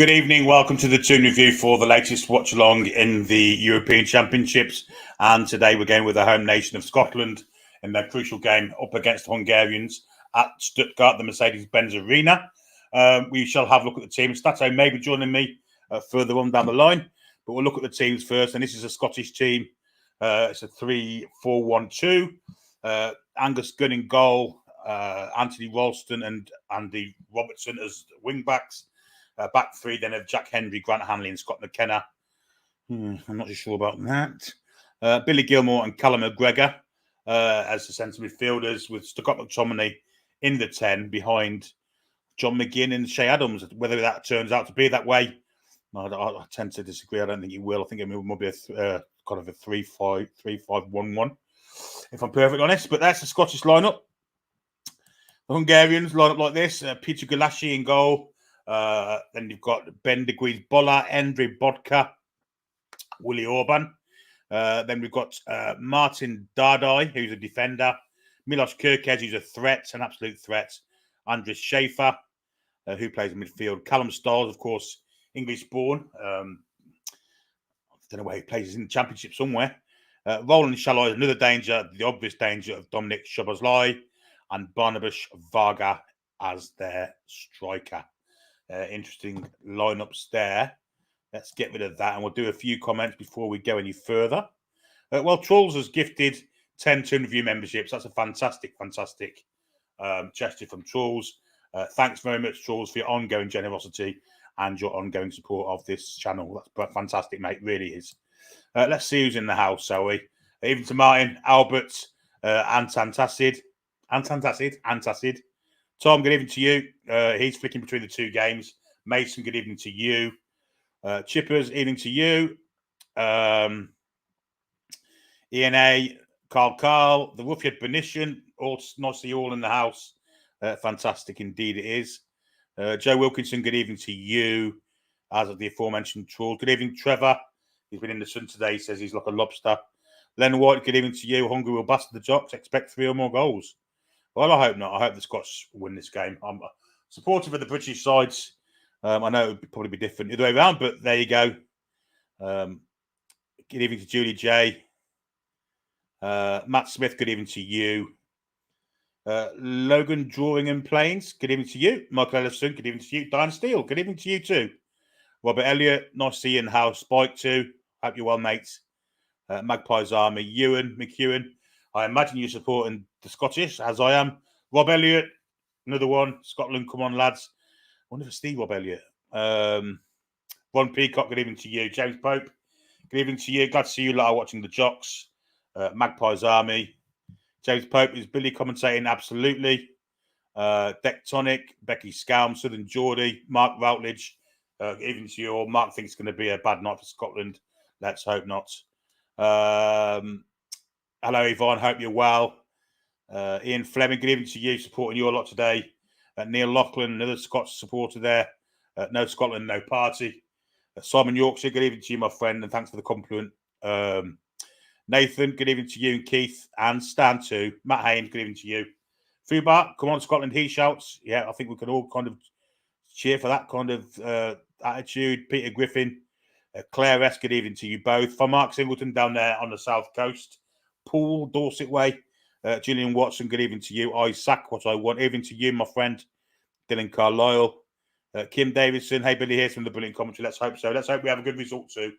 Good evening. Welcome to the Toon review for the latest watch along in the European Championships. And today we're going with the home nation of Scotland in their crucial game up against the Hungarians at Stuttgart, the Mercedes-Benz Arena. We shall have a look at the team. Stato may be joining me further on down the line, but we'll look at the teams first. And this is a Scottish team. It's a 3-4-1-2. Angus Gunn in goal, Anthony Ralston and Andy Robertson as wing-backs. Back three then of Jack Hendry, Grant Hanley and Scott McKenna. I'm not too sure about that. Billy Gilmore and Callum McGregor as the centre midfielders, with Scott McTominay in the 10 behind John McGinn and Shea Adams. Whether that turns out to be that way, I tend to disagree. I don't think it will. I think it will be a kind of a 3-5-1-1, if I'm perfectly honest. But that's the Scottish lineup. The Hungarians line up like this: Peter Gulashi in goal. Then you've got Ben de Guiz Bolla, Endre Bodka, Willie Orban. Then we've got Martin Dardai, who's a defender. Milos Kerkez, who's a threat, an absolute threat. Andres Schaefer, who plays in midfield. Callum Stiles, of course, English-born. I don't know where he plays. He's in the Championship somewhere. Roland Shalai, another danger, the obvious danger of Dominic Szoboszlai, and Barnabas Varga as their striker. Interesting lineups there. Let's get rid of that, and we'll do a few comments before we go any further. Well, Trolls has gifted 10 Toon Review memberships. That's a fantastic gesture from Trolls. Thanks very much, Trolls, for your ongoing generosity and your ongoing support of this channel. That's fantastic, mate. Really is. Let's see who's in the house, shall we? Even to Martin, Albert, Antacid. Tom, good evening to you. He's flicking between the two games. Mason, good evening to you. Chippers, evening to you. ENA, Carl, the Ruffiad Benitian, all nice to see you all in the house. Fantastic indeed it is. Joe Wilkinson, good evening to you. As of the aforementioned Troll. Good evening, Trevor. He's been in the sun today. He says he's like a lobster. Len White, good evening to you. Hungary will bastard the Jocks. Expect 3 or more goals. Well, I hope not. I hope the Scots win this game. I'm supportive of the British sides. I know it would probably be different the other way around, but there you go. Good evening to Julie J. Matt Smith, good evening to you. Logan Drawing and Plains, good evening to you. Michael Ellison, good evening to you. Diane Steele, good evening to you too. Robert Elliott, nice to see you in the house. Spike too. Hope you're well, mates. Magpies Army, Ewan McEwen. I imagine you're supporting the Scottish, as I am. Rob Elliott, another one. Scotland, come on, lads. I wonder if it's Steve Rob Elliott. Ron Peacock, good evening to you. James Pope, good evening to you. Glad to see you lot are watching the Jocks. Magpies Army. James Pope, is Billy commentating? Absolutely. Dectonic, Becky Scoum, Southern Geordie, Mark Routledge, even to you all. Mark thinks it's going to be a bad night for Scotland. Let's hope not. Hello, Yvonne. Hope you're well. Ian Fleming, good evening to you, supporting you a lot today. Neil Loughlin, another Scots supporter there. No Scotland, no party. Simon Yorkshire, good evening to you, my friend, and thanks for the compliment. Nathan, good evening to you, and Keith, and Stan too. Matt Haynes, good evening to you. Fubar, come on, Scotland, he shouts. Yeah, I think we can all kind of cheer for that kind of attitude. Peter Griffin, Claire S., good evening to you both. From Mark Singleton down there on the south coast. Paul Dorset Way, Gillian Watson, good evening to you. Isaac, what I want. Evening to you, my friend. Dylan Carlisle. Kim Davidson, hey, Billy, here's from the brilliant commentary. Let's hope so. Let's hope we have a good result too.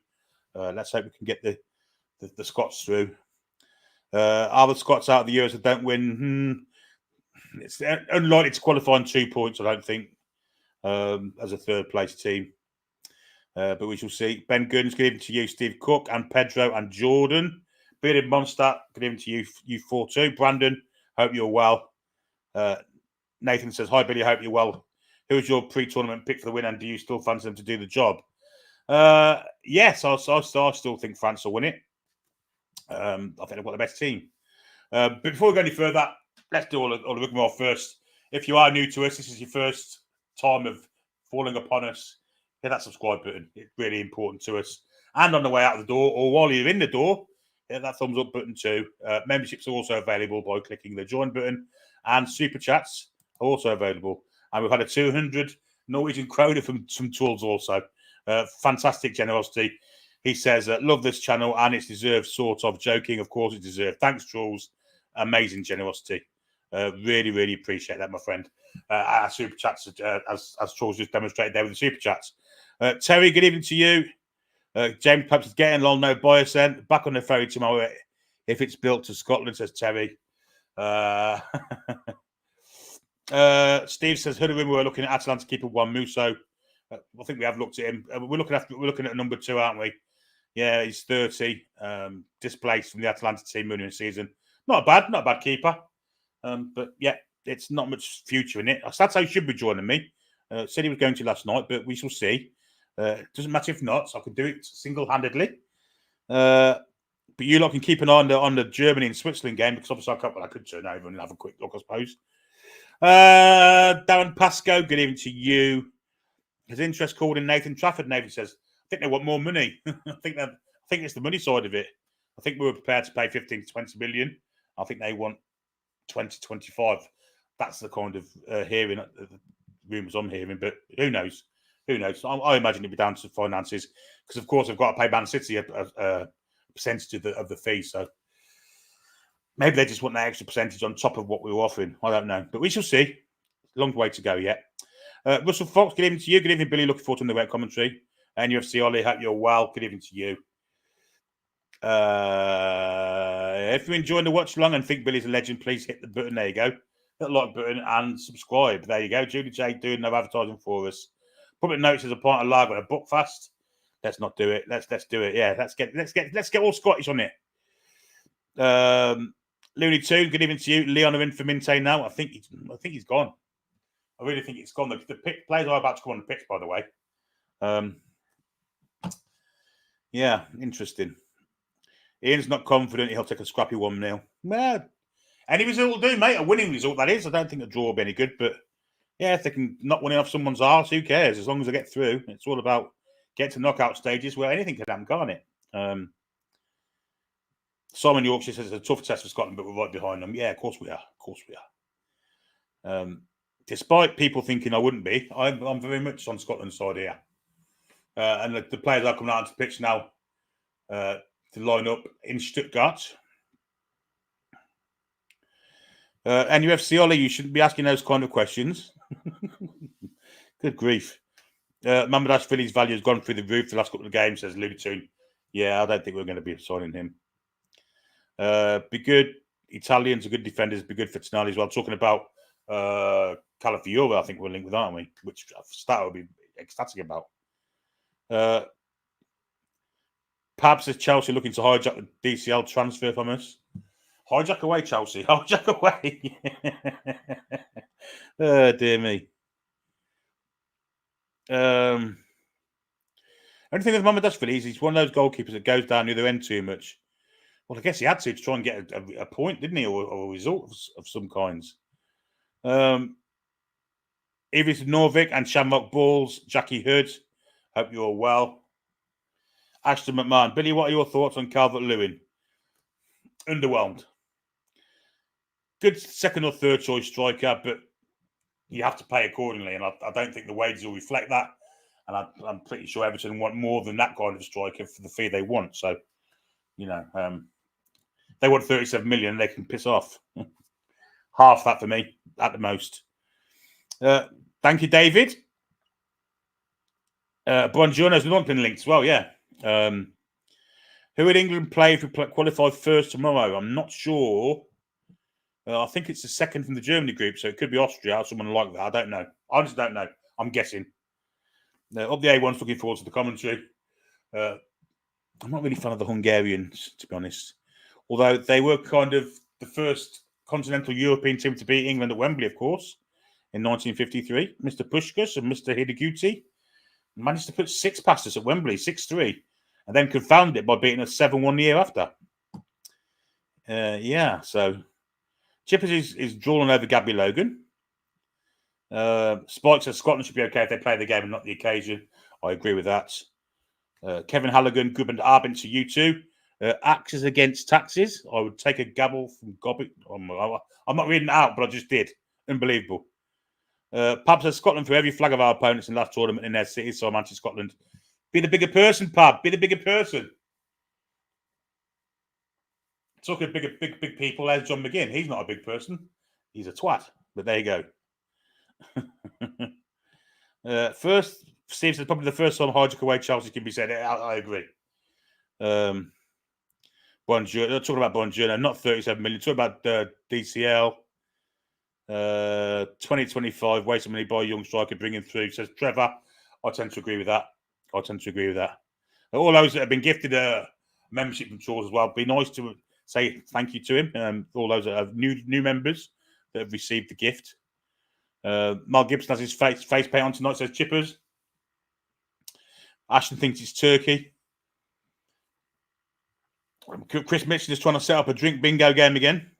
Let's hope we can get the Scots through. Are the Scots out of the Euros that don't win? It's unlikely to qualify on 2 points, I don't think, as a third place team. But we shall see. Ben Guns, good evening to you. Steve Cook and Pedro and Jordan. Bearded Monster, good evening to you, you 4 too. Brandon, hope you're well. Nathan says, hi, Billy, hope you're well. Who's your pre-tournament pick for the win, and do you still fancy them to do the job? Yes, I still think France will win it. I think they've got the best team. But before we go any further, let's do all the rigmarole first. If you are new to us, this is your first time of falling upon us, hit that subscribe button. It's really important to us. And on the way out the door, or while you're in the door, hit that thumbs up button too. Memberships are also available by clicking the join button, and super chats are also available. And we've had a 200 Norwegian Kroner from Tools also. Fantastic generosity. He says, love this channel and it's deserved, sort of. Joking, of course it's deserved. Thanks, Jules. Amazing generosity. Really, really appreciate that, my friend. Our super chats, as Jules just demonstrated there with the super chats. Terry, good evening to you. James Phelps is getting along, no bias then. Back on the ferry tomorrow if it's built to Scotland, says Terry. Steve says, Huddersfield, we're looking at Atalanta keeper Juan Musso. I think we have looked at him. We're looking at number 2, aren't we? Yeah, he's 30, displaced from the Atalanta team earlier in the season. Not a bad keeper. But yeah, it's not much future in it. Sato should be joining me. Said he was going to last night, but we shall see. Doesn't matter if not, so I could do it single-handedly. But you lot can keep an eye on the Germany and Switzerland game, because obviously I could turn over and have a quick look, I suppose. Darren Pascoe, good evening to you. His interest called in Nathan Trafford. Nathan says, I think they want more money. I think it's the money side of it. I think we were prepared to pay 15 to 20 million. I think they want 20, 25. That's the kind of hearing, rumours I'm hearing, but who knows? Who knows? I imagine it'd be down to finances, because of course I've got to pay Man City a percentage of the fee. So maybe they just want that extra percentage on top of what we were offering. I don't know, but we shall see. Long way to go yet. Russell Fox, good evening to you. Good evening, Billy. Looking forward to the web commentary. And UFC Ollie, hope you're well. Good evening to you. If you're enjoying the watch along and think Billy's a legend, please hit the button. There you go. Hit the like button and subscribe. There you go. Julie J doing no advertising for us. Public notice as a part of live on a book fast. Let's not do it. Let's do it. Yeah, let's get all Scottish on it. Looney Toon, good evening to you. Leon are in for Minte now. I think he's gone. I really think it's gone. The players are about to come on the pitch, by the way. Yeah, interesting. Ian's not confident he'll take a scrappy 1-0. Well, any result will do, mate. A winning result, that is. I don't think a draw will be any good, but yeah, if they can knock one off someone's arse, who cares? As long as they get through. It's all about getting to knockout stages where anything can happen, can't it? Simon Yorkshire says it's a tough test for Scotland, but we're right behind them. Yeah, of course we are. Of course we are. Despite people thinking I wouldn't be, I'm very much on Scotland's side here. And the players are coming out onto the pitch now to line up in Stuttgart. And UFC Ollie, you shouldn't be asking those kind of questions. Good grief. Mamardashvili's value has gone through the roof the last couple of games, says Looney Toon. Yeah, I don't think we're going to be signing him. Be good. Italians are good defenders. Be good for Tonali as well. Talking about Calafiore, I think we're linked with, aren't we? Which Stat would be ecstatic about. Pab says Chelsea looking to hijack the DCL transfer from us. Hijack away, Chelsea. Hijack away. Oh, dear me. Only thing with Mamardashvili is he's one of those goalkeepers that goes down the other end too much. Well, I guess he had to try and get a point, didn't he? Or a result of some kinds. Iris Norvik and Shamrock Balls, Jackie Hood. Hope you're all well. Ashton McMahon. Billy, what are your thoughts on Calvert-Lewin? Underwhelmed. Good second or third choice striker, but you have to pay accordingly. And I don't think the wages will reflect that. And I'm pretty sure Everton want more than that kind of striker for the fee they want. So, you know, they want 37 million, they can piss off. Half that for me, at the most. Thank you, David. Buongiorno's not been linked as well, yeah. Who would England play if we qualify first tomorrow? I'm not sure. I think it's the second from the Germany group, so it could be Austria or someone like that. I don't know. I just don't know. I'm guessing. Up the A1's looking forward to the commentary. I'm not really a fan of the Hungarians, to be honest. Although they were kind of the first continental European team to beat England at Wembley, of course, in 1953. Mr. Puskás and Mr. Hideguchi managed to put 6 past us at Wembley, 6-3, and then confounded it by beating us 7-1 the year after. Yeah, so Chippers is drawing over Gabby Logan. Spike says Scotland should be okay if they play the game and not the occasion. I agree with that. Kevin Halligan, good and Arbin to you too. Axes against taxes. I would take a gabble from Gobbit. I'm not reading it out, but I just did. Unbelievable. Pab says Scotland for every flag of our opponents in the last tournament in their cities, so I'm anti-Scotland. Be the bigger person, Pab. Be the bigger person. Talking big people, there's John McGinn. He's not a big person. He's a twat. But there you go. First, Steve says probably the first time Hardwick away Chelsea can be said. I agree. Bonjour. Talking about Bonjour, not 37 million. Talking about DCL. 2025, waste of money by a young striker, bring him through, says Trevor. I tend to agree with that. All those that have been gifted a membership from Chores as well, be nice to say thank you to him. All those that have new members that have received the gift. Mark Gibson has his face paint on tonight, says Chippers. Ashton thinks it's Turkey. Chris Mitchell is trying to set up a drink bingo game again.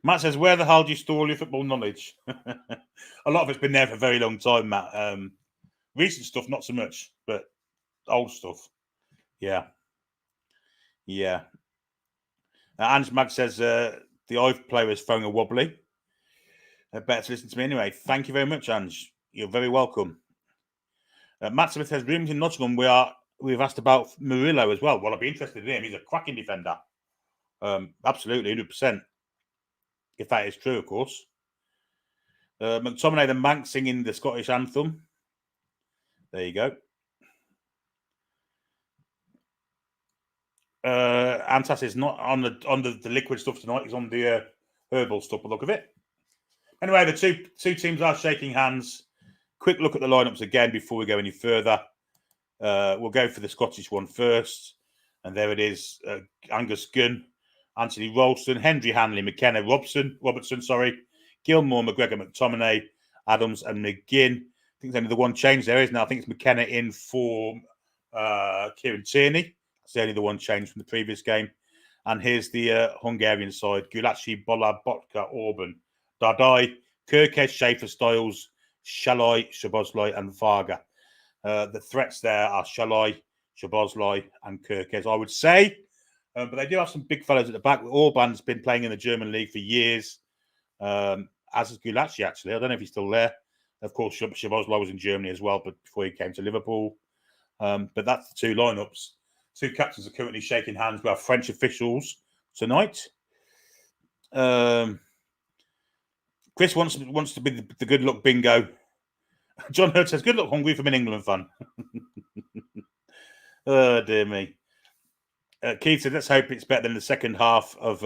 Matt says, where the hell do you store all your football knowledge? A lot of it's been there for a very long time, Matt. Recent stuff, not so much, but old stuff. Yeah. Ange Mag says, the Ive player is throwing a wobbly. Better to listen to me anyway. Thank you very much, Ange. You're very welcome. Matt Smith says, rooms in Nottingham, we've asked about Murillo as well. Well, I'd be interested in him. He's a cracking defender. Absolutely, 100%. If that is true, of course. McTominay and Manx singing the Scottish anthem. There you go. Antas is not on the liquid stuff tonight. He's on the herbal stuff, by the look of it. Anyway, the two teams are shaking hands. Quick look at the lineups again before we go any further. We'll go for the Scottish one first. And there it is. Angus Gunn, Anthony Ralston, Hendry Hanley, McKenna Robertson, Gilmore, McGregor, McTominay, Adams, and McGinn. I think there's only the one change there, isn't there? I think it's McKenna in for Kieran Tierney. That's only the one change from the previous game. And here's the Hungarian side. Gulaci, Bola, Botka, Orban, Dardai, Kirkes, Schaefer, Styles, Shalai, Shabozlai, and Varga. The threats there are Shalai, Shabozlai, and Kirkes, I would say. But they do have some big fellows at the back. Orban's been playing in the German league for years. As is Gulaci, actually. I don't know if he's still there. Of course, Shabozlai was in Germany as well, but before he came to Liverpool. But that's the two lineups. Two captains are currently shaking hands with our French officials tonight. Chris wants to be the good luck bingo. John Hurd says, good luck, Hungary, from an England fan. Oh, dear me. Keith said, let's hope it's better than the second half of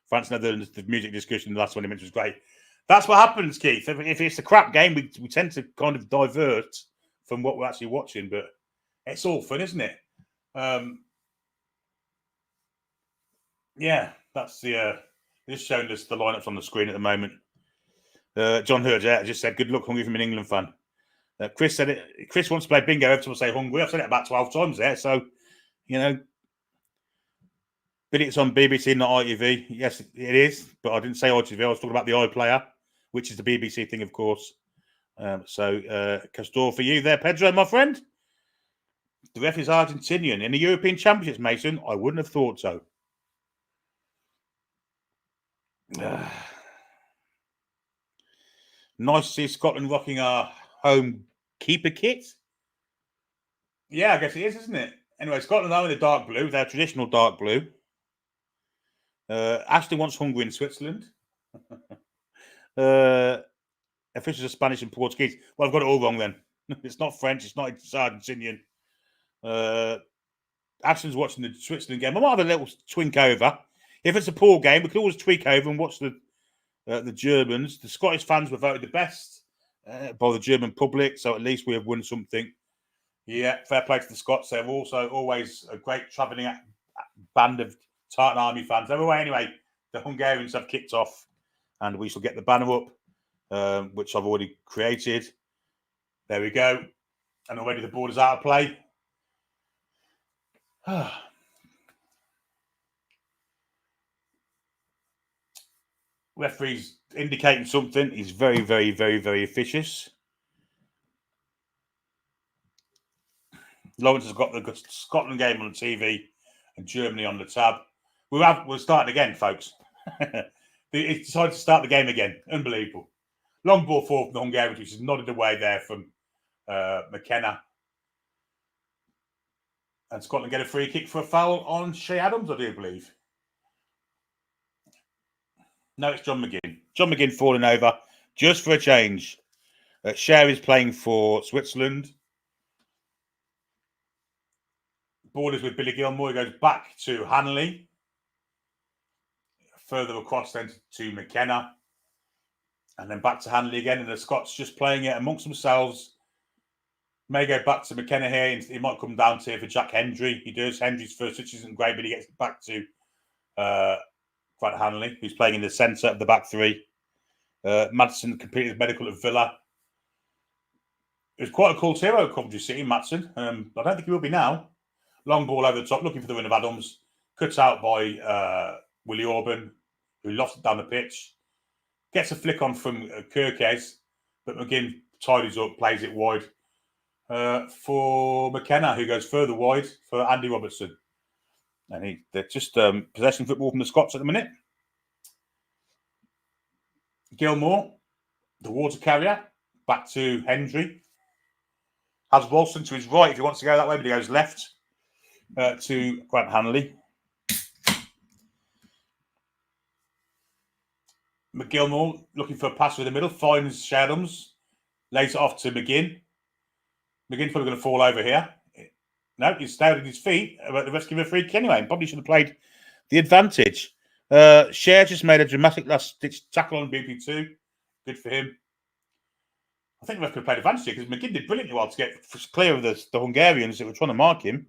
France Netherlands. The music discussion in the last 20 minutes was great. That's what happens, Keith. If it's a crap game, we tend to kind of divert from what we're actually watching, but it's all fun, isn't it? Yeah, that's the just showing us the lineups on the screen at the moment. John Hurd just said, good luck, Hungary, from an England fan. Chris said it. Chris wants to play bingo. Every time I say Hungary, I've said it about 12 times there. So, but it's on BBC, not ITV. Yes, it is. But I didn't say ITV. I was talking about the iPlayer, which is the BBC thing, of course. Castor for you there, Pedro, my friend. The ref is Argentinian. In the European Championships, Mason, I wouldn't have thought so. Nice to see Scotland rocking our home keeper kit. Yeah, I guess it is, isn't it? Anyway, Scotland are in the dark blue, their traditional dark blue. Ashley wants Hungary and Switzerland. Officials are Spanish and Portuguese. Well, I've got it all wrong then. It's not French, it's Argentinian. Ashton's watching the Switzerland game. I might have a little twink over. If it's a poor game, we could always tweak over and watch the Germans. The Scottish fans were voted the best by the German public, so at least we have won something. Yeah, fair play to the Scots. They're also always a great travelling band of Tartan Army fans. Anyway, the Hungarians have kicked off, and we shall get the banner up, which I've already created. There we go. And already the border's out of play. Referee's indicating something. He's very, very, very, very officious. Lawrence has got the Scotland game on the TV and Germany on the tab. We're starting again, folks. He decided to start the game again. Unbelievable. Long ball forward from the Hungarians, which is nodded away there from McKenna. And Scotland get a free kick for a foul on Shea Adams, I do believe. No, it's John McGinn. John McGinn falling over just for a change. Shea is playing for Switzerland. Borders with Billy Gilmore. He goes back to Hanley. Further across then to McKenna. And then back to Hanley again. And the Scots just playing it amongst themselves. May go back to McKenna here. He might come down to here for Jack Hendry. He does. Hendry's first touch isn't great, but he gets back to Grant Hanley, who's playing in the centre of the back three. Madsen completed his medical at Villa. It was quite a cool hero at Coventry City, Madsen. I don't think he will be now. Long ball over the top, looking for the win of Adams. Cut out by Willie Orban, who lost it down the pitch. Gets a flick on from Kirkes, but McGinn tidies up, plays it wide for McKenna, who goes further wide for Andy Robertson. And they're just possession football from the Scots at the minute. Gilmore, the water carrier, back to Hendry. Has Ralston to his right if he wants to go that way, but he goes left to Grant Hanley. McGilmore looking for a pass through the middle, finds Shea Adams, lays it off to McGinn. McGinn's probably going to fall over here. No, he's stayed at his feet, but the rest give him a free kick anyway. Probably should have played the advantage. Shea just made a dramatic last-ditch tackle on BP2. Good for him. I think the ref could have played advantage here because McGinn did brilliantly well to get clear of the Hungarians that were trying to mark him.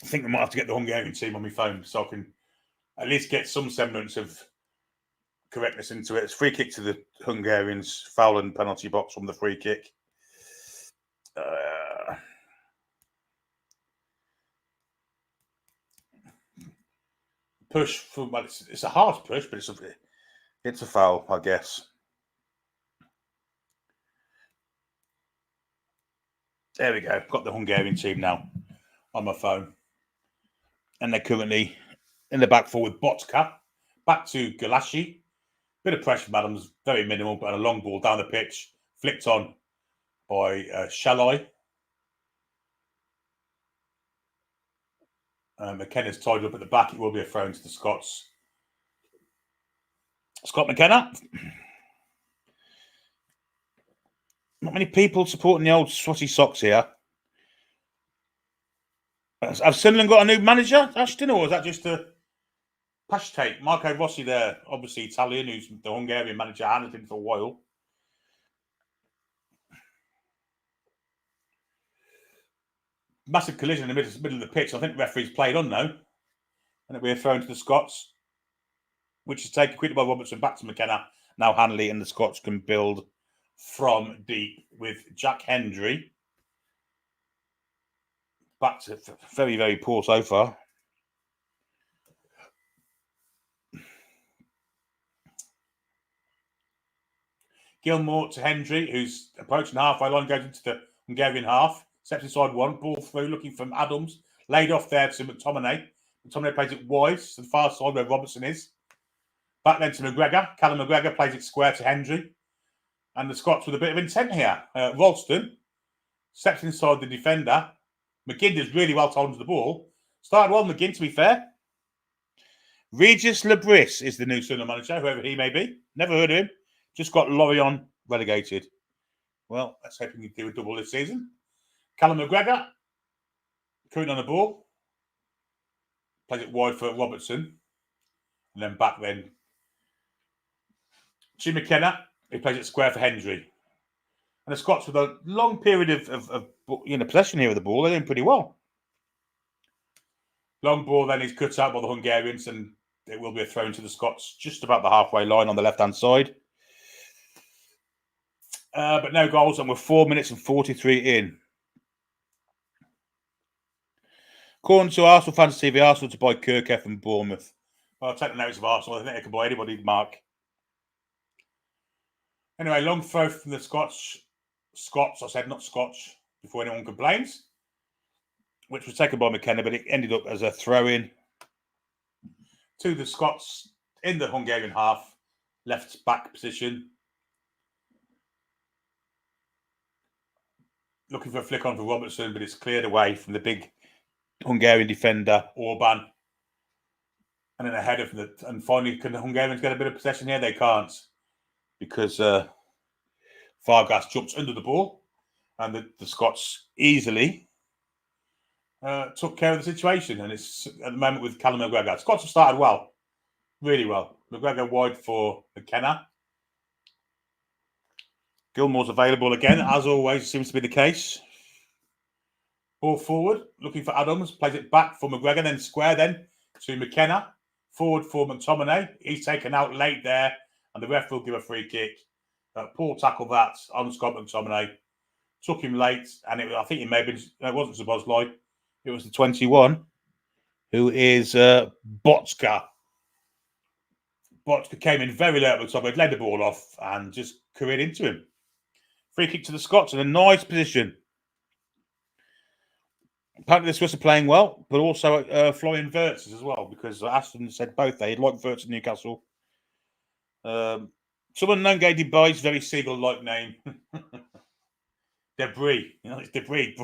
I think I might have to get the Hungarian team on my phone so I can at least get some semblance of correctness into it. It's free kick to the Hungarians, foul and penalty box from the free kick. Push for, well, it's a hard push, but it's a foul, I guess. There we go. Got the Hungarian team now on my phone. And they're currently in the back four with Botka. Back to Galashi. Bit of pressure from Adams, very minimal, but a long ball down the pitch. Flicked on by Shalai. McKenna's tied up at the back. It will be a throw to the Scots. Scott McKenna. Not many people supporting the old Swatty Sox here. Have Sunderland got a new manager, Ashton, or is that just a hashtag? Marco Rossi there, obviously Italian, who's the Hungarian manager, and been for a while. Massive collision in the middle of the pitch. I think the referee's played on now. And it'll be a throw to the Scots, which is taken quickly by Robertson back to McKenna. Now Hanley and the Scots can build from deep with Jack Hendry. Back to very, very poor so far. Gilmore to Hendry, who's approaching the halfway line, goes into the Hungarian half. Steps inside one, ball through, looking from Adams. Laid off there to McTominay. McTominay plays it wide to the far side where Robertson is. Back then to McGregor. Callum McGregor plays it square to Hendry. And the Scots with a bit of intent here. Ralston steps inside the defender. McGinn does really well to hold onto the ball. Started well, McGinn, to be fair. Regis Lebris is the new Sunderland manager, whoever he may be. Never heard of him. Just got Lorient relegated. Well, let's hope he can do a double this season. Callum McGregor, current on the ball. Plays it wide for Robertson. And then back then. Jim McKenna, he plays it square for Hendry. And the Scots, with a long period of possession here of the ball, they're doing pretty well. Long ball then is cut out by the Hungarians, and it will be a throw to the Scots just about the halfway line on the left-hand side. But no goals, and we're 4 minutes and 43 in. According to Arsenal Fans TV, Arsenal to buy Kirkef and Bournemouth. Well, I'll take the notes of Arsenal. I think they can buy anybody, Mark. Anyway, long throw from the Scots. Scots, I said not Scotch, before anyone complains. which was taken by McKenna, but it ended up as a throw-in to the Scots in the Hungarian half, left back position. Looking for a flick on for Robertson, but it's cleared away from the big Hungarian defender, Orban. And then a header from and finally, can the Hungarians get a bit of possession here? They can't, because Vargas jumps under the ball, and the Scots easily took care of the situation. And it's at the moment with Callum McGregor. Scots have started well, really well. McGregor wide for McKenna. Gilmore's available again, as always seems to be the case. Ball forward, looking for Adams, plays it back for McGregor, then square then to McKenna. Forward for McTominay. He's taken out late there, and the ref will give a free kick. Poor tackle that on Scott McTominay. Took him late, and I think it may have been, it wasn't Szoboszlai. It was the 21, who is Boczka. Boczka came in very late at McTominay, laid the ball off, and just careered into him. Free kick to the Scots in a nice position. Apparently, the Swiss are playing well, but also Florian Wirtz as well, because Aston said both they'd like Wirtz at Newcastle. Someone known gay Debris, very seagull-like name. Debris, it's Debris.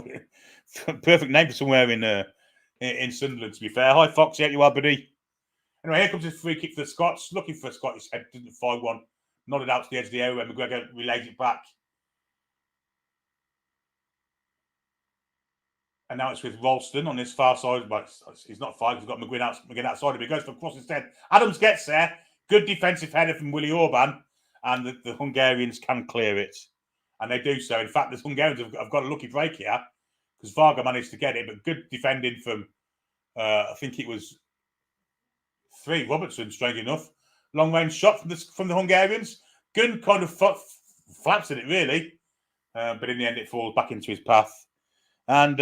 Perfect name for somewhere in Sunderland, to be fair. Hi, Fox, yeah, you are, buddy. Anyway, here comes his free kick for the Scots. Looking for a Scottish head, didn't find one. Nodded out to the edge of the area where McGregor relays it back. And now it's with Ralston on his far side, but he's not far. He's got McGinn outside him. He goes for a cross instead. Adams gets there. Good defensive header from Willie Orban, and the Hungarians can clear it. And they do so. In fact, the Hungarians have got a lucky break here, because Varga managed to get it, but good defending from, I think it was 3, Robertson, strange enough. Long-range shot from the Hungarians. Gunn kind of flaps at it, really. But in the end, it falls back into his path. And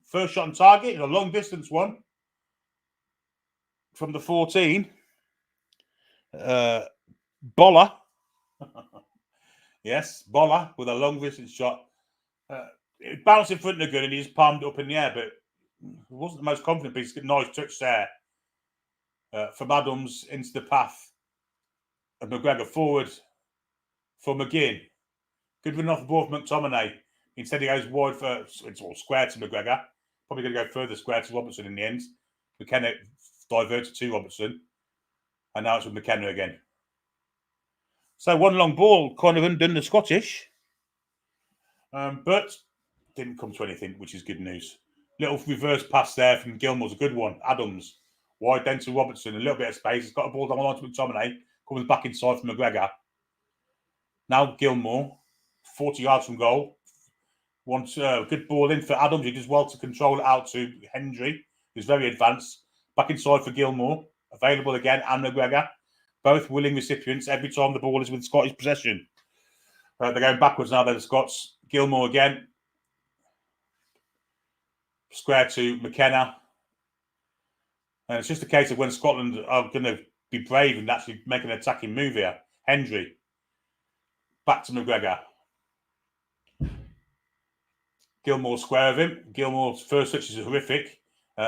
first shot on target, a long distance one from the 14. Boller. Yes, Boller with a long distance shot. It bounced in front of the gun and he just palmed it up in the air, but it wasn't the most confident piece. Nice touch there from Adams into the path of McGregor forward for McGinn. Good run off the ball from McTominay. Instead, he goes wide for it's all square to McGregor. Probably going to go further square to Robertson in the end. McKenna diverted to Robertson. And now it's with McKenna again. So one long ball kind of undone the Scottish. But didn't come to anything, which is good news. Little reverse pass there from Gilmore's a good one. Adams. Wide then to Robertson. A little bit of space. He's got a ball down the line to McTominay. Comes back inside from McGregor. Now Gilmore. 40 yards from goal. Wants a good ball in for Adams. He does well to control it out to Hendry, who's very advanced. Back inside for Gilmore. Available again, and McGregor. Both willing recipients every time the ball is with Scottish possession. They're going backwards now, they're the Scots. Gilmore again. Square to McKenna. And it's just a case of when Scotland are going to be brave and actually make an attacking move here. Hendry. Back to McGregor. Gilmore square of him. Gilmore's first touch is horrific.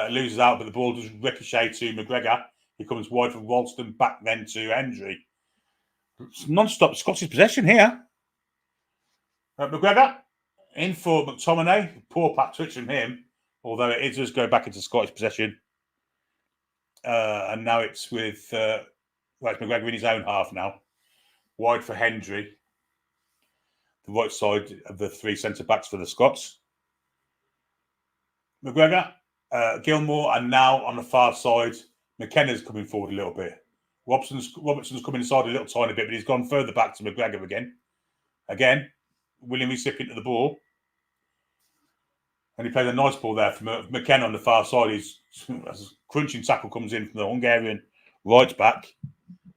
Loses out, but the ball does ricochet to McGregor. He comes wide from Ralston, back then to Hendry. It's non-stop Scottish possession here. McGregor in for McTominay. Poor pat touch from him, although it does go back into Scottish possession. And now it's with it's McGregor in his own half now. Wide for Hendry. The right side of the 3 centre-backs for the Scots. McGregor, Gilmore, and now on the far side, McKenna's coming forward a little bit. Robertson's coming inside a little tiny bit, but he's gone further back to McGregor again. Again, willing recipient of the ball. And he played a nice ball there from McKenna on the far side. As a crunching tackle comes in from the Hungarian right back,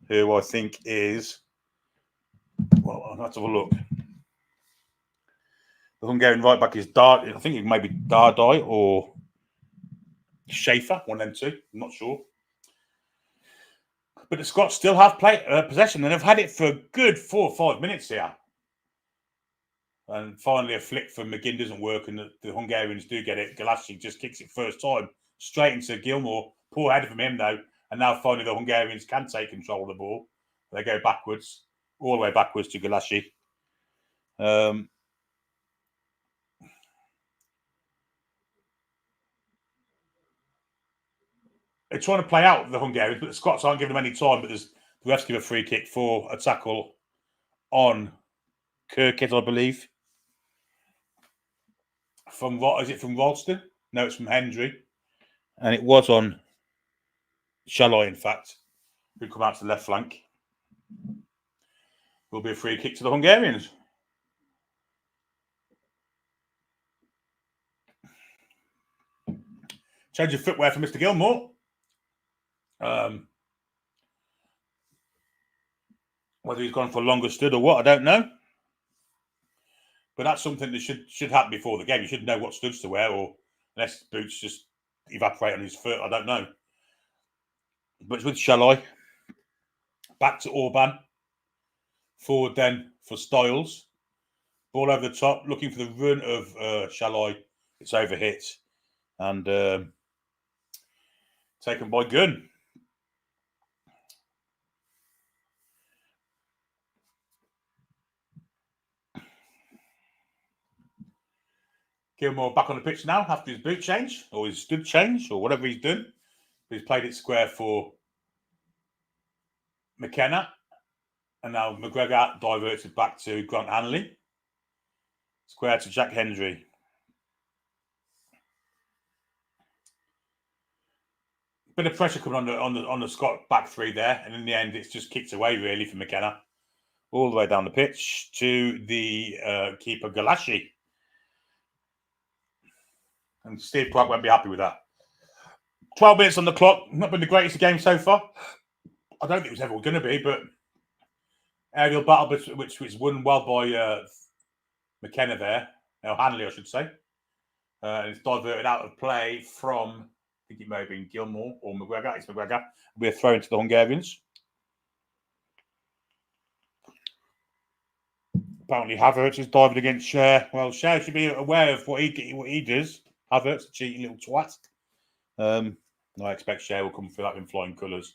who I think is... Well, I'll have to have a look. The Hungarian right back is I think it may be Dardai or Schaefer, one of them two. I'm not sure. But the Scots still have possession, and they've had it for a good 4 or 5 minutes here. And finally, a flick from McGinn doesn't work, and the Hungarians do get it. Galassi just kicks it first time straight into Gilmour. Poor header from him, though. And now finally the Hungarians can take control of the ball. They go backwards, all the way backwards to Galassi. They're trying to play out the Hungarians, but the Scots aren't giving them any time. But the refs give a free kick for a tackle on Kirkhead, I believe. From what is it? From Ralston? No, it's from Hendry, and it was on Shalai, in fact, who come out to the left flank. Will be a free kick to the Hungarians. Change of footwear for Mr. Gilmour. Whether he's gone for longer stood or what, I don't know. But that's something that should happen before the game. You should know what studs to wear, or unless boots just evaporate on his foot. I don't know. But it's with Shalai. Back to Orban. Forward then for Styles. Ball over the top, looking for the run of Shalai. It's overhit. And taken by Gunn. Gilmour back on the pitch now after his boot change, or his stud change, or whatever he's done. He's played it square for McKenna. And now McGregor diverts it back to Grant Hanley. Square to Jack Hendry. Bit of pressure coming on the Scott back three there, and in the end, it's just kicked away really for McKenna, all the way down the pitch to the keeper Galassi. And Steve Clark won't be happy with that. 12 minutes on the clock. Not been the greatest game so far. I don't think it was ever going to be, but aerial battle, which was won well by McKenna there. Hanley, I should say. And it's diverted out of play from, I think it may have been Gilmour or McGregor. It's McGregor. We're thrown to the Hungarians. Apparently, Havertz is diving against Cher. Well, Cher should be aware of what he does. Havertz, a cheeky little twat. I expect Cher will come through that in flying colours.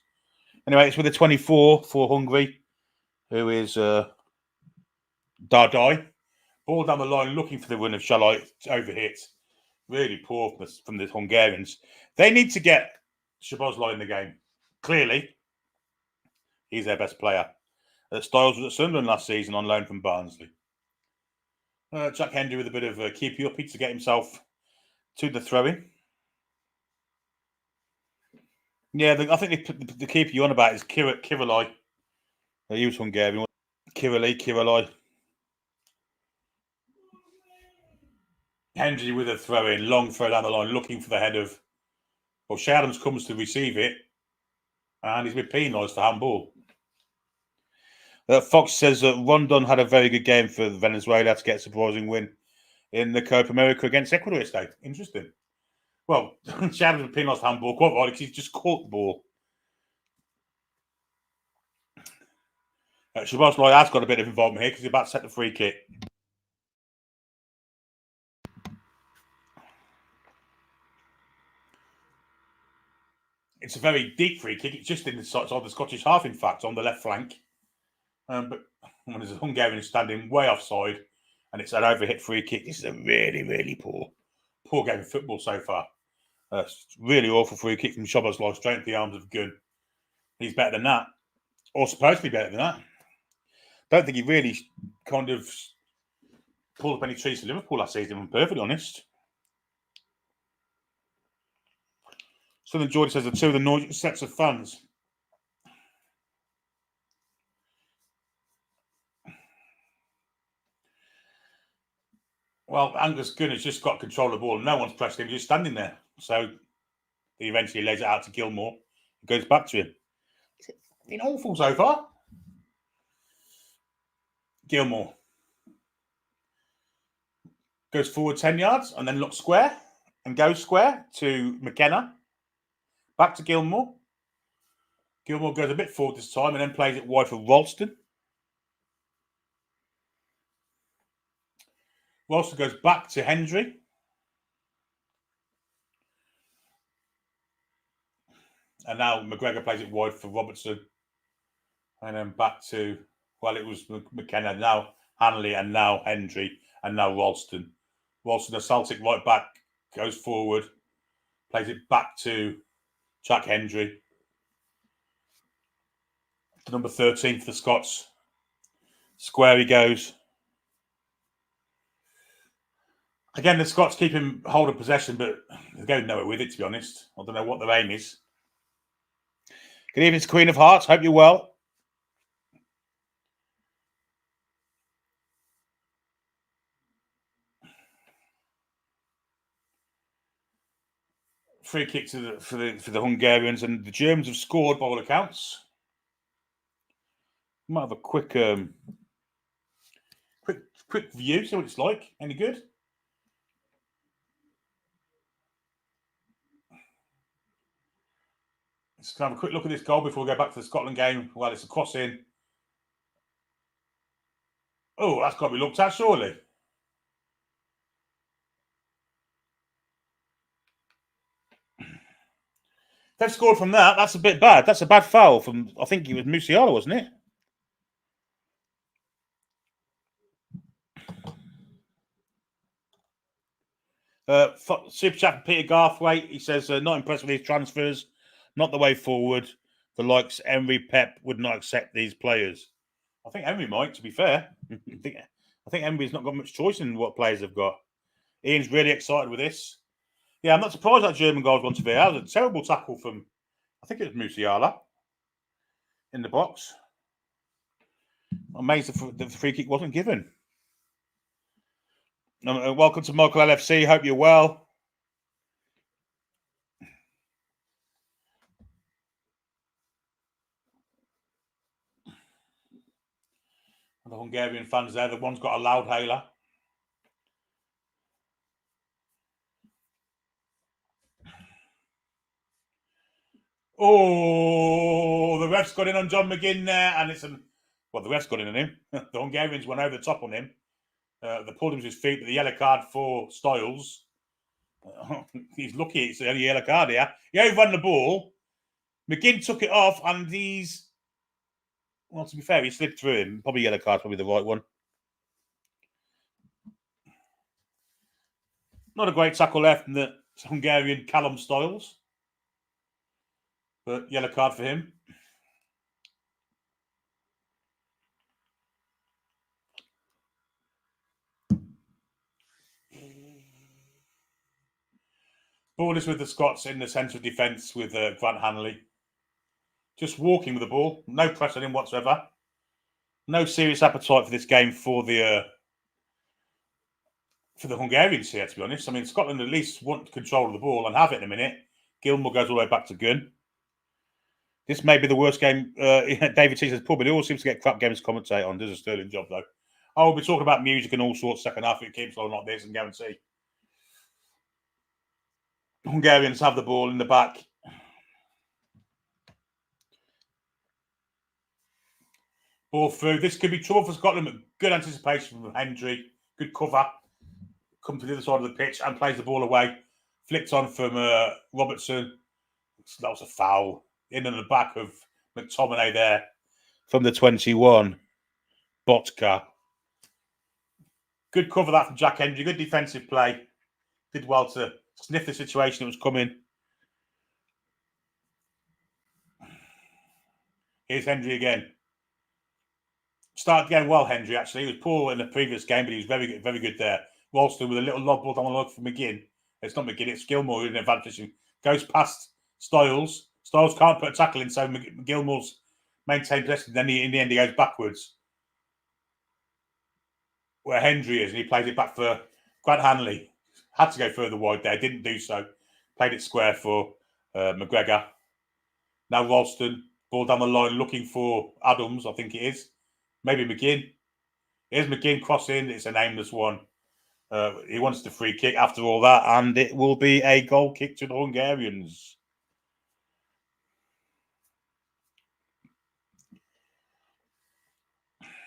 Anyway, it's with a 24 for Hungary, who is Dardai. Ball down the line, looking for the run of Shalai. Overhit. Really poor from the Hungarians. They need to get Szoboszlai in the game. Clearly, he's their best player. Styles was at Sunderland last season on loan from Barnsley. Jack Hendry with a bit of keepy-uppy to get himself to the throw-in. Yeah, I think the keeper you're on about is Kirillai. He was Hungarian. Kirillai. Hendry with a throw-in, long throw down the line, looking for the head of... Well, Shea Adams comes to receive it, and he's been penalised for handball. Fox says that Rondon had a very good game for Venezuela to get a surprising win in the Copa America against Ecuador yesterday. Interesting. Well, Shea Adams was penalised for handball quite right because he's just caught the ball. Szoboszlai has got a bit of involvement here because he's about to set the free kick. It's a very deep free kick. It's just in the side of the Scottish half, in fact, on the left flank. But when there's a Hungarian standing way offside, and it's an overhit free kick, this is a really, really poor game of football so far. Really awful free kick from Szoboszlai straight into the arms of Gunn. He's better than that, or supposed to be better than that. Don't think he really kind of pulled up any trees for Liverpool last season, if I'm perfectly honest. Southern Geordie says the two of the noisiest sets of fans. Well, Angus Gunn has just got control of the ball. No one's pressed him, he's just standing there. So he eventually lays it out to Gilmour. It goes back to him. It's been awful so far. Gilmour goes forward 10 yards and then looks square and goes square to McKenna. Back to Gilmour. Gilmour goes a bit forward this time and then plays it wide for Ralston. Ralston goes back to Hendry. And now McGregor plays it wide for Robertson. And then back to, well, it was McKenna, now Hanley, and now Hendry, and now Ralston. Ralston, the Celtic right back, goes forward, plays it back to Jack Hendry. To number 13 for the Scots. Square he goes. Again, the Scots keep him hold of possession, but they're going nowhere with it, to be honest. I don't know what their aim is. Good evening, Queen of Hearts. Hope you're well. Free kick for the Hungarians, and the Germans have scored by all accounts. Might have a quick view, see what it's like. Any good? Let's have a quick look at this goal before we go back to the Scotland game. Well, it's a cross in. Oh, that's got to be looked at, surely. They've scored from that. That's a bit bad. That's a bad foul from, I think it was Musiala, wasn't it? Super chat Peter Garthwaite. He says, not impressed with these transfers. Not the way forward. The likes Emery, Pep would not accept these players. I think Emery might, to be fair. I think Emery's not got much choice in what players they've got. Ian's really excited with this. Yeah, I'm not surprised that German goal's gone to VAR. It was a terrible tackle from, I think it was Musiala in the box. I'm amazed the free kick wasn't given. Welcome to Michael LFC. Hope you're well. The Hungarian fans there. The one's got a loud hailer. Oh, the ref's got in on John McGinn there, and it's the ref's got in on him. The Hungarians went over the top on him. They pulled him to his feet, but the yellow card for Styles. He's lucky it's the only yellow card here. He overrun the ball. McGinn took it off, and well, to be fair, he slipped through him. Probably yellow card's probably the right one. Not a great tackle left from the Hungarian Callum Styles. But yellow card for him. Ball is with the Scots in the centre of defence with Grant Hanley. Just walking with the ball. No press on him whatsoever. No serious appetite for this game for the Hungarians here, to be honest. I mean, Scotland at least want control of the ball and have it in a minute. Gilmour goes all the way back to Gunn. This may be the worst game. David T says, but he always seems to get crap games to commentate on. Does a sterling job, though. We'll be talking about music and all sorts second half. It keeps on like this and guarantee. Hungarians have the ball in the back. Ball through. This could be trouble for Scotland, but good anticipation from Hendry. Good cover. Come to the other side of the pitch and plays the ball away. Flicked on from Robertson. That was a foul. In on the back of McTominay there. From the 21. Botka. Good cover that from Jack Hendry. Good defensive play. Did well to sniff the situation that was coming. Here's Hendry again. Started getting well, Hendry, actually. He was poor in the previous game, but he was very good there. Ralston with a little lob ball down the line for McGinn. It's not McGinn, it's Gilmour in advantage. Goes past Styles. Styles can't put a tackle in, so Gilmour's maintained possession. Then in the end, he goes backwards. Where Hendry is, and he plays it back for Grant Hanley. Had to go further wide there, didn't do so. Played it square for McGregor. Now Ralston, ball down the line, looking for Adams, I think it is. Maybe McGinn. Here's McGinn crossing. It's a nameless one. He wants the free kick after all that, and it will be a goal kick to the Hungarians.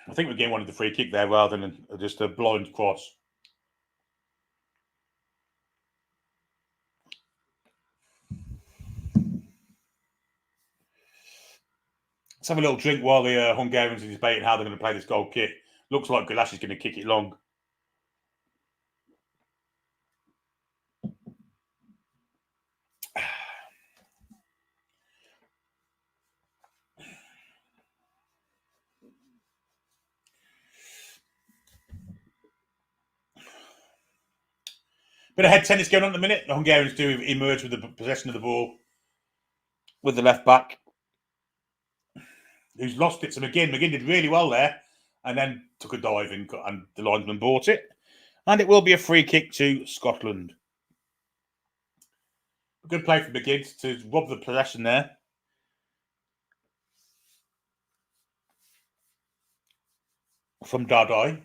I think McGinn wanted the free kick there rather than just a blind cross. Let's have a little drink while the Hungarians are debating how they're going to play this goal kick. Looks like Gulash is going to kick it long. Bit of head tennis going on at the minute. The Hungarians do emerge with the possession of the ball with the left back, who's lost it to McGinn. McGinn did really well there and then took a dive and the linesman bought it. And it will be a free kick to Scotland. A good play for McGinn to rob the possession there. From Dardai.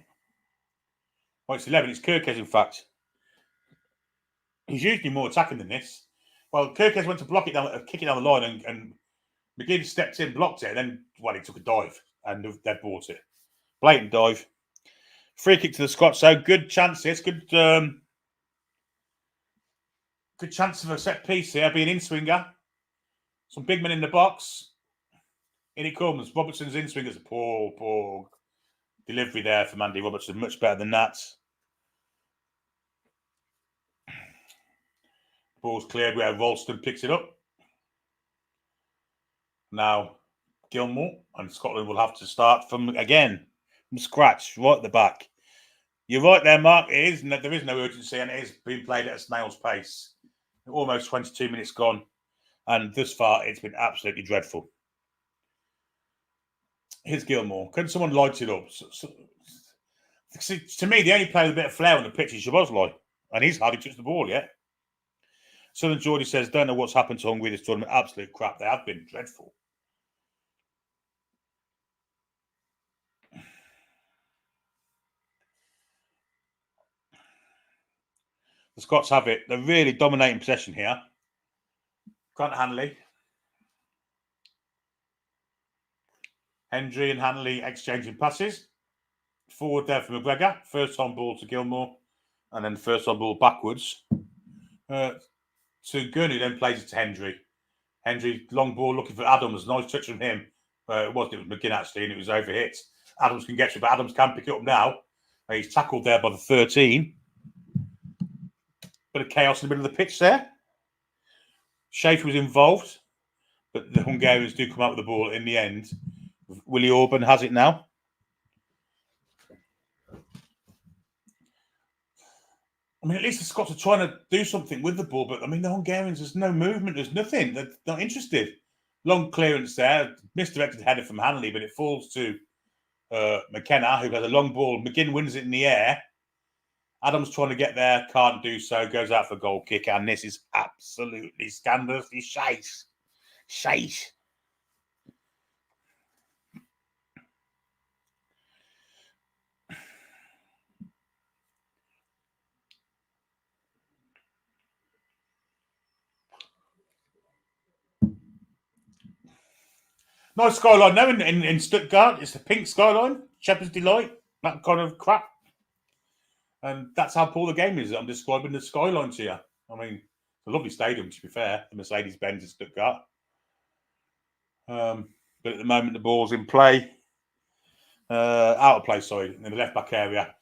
Well, it's 11. It's Kirkes, in fact. He's usually more attacking than this. Well, Kirkes went to block it down, kick it down the line, and McGinn stepped in, blocked it, and then, he took a dive, and they bought it. Blatant dive. Free kick to the Scots, so good chances. Good chance of a set piece here, being in-swinger. Some big men in the box. In it comes. Robertson's in-swinger's a poor delivery there from Andy Robertson. Much better than that. Ball's cleared where Ralston picks it up. Now, Gilmore and Scotland will have to start from scratch, right at the back. You're right there, Mark. It is. There is no urgency, and it is being played at a snail's pace. Almost 22 minutes gone, and thus far, it's been absolutely dreadful. Here's Gilmore. Can someone light it up? See, to me, the only player with a bit of flair on the pitch is Szoboszlai, and he's hardly touched the ball yet. Southern Geordie says, don't know what's happened to Hungary this tournament. Absolute crap. They have been dreadful. The Scots have it. They're really dominating possession here. Grant Hanley. Hendry and Hanley exchanging passes. Forward there for McGregor. First on ball to Gilmore. And then first on ball backwards. To Gurney, then plays it to Hendry. Hendry, long ball looking for Adams. Nice touch from him. It was McGinn actually, and it was overhit. Adams can get to it, but Adams can pick it up now. He's tackled there by the 13. Bit of chaos in the middle of the pitch there. Schaefer was involved, but the Hungarians do come out with the ball in the end. Willie Orban has it now. I mean, at least the Scots are trying to do something with the ball, but I mean, the Hungarians, there's no movement, there's nothing. They're not interested. Long clearance there, misdirected header from Hanley, but it falls to McKenna, who has a long ball. McGinn wins it in the air. Adams trying to get there, can't do so, goes out for a goal kick, and this is absolutely scandalously shite. Shite. Nice skyline now in Stuttgart. It's the pink skyline, Shepherd's Delight, that kind of crap. And that's how poor the game is. I'm describing the skyline to you. I mean, it's a lovely stadium, to be fair, the Mercedes-Benz in Stuttgart. But at the moment, the ball's in play. Out of play, sorry, in the left-back area.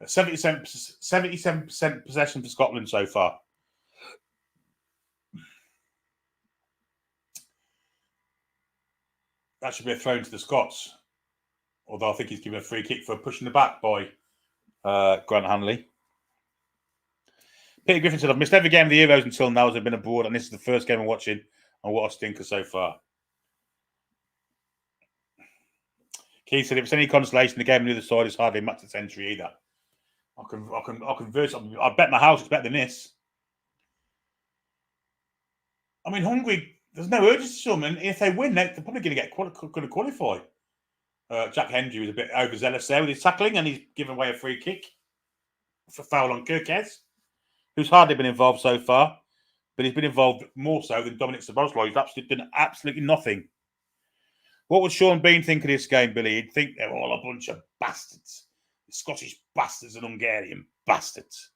77% possession for Scotland so far. That should be a throw to the Scots. Although I think he's given a free kick for pushing the back by Grant Hanley. Peter Griffin said, I've missed every game of the Euros until now as I've been abroad, and this is the first game I'm watching, and what a stinker so far. Keith said, if it's any consolation, the game on the other side is hardly a match of the century either. I bet my house it's better than this. I mean, Hungary, there's no urgency to them, and if they win, they're probably going to qualify. Jack Hendry was a bit overzealous there with his tackling, and he's given away a free kick for foul on Kirkes, who's hardly been involved so far, but he's been involved more so than Dominic Szoboszlai, who's done absolutely nothing. What would Sean Bean think of this game, Billy? He'd think they're all a bunch of bastards. Scottish bastards and Hungarian bastards.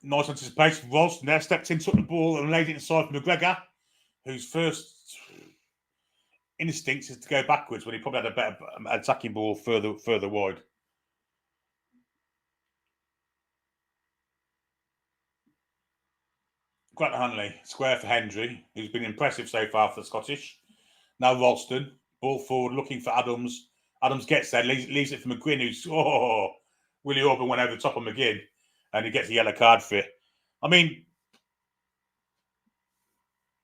Nice anticipation. Ralston there stepped in, took the ball and laid it inside for McGregor, whose first instinct is to go backwards when he probably had a better attacking ball further wide. Grant Hanley, square for Hendry, who's been impressive so far for the Scottish. Now Ralston, ball forward, looking for Adams. Adams gets there, leaves it for McGuinn, who's Willie Orban went over the top of McGinn, and he gets a yellow card for it. I mean,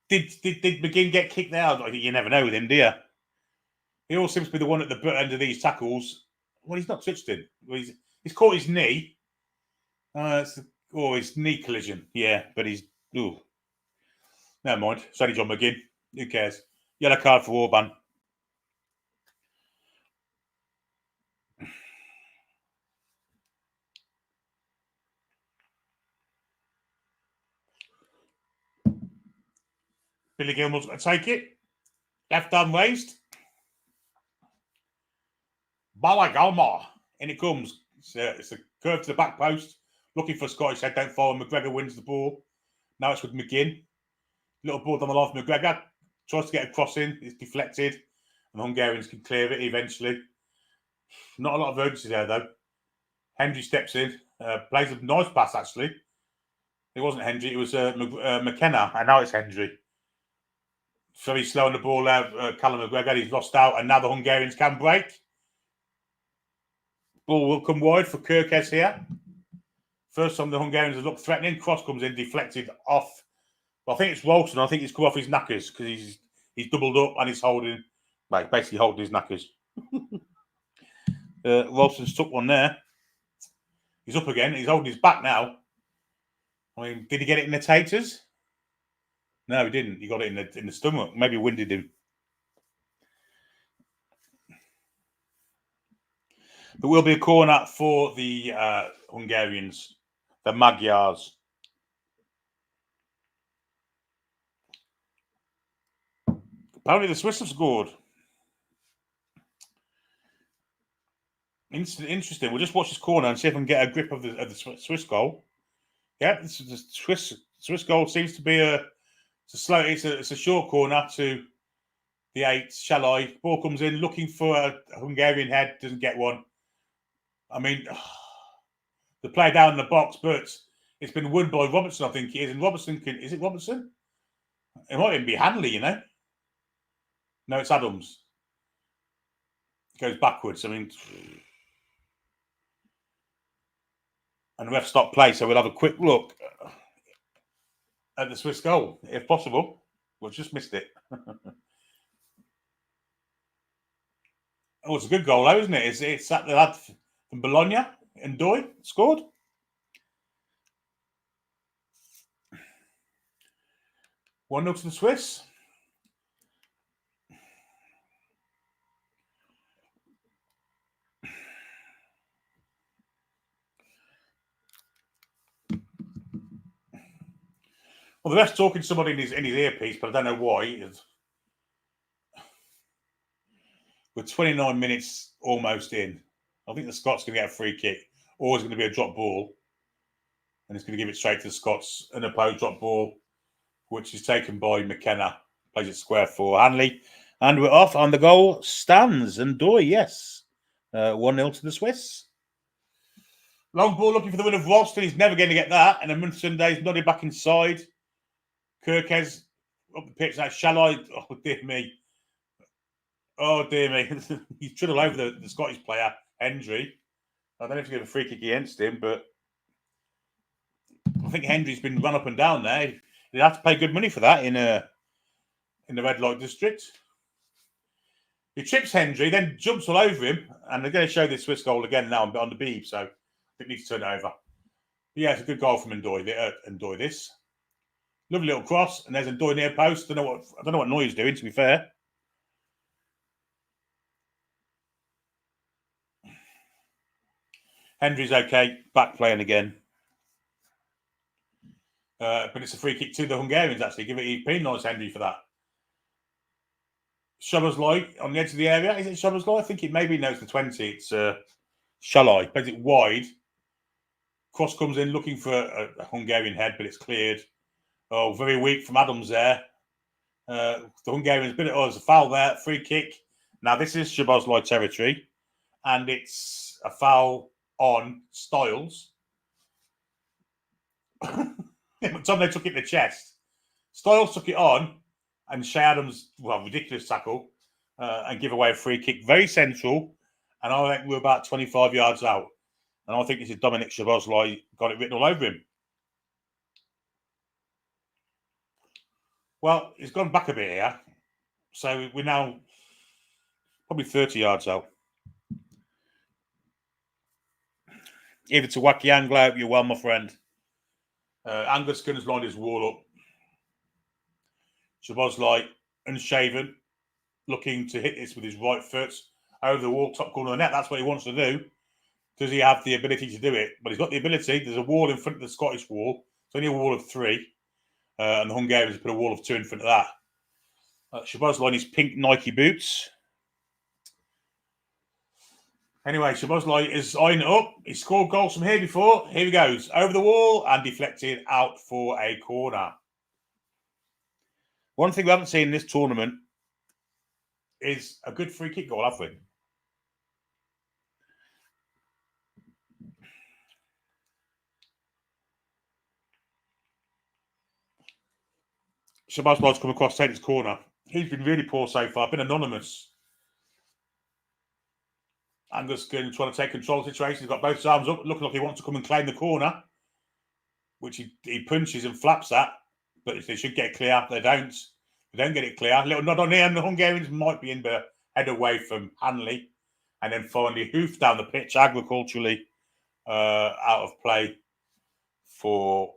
did McGinn get kicked out? You never know with him, do you? He always seems to be the one at the butt end of these tackles. Well, he's not touched him. He's caught his knee. His knee collision. Yeah, but he's... Ooh. Never mind. It's only John McGinn. Who cares? Yellow card for Orban. Billy Gilmore's going to take it. Left arm raised. Bala Gilmore. In it comes. It's a curve to the back post. Looking for Scottish head. Don't follow. McGregor wins the ball. Now it's with McGinn. Little ball down the line for McGregor. Tries to get a cross in. It's deflected. And the Hungarians can clear it eventually. Not a lot of urgency there, though. Hendry steps in. Plays a nice pass, actually. It wasn't Hendry. It was McKenna. And now it's Hendry. Very slow on the ball there. Callum McGregor. He's lost out. And now the Hungarians can break. Ball will come wide for Kirkes here. First time the Hungarians have looked threatening. Cross comes in, deflected off. Well, I think it's Ralston. I think he's come off his knackers because he's doubled up and he's holding, basically holding his knackers. Ralston's took one there. He's up again. He's holding his back now. I mean, did he get it in the taters? No, he didn't. He got it in the stomach. Maybe winded him. There will be a corner for the Hungarians, the Magyars. Apparently, the Swiss have scored. Interesting. We'll just watch this corner and see if I can get a grip of the Swiss goal. Yeah, the Swiss goal seems to be it's a short corner to the 8. Shalai. Ball comes in, looking for a Hungarian head, doesn't get one. I mean, the play down in the box, but it's been won by Robertson, I think it is. And Robertson is it Robertson? It might even be Hanley, you know. No, it's Adams. It goes backwards. I mean, and the ref stopped play, so we'll have a quick look at the Swiss goal, if possible. We've just missed it. It's a good goal, though, isn't it? It's that the lad from Bologna and Doy scored. One 0 to the Swiss. Well, the ref's talking to somebody in his earpiece, but I don't know why. We're 29 minutes almost in. I think the Scots going to get a free kick, or it's going to be a drop ball, and it's going to give it straight to the Scots. An opposed drop ball, which is taken by McKenna, plays it square for Hanley, and we're off. And the goal stands. And Doy, yes, 1-0 to the Swiss. Long ball looking for the win of Ralston. He's never going to get that. And then Munsunday's nodded back inside. Kirkes up the pitch. Now, oh, dear me. Oh, dear me. He's triddled over the Scottish player, Hendry. I don't know if you get a free kick against him, but I think Hendry's been run up and down there. He'd have to pay good money for that in the red light district. He trips Hendry, then jumps all over him, and they're going to show this Swiss goal again now on the beep, so I think he needs to turn it over. But yeah, it's a good goal from Ndoye this. Lovely little cross, and there's Ndoye near post. I don't know what Ndoye's doing, to be fair. Hendry's okay, back playing again. But it's a free kick to the Hungarians, actually. He penalised Hendry for that. Szoboszlai on the edge of the area. Is it Szoboszlai? I think it maybe knows the 20. It's Shalai. Plays it wide. Cross comes in looking for a Hungarian head, but it's cleared. Oh, very weak from Adams there. The Hungarian's been at us. A foul there, free kick. Now, this is Szoboszlai territory, and it's a foul on Styles. McTominay took it in the chest. Styles took it on, and Shea Adams, well, ridiculous tackle, and give away a free kick. Very central, and I think we're about 25 yards out. And I think this is Dominic Szoboszlai got it written all over him. Well, he's gone back a bit here. So we're now probably 30 yards out. Either to Wacky Anglo, hope you're well, my friend. Anguskin's lined his wall up. Szoboszlai, unshaven, looking to hit this with his right foot over the wall, top corner of the net. That's what he wants to do. Does he have the ability to do it? But he's got the ability. There's a wall in front of the Scottish wall. It's only a wall of 3. And the Hungarians put a wall of 2 in front of that. Szoboszlai in his pink Nike boots. Anyway, Szoboszlai is eyeing it up. He scored goals from here before. Here he goes. Over the wall and deflected out for a corner. One thing we haven't seen in this tournament is a good free kick goal, have we? Szoboszlai's come across, taken his corner. He's been really poor so far, been anonymous. Anguskin trying to take control of the situation. He's got both his arms up, looking like he wants to come and claim the corner, which he punches and flaps at, but they should get clear. They don't. They don't get it clear. A little nod on here, and the Hungarians might be in the head away from Hanley, and then finally hoof down the pitch agriculturally out of play for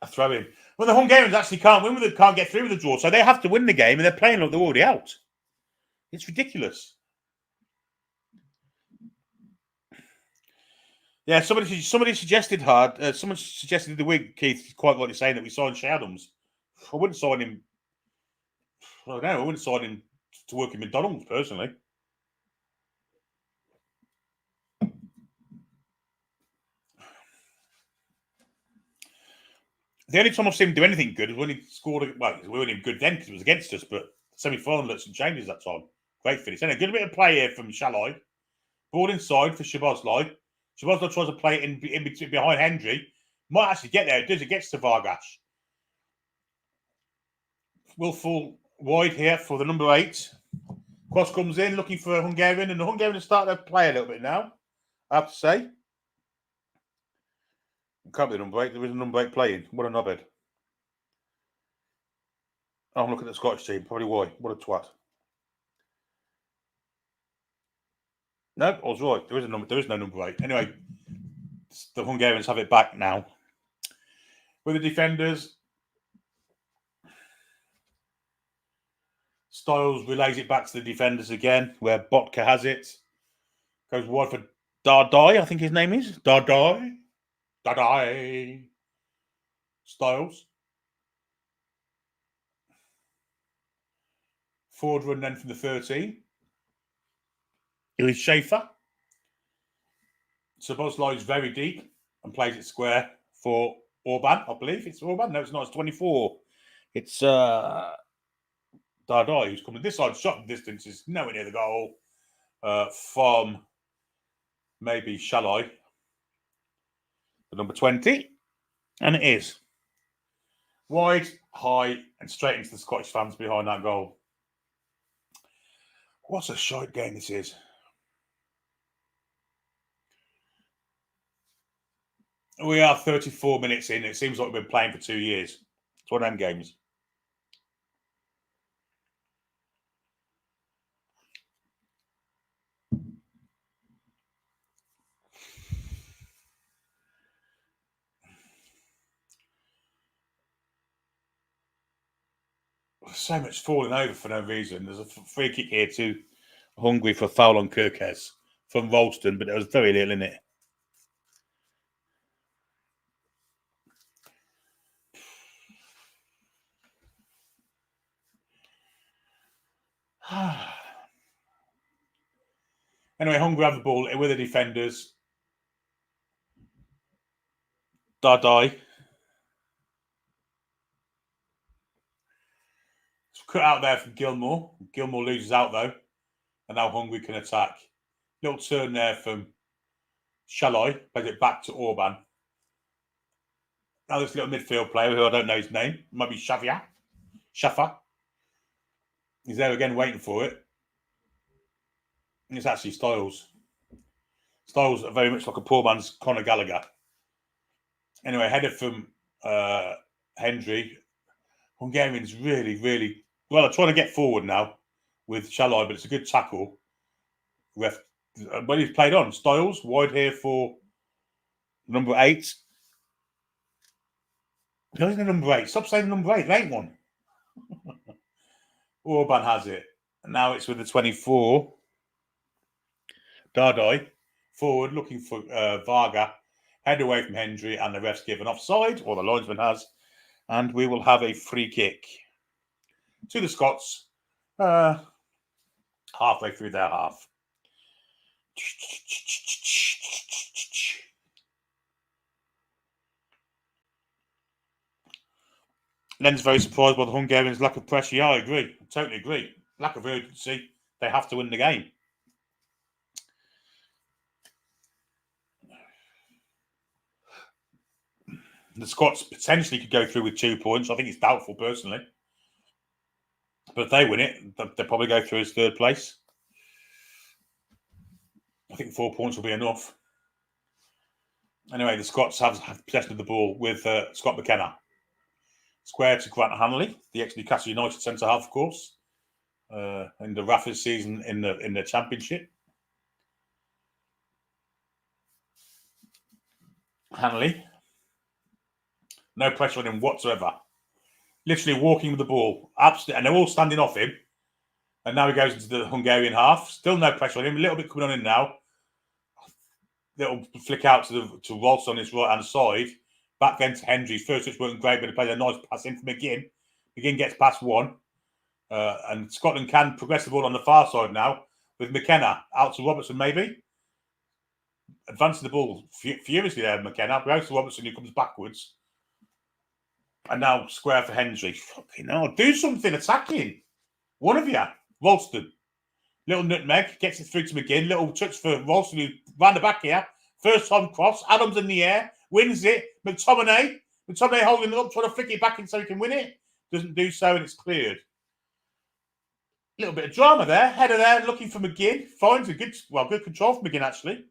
a throw-in. Well, the Hungarians actually can't win with it, can't get through with the draw, so they have to win the game, and they're playing like they're already out. It's ridiculous. Yeah, somebody suggested someone suggested the week, Keith, quite rightly saying that we signed Shea Adams. I wouldn't sign him. I don't know. I wouldn't sign him to work in McDonald's personally. The only time I've seen him do anything good is when he scored. Well, we weren't even good then because it was against us, but semi-final at St James's that time. Great finish. And a good bit of play here from Shalai. Ball inside for Szoboszlai. Szoboszlai tries to play it in between behind Hendry. Might actually get there. It does. It gets to Vargas. Will fall wide here for the number 8. Cross comes in looking for a Hungarian, and the Hungarian has started to play a little bit now, I have to say. It can't be a number 8. There is a number 8 playing. What a knobhead. Oh, I'm looking at the Scottish team. Probably why. What a twat. No, I was right. There is no number 8. Anyway, the Hungarians have it back now. With the defenders, Styles relays it back to the defenders again, where Botka has it. Goes wide for Dardai, I think his name is. Dardai. Styles. Forward run then from the 13. It was Schaefer. Szoboszlai is very deep and plays it square for Orban, I believe. It's Orban. No, it's not. It's 24. It's Dardai who's coming this side. Shot distance is nowhere near the goal from maybe Shalai, the number 20. And it is. Wide, high, and straight into the Scottish fans behind that goal. What a shite game this is. We are 34 minutes in. It seems like we've been playing for 2 years. It's one of them games. So much falling over for no reason. There's a free kick here to Hungary for a foul on Kirkes from Ralston, but there was very little in it. Anyway, Hungary have the ball with the defenders. Dardai. It's cut out there from Gilmore. Gilmore loses out though. And now Hungary can attack. Little turn there from Shalai. Plays it back to Orban. Now this little midfield player who I don't know his name. It might be Shafa. He's there again waiting for it. And it's actually Styles. Styles are very much like a poor man's Conor Gallagher. Anyway, header from Hendry. Hungarians really, really well. Are trying to get forward now with Shalai, but it's a good tackle. Ref, when he's played on Styles wide here for number 8. No, he's number 8. Stop saying number 8. There ain't one. Orban has it, and now it's with the 24. Dardai forward looking for Varga. Head away from Hendry, and the ref's given offside, or the linesman has, and we will have a free kick to the Scots halfway through their half. Len's very surprised by the Hungarians' lack of pressure. Yeah, I agree. I totally agree. Lack of urgency. They have to win the game. The Scots potentially could go through with 2 points. I think it's doubtful, personally. But if they win it, they'll probably go through as 3rd place. I think 4 points will be enough. Anyway, the Scots have possession of the ball with Scott McKenna. Square to Grant Hanley, the ex-Newcastle United centre-half, of course, in the Raffers season in the Championship. Hanley. No pressure on him whatsoever. Literally walking with the ball. Absolutely, and they're all standing off him. And now he goes into the Hungarian half. Still no pressure on him. A little bit coming on him now. Little flick out to Rolls on his right-hand side. Back then to Hendry. First touch wasn't great, but he played a nice pass in for McGinn. McGinn gets past one. And Scotland can progress the ball on the far side now with McKenna out to Robertson, maybe. Advancing the ball furiously there, McKenna. Goes to Robertson, who comes backwards. And now square for Hendry. Fucking hell. Do something attacking. One of you. Ralston. Little nutmeg. Gets it through to McGinn. Little touch for Ralston, who ran the back here. First time cross. Adams in the air. Wins it. McTominay holding it up, trying to flick it back in so he can win it. Doesn't do so, and it's cleared. Little bit of drama there. Header there, looking for McGinn. Finds a good control from McGinn, actually.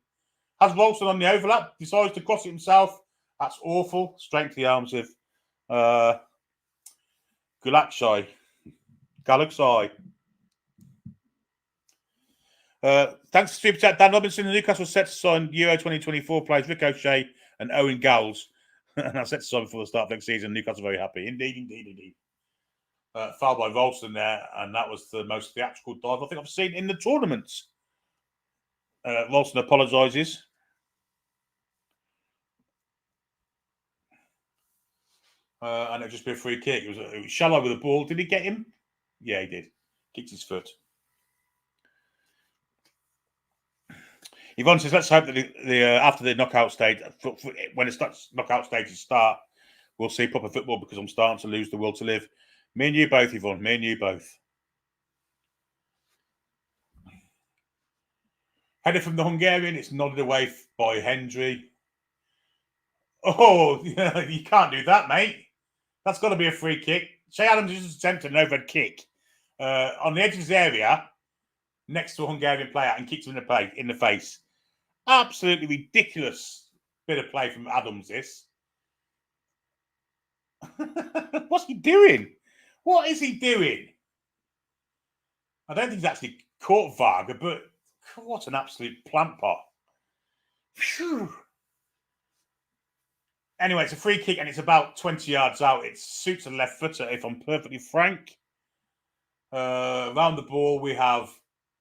Has Ralston on the overlap. Decides to cross it himself. That's awful. Straight to the arms of Galaxy. Thanks to Super Chat. Dan Robinson, the Newcastle set to sign Euro 2024 players Rick O'Shea and Owen Gowles. And that's set to sign before the start of next season. Newcastle very happy. Indeed. Foul by Ralston there, and that was the most theatrical dive I think I've seen in the tournaments. Ralston apologises. And it'll just be a free kick. It was Shallow with the ball. Did he get him? Yeah, he did. Kicked his foot. Yvonne says, let's hope that after the knockout stage, when it starts, knockout stages start, we'll see proper football because I'm starting to lose the will to live. Me and you both, Yvonne. Me and you both. Header from the Hungarian. It's nodded away by Hendry. Oh, you can't do that, mate. That's got to be a free kick. Shea Adams just attempted an overhead kick on the edge of his area next to a Hungarian player and kicked him in the face. Absolutely ridiculous bit of play from Adams, this. What's he doing? What is he doing? I don't think he's actually caught Varga, but what an absolute plant pot. Phew. Anyway, it's a free kick and it's about 20 yards out. It suits a left footer, if I'm perfectly frank. Around the ball, we have,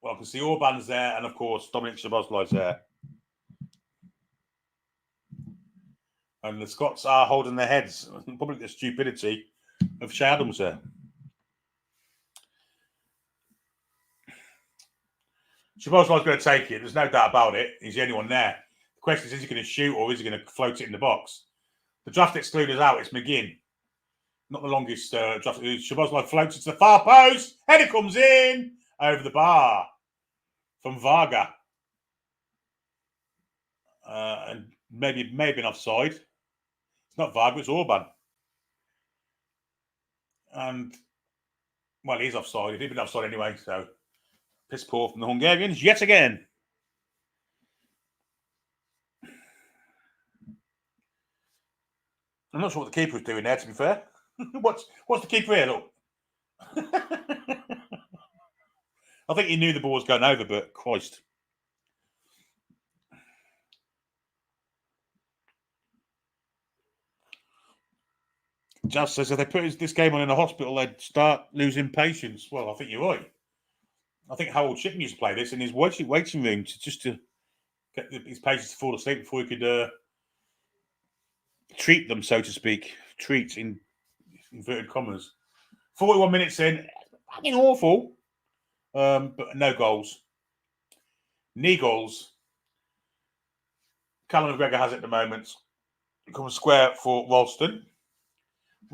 I can see Orban's there, and of course, Dominic Szoboszlai's there. And the Scots are holding their heads, probably the stupidity of Shea Adams there. Szoboszlai's going to take it. There's no doubt about it. He's the only one there. The question is he going to shoot or is he going to float it in the box? The draft excluders out. It's McGinn. Not the longest draft. Shabozlai floats it to the far post. Header comes in over the bar from Varga. And maybe an offside. It's not Varga, it's Orban. And, well, he's offside. He'd been offside anyway, so piss poor from the Hungarians yet again. I'm not sure what the keeper was doing there, to be fair. What's the keeper here? Look. I think he knew the ball was going over, but Christ. Just says if they put this game on in a hospital, they'd start losing patience. Well, I think you're right. I think Harold Chicken used to play this in his waiting room just to get his patients to fall asleep before he could treat them, so to speak. Treat in inverted commas. 41 minutes in, fucking awful. But no goals. Knee goals. Callum McGregor has it at the moment. It comes square for Ralston.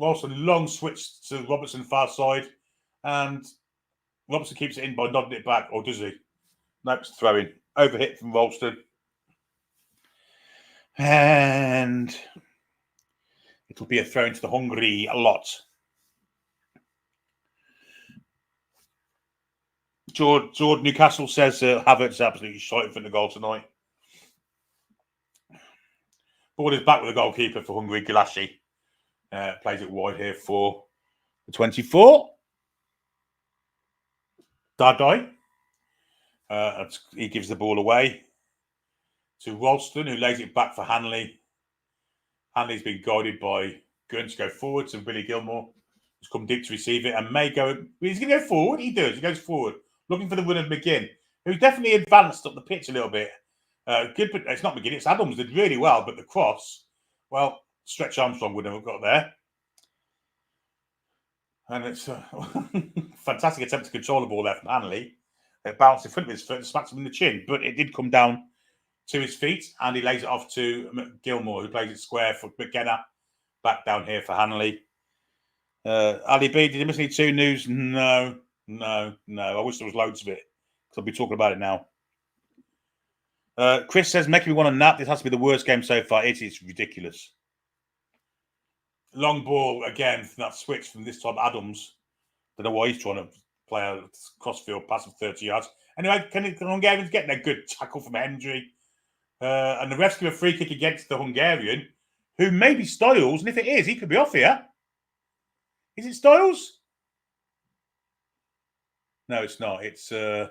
Ralston long switch to Robertson far side, and Robertson keeps it in by nodding it back, or does he? Nope, it's throwing. Overhit from Ralston. And it'll be a throw into the Hungary a lot. George Newcastle says Havertz absolutely shot in front of the goal tonight. Ball is back with the goalkeeper for Hungary, Galassi. Plays it wide here for the 24. Dardai. He gives the ball away to Ralston, who lays it back for Hanley. Hanley's been guided by Gunn to go forward to Billy Gilmore, who's come deep to receive it and may go. He's going to go forward. He does. He goes forward, looking for the run of McGinn, who's definitely advanced up the pitch a little bit. Good, but it's not McGinn. It's Adams did really well, but the cross, well, Stretch Armstrong wouldn't have got there. And it's a fantastic attempt to control the ball there from Hanley. It bounced in front of his foot and smacks him in the chin, but it did come down to his feet, and he lays it off to Gilmore, who plays it square for McKenna. Back down here for Hanley. Ali B, did you miss any Toon news? No. I wish there was loads of it, because I'll be talking about it now. Chris says, making me want a nap. This has to be the worst game so far. It is ridiculous. Long ball again from that switch from this time Adams. Don't know why he's trying to play a crossfield pass of 30 yards. Anyway, can the Hungarians get a good tackle from Hendry? And the refs give a free kick against the Hungarian, who may be Styles, and if it is, he could be off here. Is it Styles? No, it's not. It's can't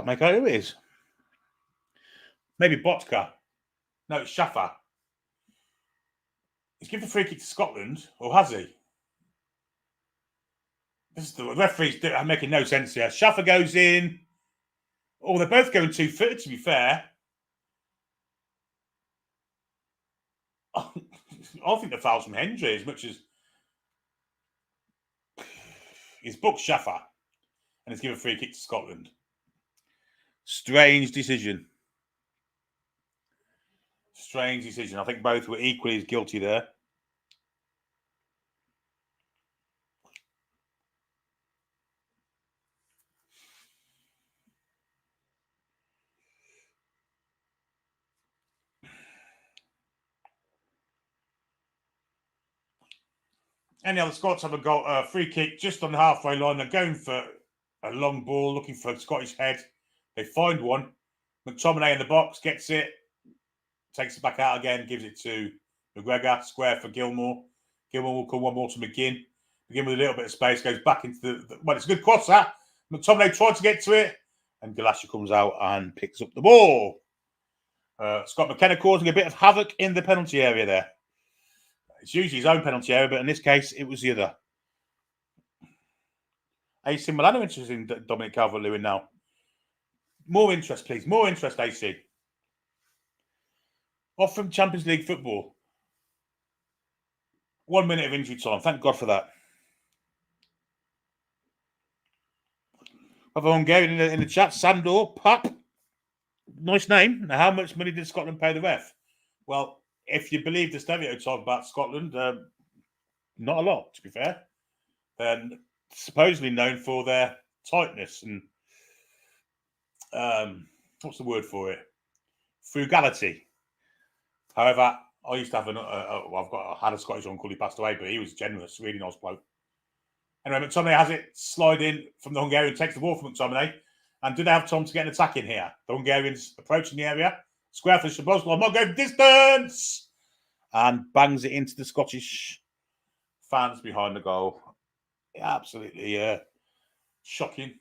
make out who it is. Maybe Botka. No, it's Schaffer. He's given the free kick to Scotland, or has he? The referees are making no sense here. Schaffer goes in. Oh, they're both going 2-footed, to be fair. I think the foul's from Hendry as much as he's booked Schaffer and he's given a free kick to Scotland. Strange decision. I think both were equally as guilty there. Anyhow, the Scots have a free kick just on the halfway line. They're going for a long ball, looking for a Scottish head. They find one. McTominay in the box, gets it, takes it back out again, gives it to McGregor, square for Gilmore. Gilmore will come one more to McGinn. McGinn with a little bit of space, goes back into the well, it's a good cross, that. McTominay tried to get to it, and Galassi comes out and picks up the ball. Scott McKenna causing a bit of havoc in the penalty area there. It's usually his own penalty area, but in this case, it was the other. AC Milan are interested in Dominic Calvert-Lewin now. More interest, please. More interest, AC. Off from Champions League football. 1 minute of injury time. Thank God for that. Have a Hungarian in the chat. Sandor, Pap. Nice name. Now, how much money did Scotland pay the ref? Well, if you believe the stereotype about Scotland, not a lot, to be fair. They're supposedly known for their tightness and what's the word for it? Frugality. However, I used to have I had a Scottish uncle who passed away, but he was generous, really nice bloke. Anyway, McTominay has it, slide in from the Hungarian, takes the ball from McTominay. And do they have time to get an attack in here? The Hungarians approaching the area. Square for Szoboszlai, not going distance! And bangs it into the Scottish fans behind the goal. Absolutely shocking.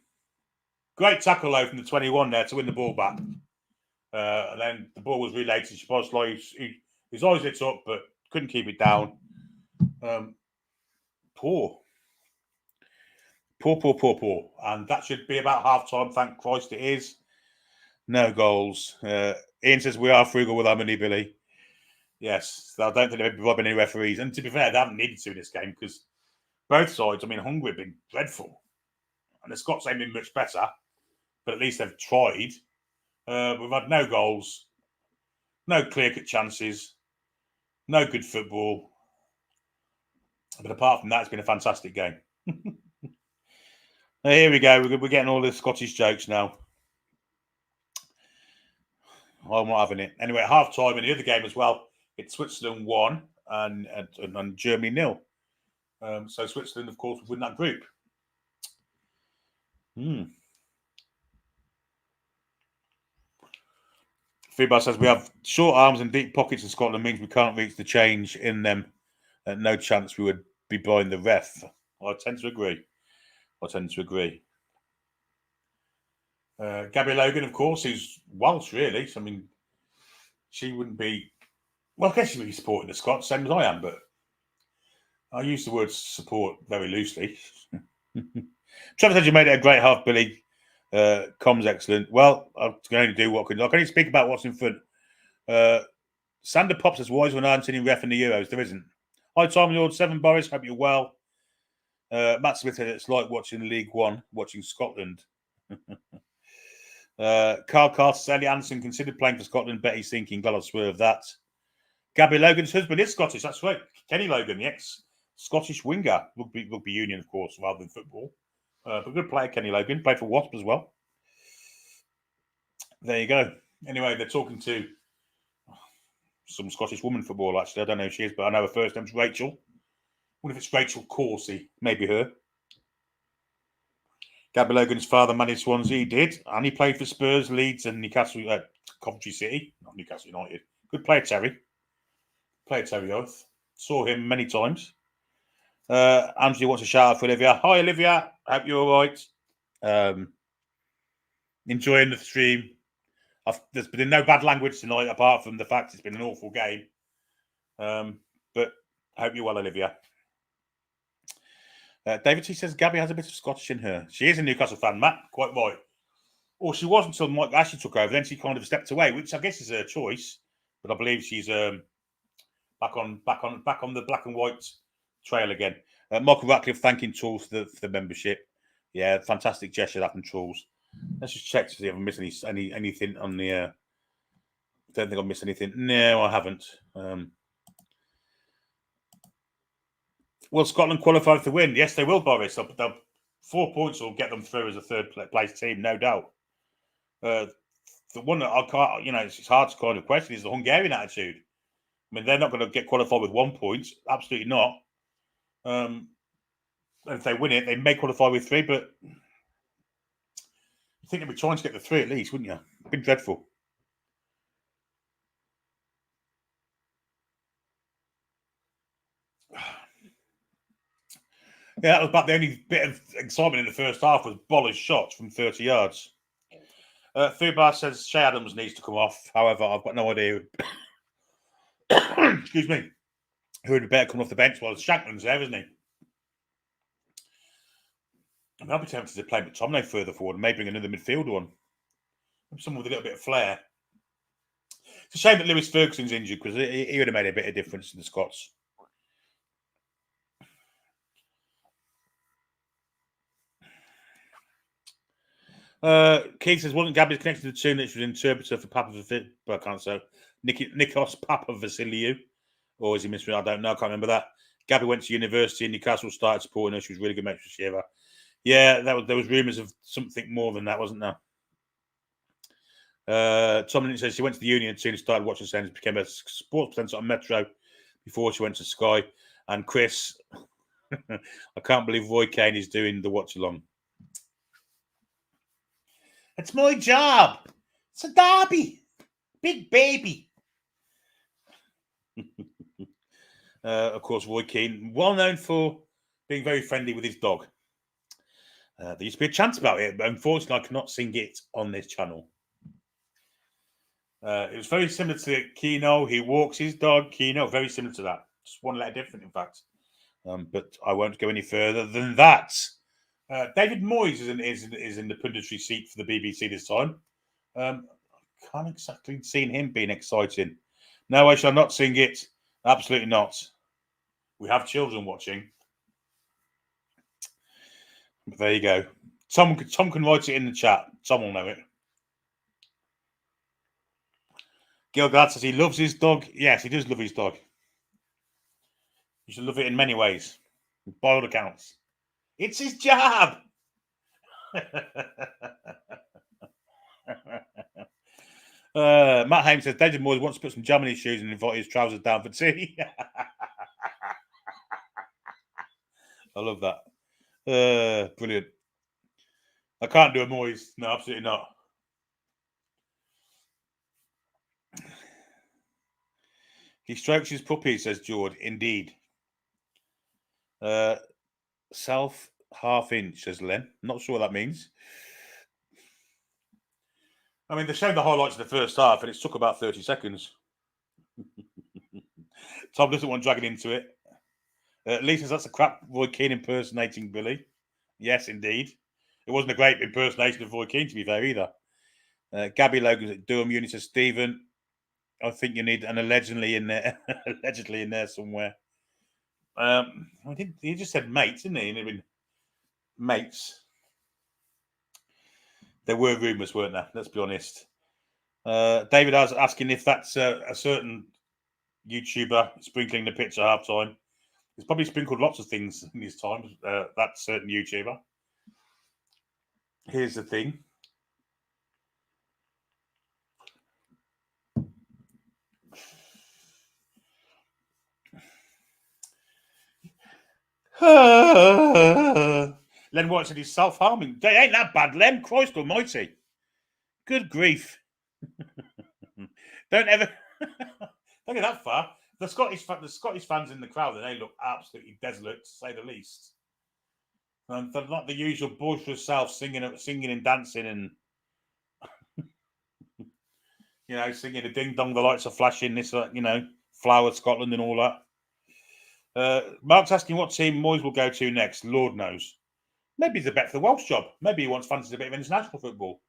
Great tackle, though, from the 21 there to win the ball back. And then the ball was relayed to Szoboszlai. His eyes lit up, but couldn't keep it down. Poor. And that should be about half-time. Thank Christ it is. No goals. Ian says, we are frugal with our money, Billy. Yes, I don't think they'll be robbing any referees. And to be fair, they haven't needed to in this game because both sides, Hungary have been dreadful. And the Scots ain't been much better, but at least they've tried. We've had no goals, no clear-cut chances, no good football. But apart from that, it's been a fantastic game. Here we go. We're getting all the Scottish jokes now. I'm not having it. Anyway, half-time in the other game as well, it's Switzerland 1 and Germany 0. So Switzerland, of course, will win that group. Fibar says we have short arms and deep pockets in Scotland means we can't reach the change in them. No chance we would be buying the ref. I tend to agree. Gabby Logan, of course, who's Welsh, really. So, she wouldn't be... Well, I guess she would be supporting the Scots, same as I am, but I use the word support very loosely. Trevor said you made it a great half, Billy. Comms excellent. Well, I can only do what I can do. I can only speak about what's in front. Sander Pop says, why is one aren't any ref in the Euros? There isn't. Hi, Tom Lord 7 Boris. Hope you're well. Matt Smith said it's like watching League One, watching Scotland. Carl Carter, Ellie Anderson considered playing for Scotland. Bet he's thinking, glad I swerved that. Gabby Logan's husband is Scottish. That's right. Kenny Logan, the ex-Scottish winger. Rugby union, of course, rather than football. But good player, Kenny Logan. Played for Wasp as well. There you go. Anyway, they're talking to some Scottish woman footballer, actually. I don't know who she is, but I know her first name's Rachel. I wonder if it's Rachel Coursey. Maybe her. Gabby Logan's father managed Swansea. He did. And he played for Spurs, Leeds, and Newcastle, Coventry City. Not Newcastle United. Good player, Terry. Oath. Saw him many times. Angie wants a shout out for Olivia. Hi, Olivia. Hope you're all right. Enjoying the stream. There's been no bad language tonight, apart from the fact it's been an awful game. But I hope you're well, Olivia. David T says Gabby has a bit of Scottish in her. She is a Newcastle fan, Matt. Quite right. Or she was until Mike Ashley took over. Then she kind of stepped away, which I guess is her choice. But I believe she's back on the black and white trail again. Michael Ratcliffe thanking Tools for the membership. Yeah, fantastic gesture that from Tools. Let's just check to see if I missed anything on the. Don't think I've missed anything. No, I haven't. Will Scotland qualify for the win? Yes, they will, Boris. 4 points will get them through as a third place team, no doubt. The one that I can't, it's hard to kind of question is the Hungarian attitude. They're not going to get qualified with 1 point. Absolutely not. If they win it, they may qualify with 3, but I think they'd be trying to get the 3 at least, wouldn't you? It'd been dreadful. Yeah, that was about the only bit of excitement in the first half was Boller's shots from 30 yards. Fubar says Shea Adams needs to come off. However, I've got no idea. Excuse me. Who would be better coming off the bench? Well, Shankland's there, isn't he? I'll be tempted to play McTominay further forward and maybe bring another midfielder on. Someone with a little bit of flair. It's a shame that Lewis Ferguson's injured because he would have made a bit of difference to the Scots. Keith says, wasn't Gabby's connection to Toon which was interpreter for Papa Vasiliou? I can't say. Nikos Papa Vasiliou. Or is he misread? I don't know. I can't remember that. Gabby went to university in Newcastle, started supporting her. She was really good match for Shiva. Yeah, there was rumours of something more than that, wasn't there? Tom says she went to the Union soon, started watching Sens, became a sports presenter on Metro before she went to Sky. And Chris, I can't believe Roy Kane is doing the watch along. It's my job. It's a derby. Big baby. Of course, Roy Keane, well known for being very friendly with his dog. There used to be a chant about it, but unfortunately, I cannot sing it on this channel. It was very similar to Keno. He walks his dog, Keno. Very similar to that. Just one letter different, in fact. But I won't go any further than that. David Moyes is in the punditry seat for the BBC this time. Can't exactly see him being exciting. No, I shall not sing it. Absolutely not. We have children watching. But there you go. Tom can write it in the chat. Tom will know it. Gilgad says he loves his dog. Yes, he does love his dog. You should love it in many ways. By all accounts. It's his job. Matt Hames says David Moyes wants to put some jam in his shoes and invite his trousers down for tea. I love that. Brilliant. I can't do a Moyes. No, absolutely not. He strokes his puppy, says George. Indeed. Self half inch, says Len. Not sure what that means. I mean, they showed the highlights of the first half and it took about 30 seconds. Tom doesn't want dragging into it. Lee says that's a crap Roy Keane impersonating Billy. Yes, indeed. It wasn't a great impersonation of Roy Keane, to be fair, either. Gabby Logan's at Durham Uni says, Stephen, I think you need an allegedly in there, allegedly in there somewhere. He just said mates, didn't he? And been mates. There were rumours, weren't there? Let's be honest. David was asking if that's a certain YouTuber sprinkling the pitch at half time. He's probably sprinkled lots of things in his time, that certain YouTuber. Here's the thing. Len White said he's self-harming. They ain't that bad, Len. Christ almighty. Good grief. Don't ever don't get that far. The Scottish fans in the crowd, they look absolutely desolate, to say the least. And they're not the usual boisterous self singing and dancing and singing a ding dong, the lights are flashing, this, Flower Scotland and all that. Mark's asking what team Moyes will go to next. Lord knows. Maybe it's a bet for the Welsh job. Maybe he wants fancies a bit of international football.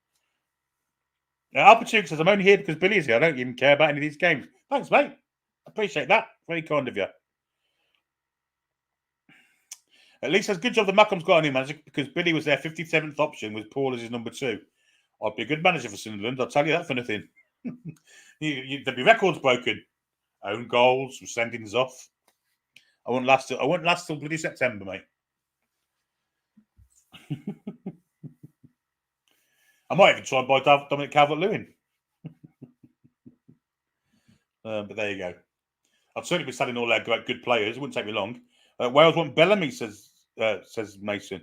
Alpachuk says, I'm only here because Billy's here. I don't even care about any of these games. Thanks, mate. Appreciate that. Very kind of you. At least says, good job that Mackham's got a new manager because Billy was their 57th option with Paul as his number 2. I'd be a good manager for Sunderland. I'll tell you that for nothing. There'd be records broken. Own goals, sendings off. I won't last till bloody September, mate. I might even try and buy Dominic Calvert-Lewin. But there you go. I'd certainly be selling all their great good players. It wouldn't take me long. Wales want Bellamy, says Mason.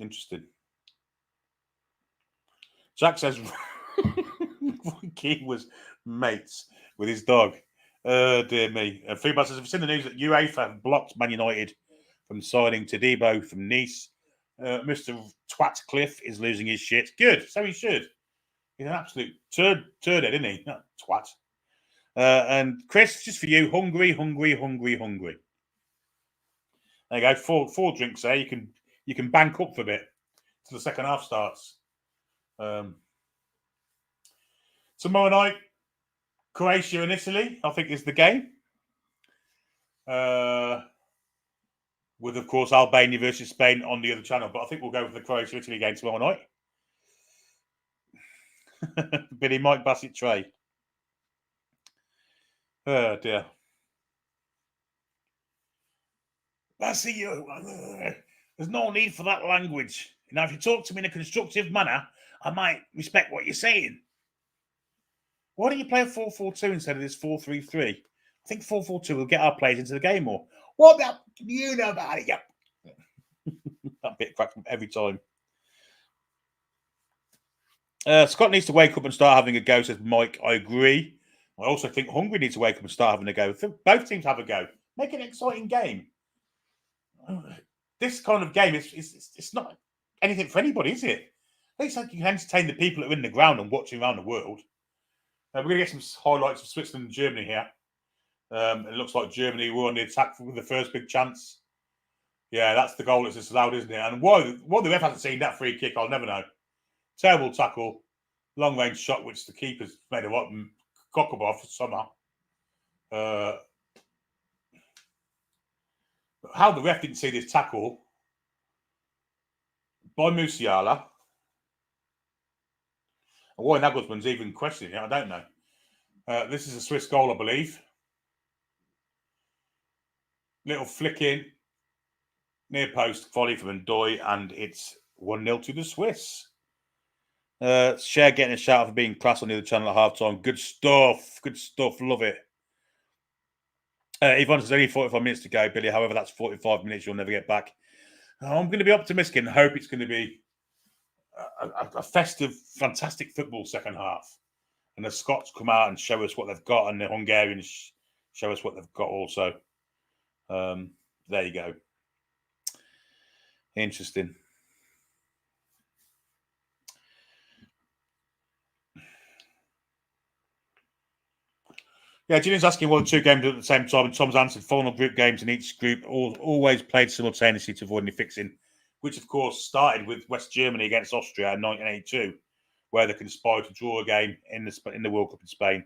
Interesting. Jack says Roy Keane was mates with his dog. Dear me. Freebad says, have you seen the news that UEFA have blocked Man United from signing Todibo from Nice? Mr. Twatcliffe is losing his shit. Good. So he should. He's an absolute turd, isn't he? Not twat. And Chris, just for you, Hungary. There you go. Four drinks there. You can bank up for a bit till the second half starts. Tomorrow night, Croatia and Italy, I think, is the game. With, of course, Albania versus Spain on the other channel. But I think we'll go with the Croatia-Italy game tomorrow night. Billy Mike Bassett Trey. Oh dear. Bassett, there's no need for that language. Now, if you talk to me in a constructive manner, I might respect what you're saying. Why don't you play a 4-4-2 instead of this 4-3-3? I think 4-4-2 will get our players into the game more. What about you know about it? Yep. That bit cracks every time. Scott needs to wake up and start having a go, says Mike. I agree. I also think Hungary needs to wake up and start having a go. Both teams have a go. Make an exciting game. This kind of game, it's not anything for anybody, is it? At least like you can entertain the people that are in the ground and watching around the world. We're going to get some highlights of Switzerland and Germany here. It looks like Germany were on the attack with the first big chance. Yeah, that's the goal that's disallowed, isn't it? And why the ref hasn't seen that free kick, I'll never know. Terrible tackle, long range shot, which the keeper's made a right cock up off somehow. How the ref didn't see this tackle by Musiala, and why Nagelsmann's even questioning it, I don't know. This is a Swiss goal, I believe. Little flick in, near post volley from Ndoye, and it's 1-0 to the Swiss. Cher getting a shout out for being class on the other channel at halftime. Good stuff. Good stuff. Love it. Yvonne says only 45 minutes to go, Billy. However, that's 45 minutes you'll never get back. I'm going to be optimistic and hope it's going to be a festive, fantastic football second half. And the Scots come out and show us what they've got, and the Hungarians show us what they've got also. There you go. Interesting. Yeah, Julian's asking what the two games at the same time, and Tom's answered final group games in each group always played simultaneously to avoid any fixing, which of course started with West Germany against Austria in 1982, where they conspired to draw a game in the World Cup in Spain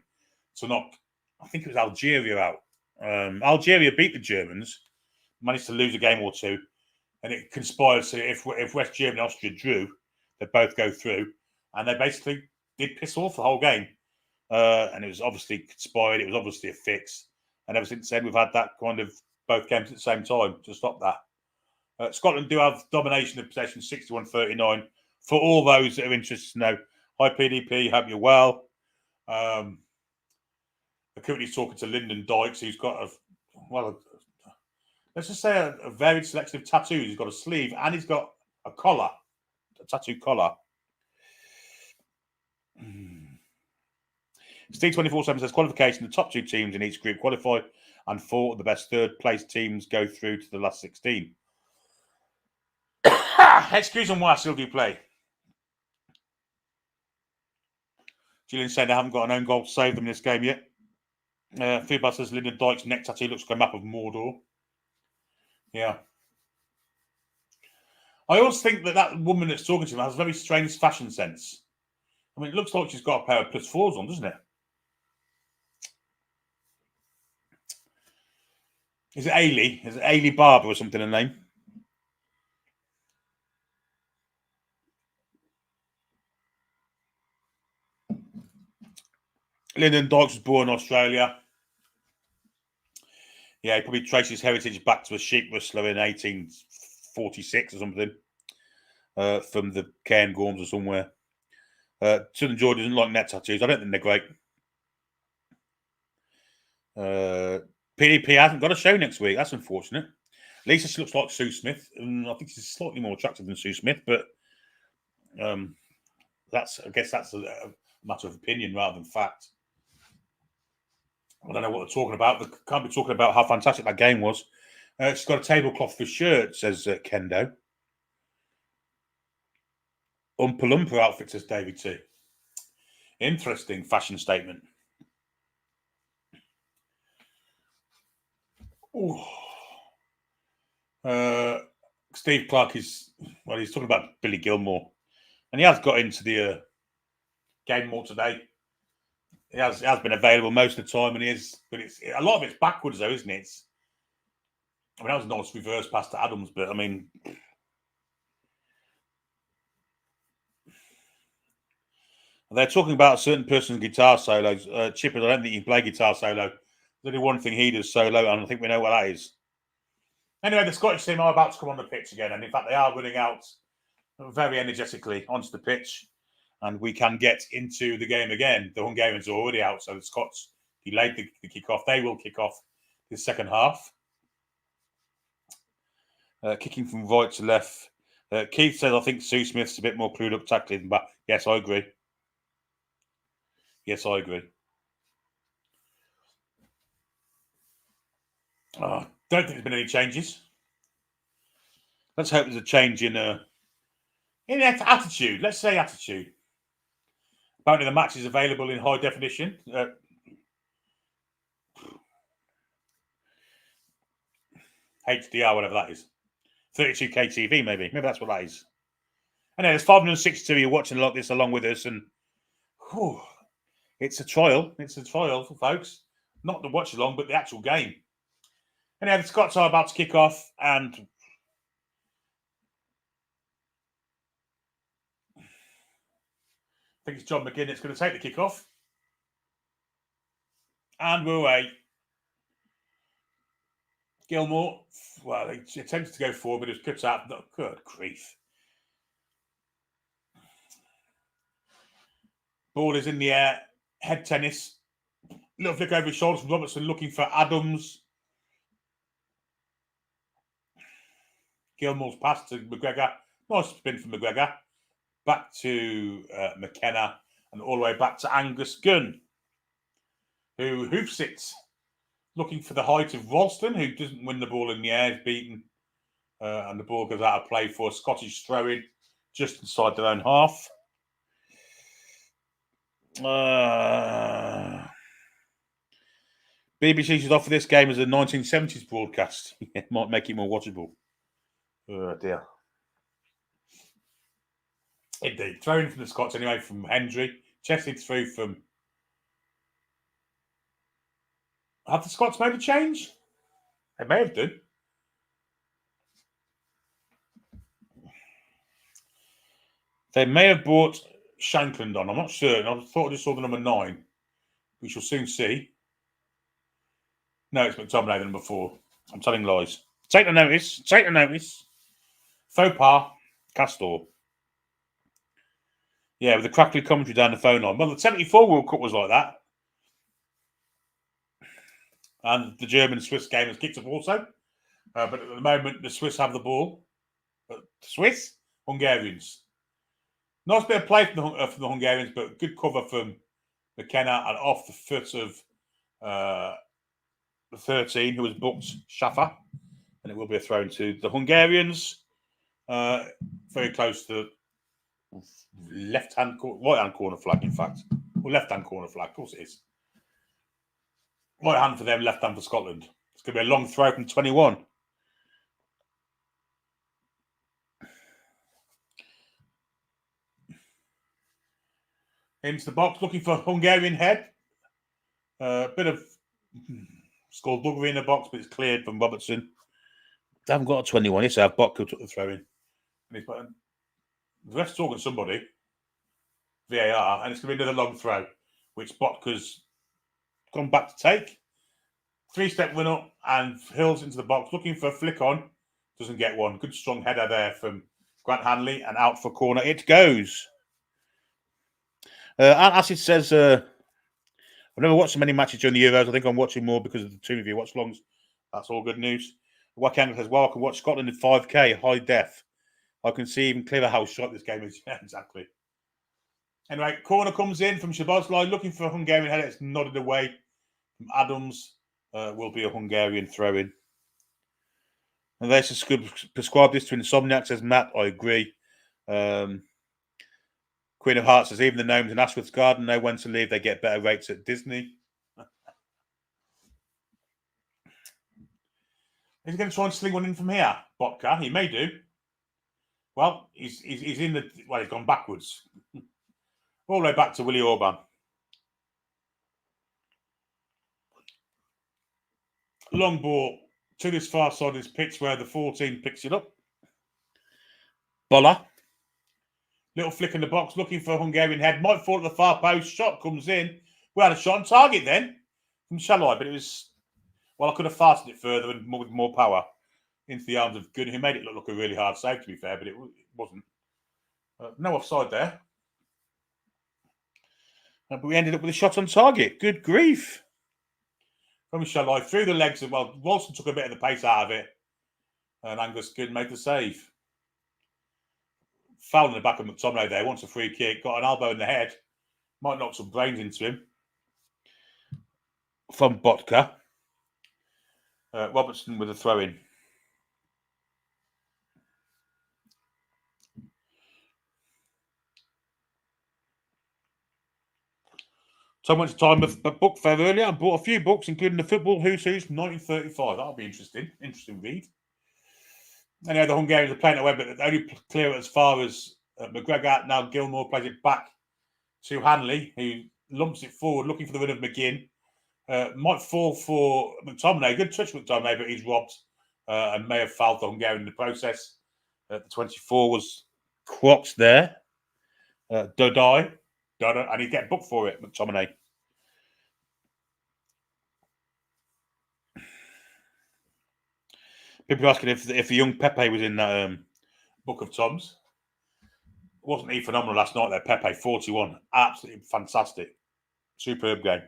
to knock, I think it was Algeria out. Algeria beat the Germans, managed to lose a game or two, and it conspired so if West Germany and Austria drew, they'd both go through, and they basically did piss off the whole game. And it was obviously conspired. It was obviously a fix. And ever since then, we've had that kind of both games at the same time to stop that. Scotland do have domination of possession, 61-39. For all those that are interested to know, hi PDP, hope you're well. I'm currently talking to Lyndon Dykes, who's got let's just say a varied selection of tattoos. He's got a sleeve and he's got a collar, a tattoo collar. Steve 24/7 says qualification. The top two teams in each group qualify, and 4 of the best third place teams go through to the last 16. Excuse me while I still do play. Julian said they haven't got an own goal to save them in this game yet. Feedback says Lyndon Dykes' neck tattoo looks like a map of Mordor. Yeah. I always think that woman that's talking to him has a very strange fashion sense. I mean, it looks like she's got a pair of +4s on, doesn't it? Is it Ailey? Is it Ailey Barber or something, her name? Lyndon Dykes was born in Australia. Yeah, he probably traced his heritage back to a sheep rustler in 1846 or something. From the Cairngorms or somewhere. Southern Georgia doesn't like net tattoos. I don't think they're great. PDP hasn't got a show next week. That's unfortunate. Lisa, she looks like Sue Smith, and I think she's slightly more attractive than Sue Smith, but I guess that's a matter of opinion rather than fact. I don't know what they're talking about. They can't be talking about how fantastic that game was. She's got a tablecloth for shirt, says Kendo. Oompa Loompa outfit, says David T. Interesting fashion statement. Steve Clark he's talking about Billy Gilmore, and he has got into the game more today. He has been available most of the time, and but a lot of it's backwards though, isn't it? That was a nice reverse pass to Adams, but I mean, They're talking about a certain person's guitar solos. Chipper, I don't think he can play guitar solo. There's only one thing he does solo, and I think we know what that is. Anyway, the Scottish team are about to come on the pitch again, and in fact, they are running out very energetically onto the pitch, and we can get into the game again. The Hungarians are already out, so the Scots delayed the kick-off. They will kick off the second half. Kicking from right to left. Keith says, I think Sue Smith's a bit more clued up tackling, but yes, I agree. Yes, I agree. Don't think there's been any changes. Let's hope there's a change in attitude. Let's say attitude. Apparently, the match is available in high definition. HDR, whatever that is. 32K TV, maybe. Maybe that's what that is. And then there's 562 you're watching a lot of this along with us, and it's a trial. It's a trial for folks. Not the watch along, but the actual game. Anyway, the Scots are about to kick off, and I think it's John McGinn that's going to take the kick-off. And we're away. Gilmore, well, he attempted to go forward, but it was cut out. Good grief. Ball is in the air. Head tennis. Little flick over his shoulders from Robertson, looking for Adams. Gilmore's pass to McGregor. Nice spin from McGregor. Back to McKenna, and all the way back to Angus Gunn, who hoofs it, looking for the height of Ralston, who doesn't win the ball in the air, is beaten, and the ball goes out of play for a Scottish throw-in just inside their own half. BBC should offer this game as a 1970s broadcast. It might make it more watchable. Oh dear. Indeed. Thrown from the Scots anyway, from Hendry. Chested through from... Have the Scots made a change? They may have done. They may have brought Shankland on. I'm not sure. I thought I just saw the number 9. We shall soon see. No, it's McTominay, the number 4. I'm telling lies. Take the notice. Take the notice. Faux pas. Castor. Yeah, with the crackly commentary down the phone line. Well, the 74 World Cup was like that. And the German-Swiss game has kicked off also. But at the moment, the Swiss have the ball. Swiss? Hungarians. Nice bit of play from the Hungarians, but good cover from McKenna and off the foot of the 13, who was booked, Schaffer. And it will be a throw to the Hungarians. Very close to right-hand corner flag, in fact. Or left-hand corner flag, of course it is. Right hand for them, left hand for Scotland. It's going to be a long throw from 21. Into the box, looking for Hungarian head. Bit of skullduggery in the box, but it's cleared from Robertson. They haven't got a 21. Yes, Botko took the throw in. The ref's talking to somebody, VAR, and it's going to be another long throw, which Botka's gone back to take. 3-step run up and Hills into the box, looking for a flick on. Doesn't get one. Good strong header there from Grant Hanley, and out for corner it goes. Acid says, I've never watched so many matches during the Euros. I think I'm watching more because of the Toon review watch longs. That's all good news. Wakango says, well, I can watch Scotland in 5K, high def. I can see even clearer how short this game is. Yeah, exactly. Anyway, corner comes in from Szoboszlai, looking for a Hungarian header. It's nodded away from Adams. Will be a Hungarian throw-in. And they prescribe this to insomniac, says Matt. I agree. Queen of Hearts says, even the gnomes in Ashworth's Garden know when to leave. They get better rates at Disney. Is he going to try and sling one in from here, Botka? He may do. Well, he's in the... Well, he's gone backwards. All the way back to Willie Orban. Long ball to this far side of this pitch where the 14 picks it up. Boller. Little flick in the box, looking for a Hungarian head. Might fall at the far post. Shot comes in. We had a shot on target then from Shalai, but it was... Well, I could have farted it further and with more power into the arms of Gunn, who made it look like a really hard save, to be fair, but it wasn't. No offside there. But we ended up with a shot on target. Good grief. From Shalai through the legs. Well, Walson took a bit of the pace out of it. And Angus Gunn made the save. Foul in the back of McTominay there. Wants a free kick. Got an elbow in the head. Might knock some brains into him. From Botka. Robertson with a throw-in. So I went to time a book fair earlier and bought a few books, including the Football Who's Who's from 1935. That'll be interesting. Interesting read. Anyhow, the Hungarians are playing away, but they only clear it as far as McGregor. Now Gilmour plays it back to Hanley, who lumps it forward, looking for the run of McGinn. Might fall for McTominay. Good touch, McTominay, but he's robbed and may have fouled the Hungarian in the process. The 24 was Crocs there. Dodai, and he'd get booked for it, McTominay. People are asking if the young Pepe was in that book of Toms. Wasn't he phenomenal last night there, Pepe? 41. Absolutely fantastic. Superb game.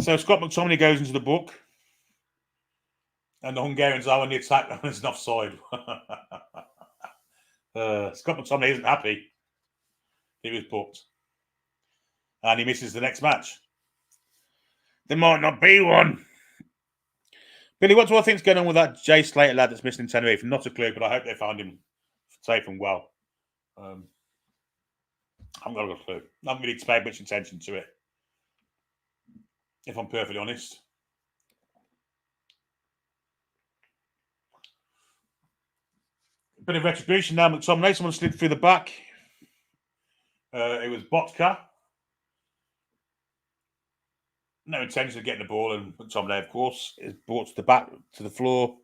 So Scott McTominay goes into the book. And the Hungarians are on the attack and there's an offside. Scott McTominay isn't happy. He was booked. And he misses the next match. There might not be one. Billy, what do I think's going on with that Jay Slater lad that's missing in Tenerife? Not a clue, but I hope they found him safe and well. I haven't got a clue. I haven't really paid much attention to it, if I'm perfectly honest. Bit of retribution now. McTominay, someone slid through the back. It was Botka. No intention of getting the ball, and McTominay, of course, is brought to the back to the floor.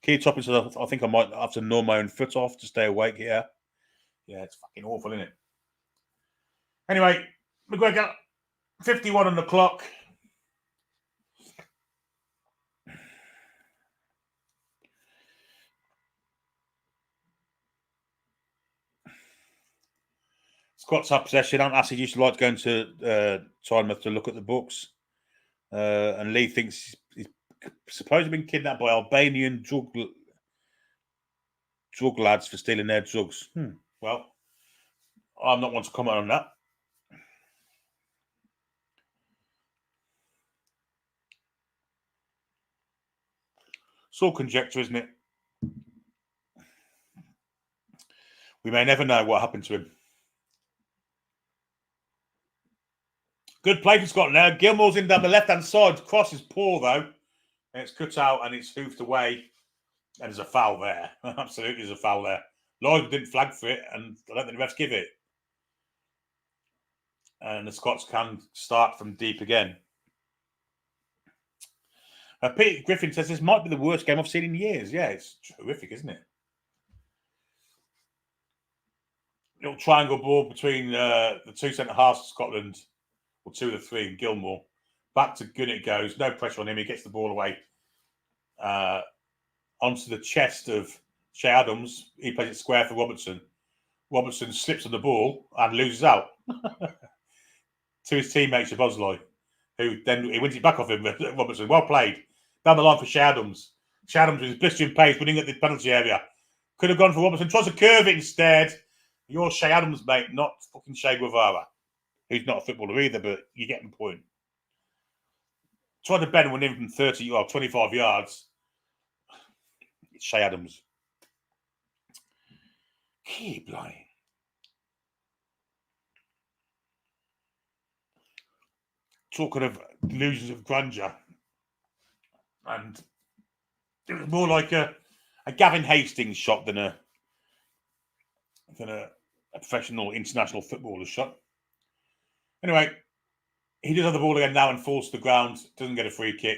Key topping, so I think I might have to gnaw my own foot off to stay awake here. Yeah, it's fucking awful, isn't it? Anyway, McGregor, 51 on the clock. Scott's have possession. Acid used to like to go into Tynemouth to look at the books. And Lee thinks he's supposedly been kidnapped by Albanian drug lads for stealing their drugs. Well, I'm not one to comment on that. It's all conjecture, isn't it? We may never know what happened to him. Good play for Scotland now. Gilmour's in down the left-hand side. Cross is poor, though. And it's cut out and it's hoofed away. And there's a foul there. Absolutely, there's a foul there. Lloyd didn't flag for it, and I don't think the refs give it. And the Scots can start from deep again. Peter Griffin says this might be the worst game I've seen in years. Yeah, it's horrific, isn't it? Little triangle ball between the two centre-halves of Scotland, or two of the three, and Gilmour. Back to Gunn it goes. No pressure on him. He gets the ball away onto the chest of Shea Adams. He plays it square for Robertson. Robertson slips on the ball and loses out to his teammate Szoboszlai, who then he wins it back off him. Robertson, well played. Down the line for Shea Adams. Shea Adams with his blistering pace running at the penalty area. Could have gone for Robertson. Tries to curve it instead. You're Shea Adams, mate, not fucking Che Guevara, who's not a footballer either, but you get the point. Tried to bend one in from 30 or 25 yards. It's Shea Adams. Keep lying. Talking of illusions of grandeur, and it was more like a Gavin Hastings shot than a professional international footballer's shot. Anyway, he does have the ball again now and falls to the ground. Doesn't get a free kick.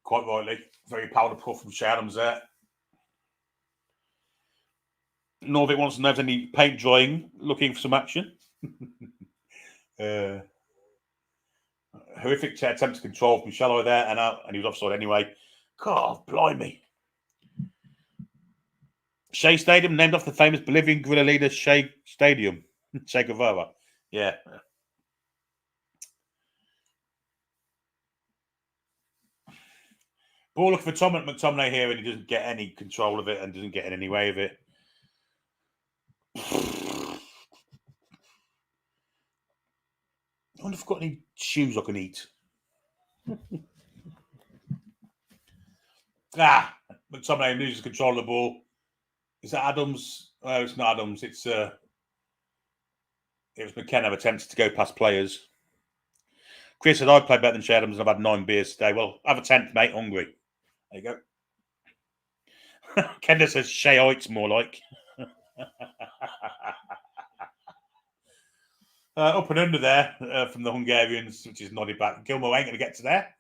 Quite rightly. Very powder puff from Shea Adams there. Norvik wants to know if there's any paint drying, looking for some action. Horrific attempt to control from Shallow there and out, and he was offside anyway. God, blimey. Shea Stadium, named after the famous Bolivian guerrilla leader Che Stadium. Che Guevara. Yeah. Ball looking for McTominay here, and he doesn't get any control of it and doesn't get in any way of it. I wonder if I've got any shoes I can eat. McTominay loses control of the ball. Is that Adams? Oh, it's not Adams. It was McKenna attempted to go past players. Chris said, I played better than Shea Adams and I've had 9 beers today. Well, have a 10th, mate. Hungry. There you go. Kendra says Shea'ites more like. Up and under there from the Hungarians, which is nodded back. Gilmore ain't going to get to there.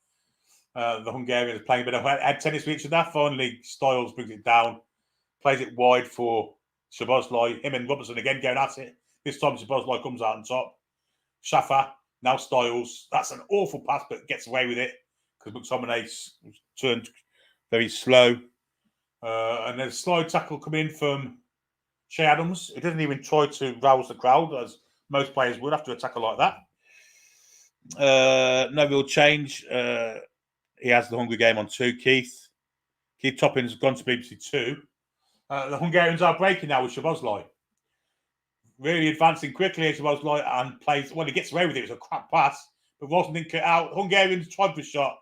The Hungarians playing a bit of head tennis with each other. Finally, Styles brings it down, plays it wide for Szoboszlai. Him and Robertson again going at it. This time, Szoboszlai comes out on top. Shafa, now Styles. That's an awful pass, but gets away with it because McTominay's turned very slow. And then a slide tackle come in from Shea Adams. He doesn't even try to rouse the crowd, as most players would after a tackle like that. No real change. He has the Hungary game on 2. Keith Toppin's gone to BBC 2. The Hungarians are breaking now with Szoboszlai. Really advancing quickly, Szoboszlai, and plays. Well, he gets away with it. It's a crap pass, but Wilson didn't cut out. Hungarians tried for a shot.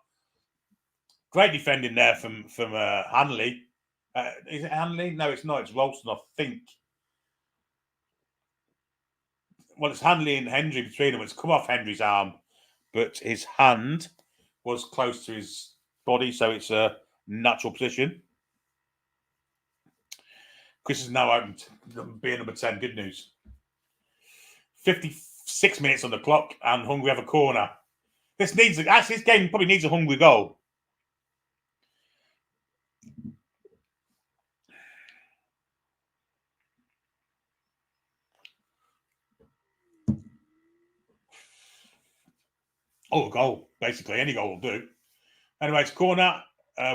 Great defending there from Hanley. Is it Hanley? No, it's not. It's Ralston, I think. Well, it's Hanley and Hendry between them. It's come off Hendry's arm, but his hand was close to his body, so it's a natural position. Chris is now open to being number 10. Good news. 56 minutes on the clock, and Hungary have a corner. This game probably needs a Hungary goal. Oh, a goal. Basically, any goal will do. Anyway, it's corner,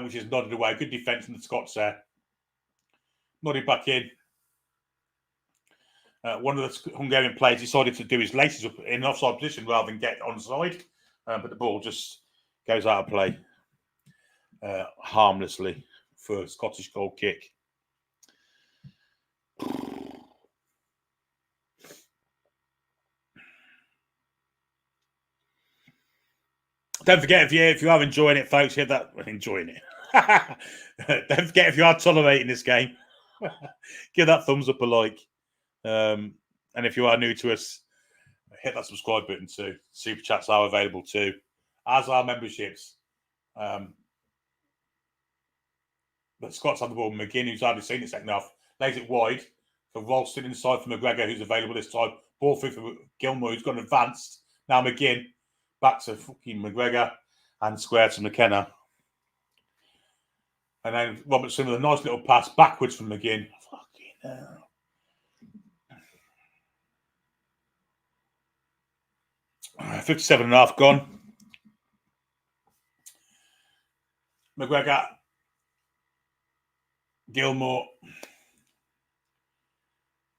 which is nodded away. Good defence from the Scots there. Nodded back in. One of the Hungarian players decided to do his laces up in an offside position rather than get onside. But the ball just goes out of play harmlessly for a Scottish goal kick. Don't forget, if you are enjoying it, folks, hit that. Enjoying it. Don't forget, if you are tolerating this game, give that thumbs up a like. And if you are new to us, hit that subscribe button too. Super chats are available too, as are memberships. The Scots have the ball. McGinn, who's hardly seen it second half, lays it wide for Ralston inside for McGregor, who's available this time. Ball through for Gilmore, who's gone advanced. Now McGinn. Back to fucking McGregor and square to McKenna. And then Robertson with a nice little pass backwards from McGinn. Fucking hell. Uh, 57.5 gone. McGregor. Gilmore.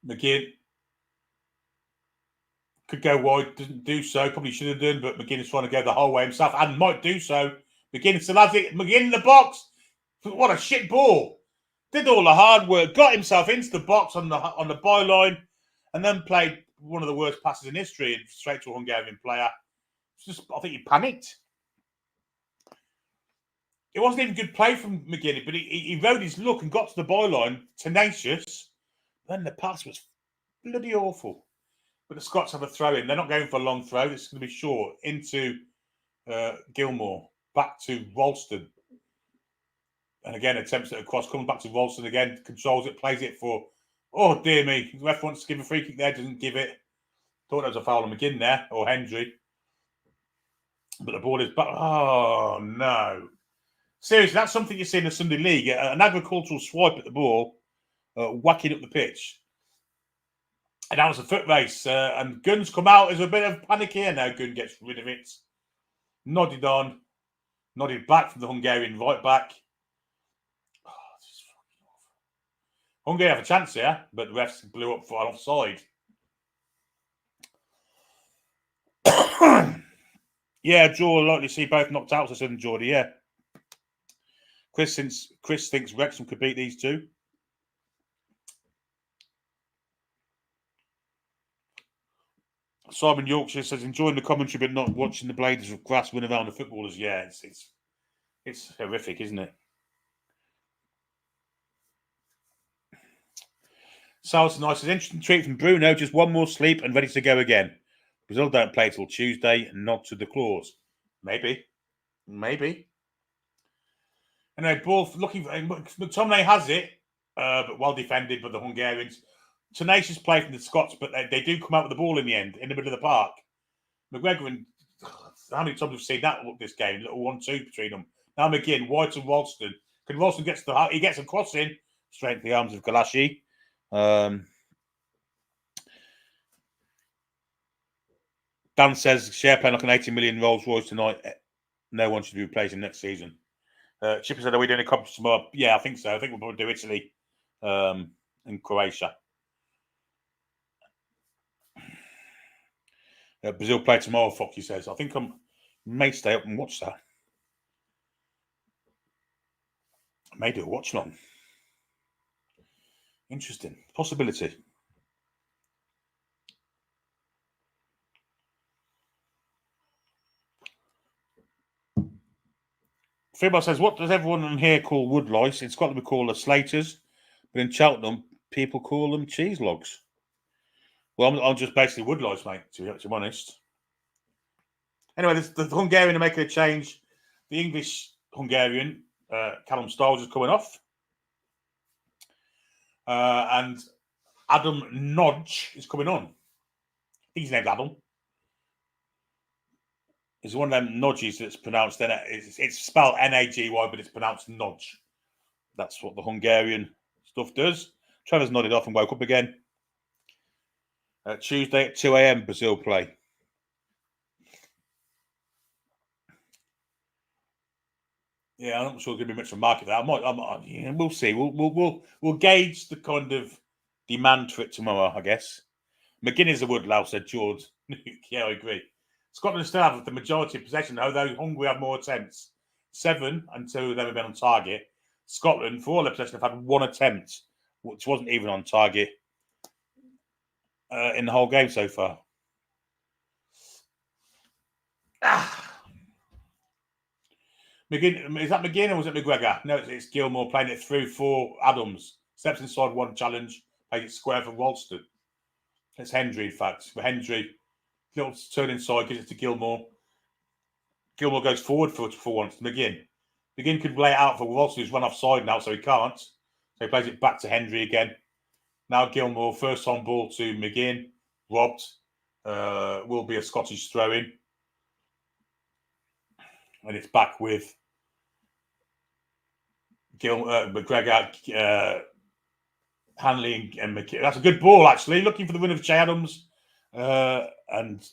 McGinn. Could go wide, doesn't do so. Probably should have done, but McGinn is trying to go the whole way himself and might do so. McGinn still has it. McGinn in the box. What a shit ball. Did all the hard work, got himself into the box on the byline, and then played one of the worst passes in history and straight to a Hungarian player. I think he panicked. It wasn't even good play from McGinn, but he rode his look and got to the byline, tenacious. Then the pass was bloody awful. But the Scots have a throw in. They're not going for a long throw. This is going to be short into Gilmore. Back to Ralston. And again, attempts it across. Coming back to Ralston again. Controls it. Plays it for... Oh, dear me. The ref wants to give a free kick there. Doesn't give it. Thought there was a foul on McGinn there. Or Hendry. But the ball is back. Oh, no. Seriously, that's something you see in the Sunday League. An agricultural swipe at the ball. whacking up the pitch. And that was a foot race. And Gunn's come out. There's a bit of panic here now. Gunn gets rid of it. Nodded on. Nodded back from the Hungarian right back. Oh, this is fucking awful. Hungary have a chance here, but the refs blew up for an offside. Yeah, draw. Likely to see both knocked out, said Geordie. Yeah. Chris thinks Wrexham could beat these two. Simon Yorkshire says enjoying the commentary but not watching the blades of grass run around the footballers. Yeah, it's horrific, isn't it? Sounds nice. An interesting treat from Bruno. Just one more sleep and ready to go again. Brazil don't play till Tuesday. Nod to the clause. Maybe. Anyway, ball looking for McTominay has it, but well defended by the Hungarians. Tenacious play from the Scots, but they do come out with the ball in the end, in the middle of the park. McGregor and how many times have we seen that this game? Little 1-2 between them. Now McGinn, White and Ralston. Can Ralston get to the he gets a cross in straight into the arms of Galashi. Dan says share playing like an 80 million Rolls Royce tonight. No one should be replacing next season. Chipper said, are we doing a competition tomorrow? Yeah, I think so. I think we'll probably do Italy and Croatia. Brazil play tomorrow, Foxy says. I think I may stay up and watch that. I may do a watch long. Interesting. Possibility. Fibber says, what does everyone in here call wood lice? In Scotland, we call them slaters, but in Cheltenham, people call them cheese logs. Well, I'm just basically wood lice, mate, to be honest. Anyway, the Hungarian are making a change. The English Hungarian, Callum Stiles, is coming off. And Adam Nodge is coming on. He's named Adam. It's one of them Nodges that's pronounced, it's spelled Nagy, but it's pronounced Nodge. That's what the Hungarian stuff does. Trevor's nodded off and woke up again. Tuesday at 2 a.m. Brazil play. Yeah, I'm not sure there's going to be much of a market for that. We'll see. We'll gauge the kind of demand for it tomorrow, I guess. McGinn is a wood louse, said George. Yeah, I agree. Scotland still have the majority of possession, although Hungary have more attempts. 7 and 2 of them have been on target. Scotland, for all their possession, have had one attempt, which wasn't even on target in the whole game so far. McGinn, is that McGinn or was it McGregor? No, it's Gilmore playing it through for Adams. Steps inside one challenge, plays it square for Ralston. It's Hendry, in fact. For Hendry, little turn inside, gives it to Gilmore. Gilmore goes forward for once to McGinn. McGinn could lay it out for Ralston, who's run offside now, so he can't. So he plays it back to Hendry again. Now Gilmore, first on ball to McGinn, robbed. Will be a Scottish throw-in. And it's back with McGregor, Hanley and McKinney. That's a good ball, actually. Looking for the win of Che Adams. And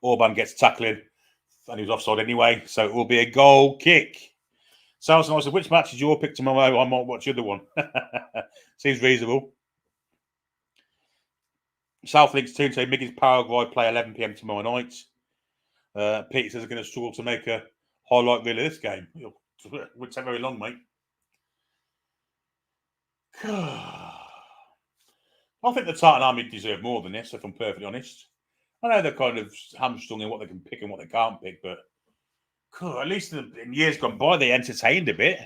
Orban gets tackling. And he was offside anyway. So it will be a goal kick. Salson also, which match is your pick tomorrow? I might watch the other one. Seems reasonable. South Links Toon say Miggy's Paraguay play 11 p.m. tomorrow night. Pete says they're going to struggle to make a highlight reel of this game. It would take very long, mate. I think the Tartan Army deserve more than this, if I'm perfectly honest. I know they're kind of hamstrung in what they can pick and what they can't pick, but at least in years gone by, they entertained a bit.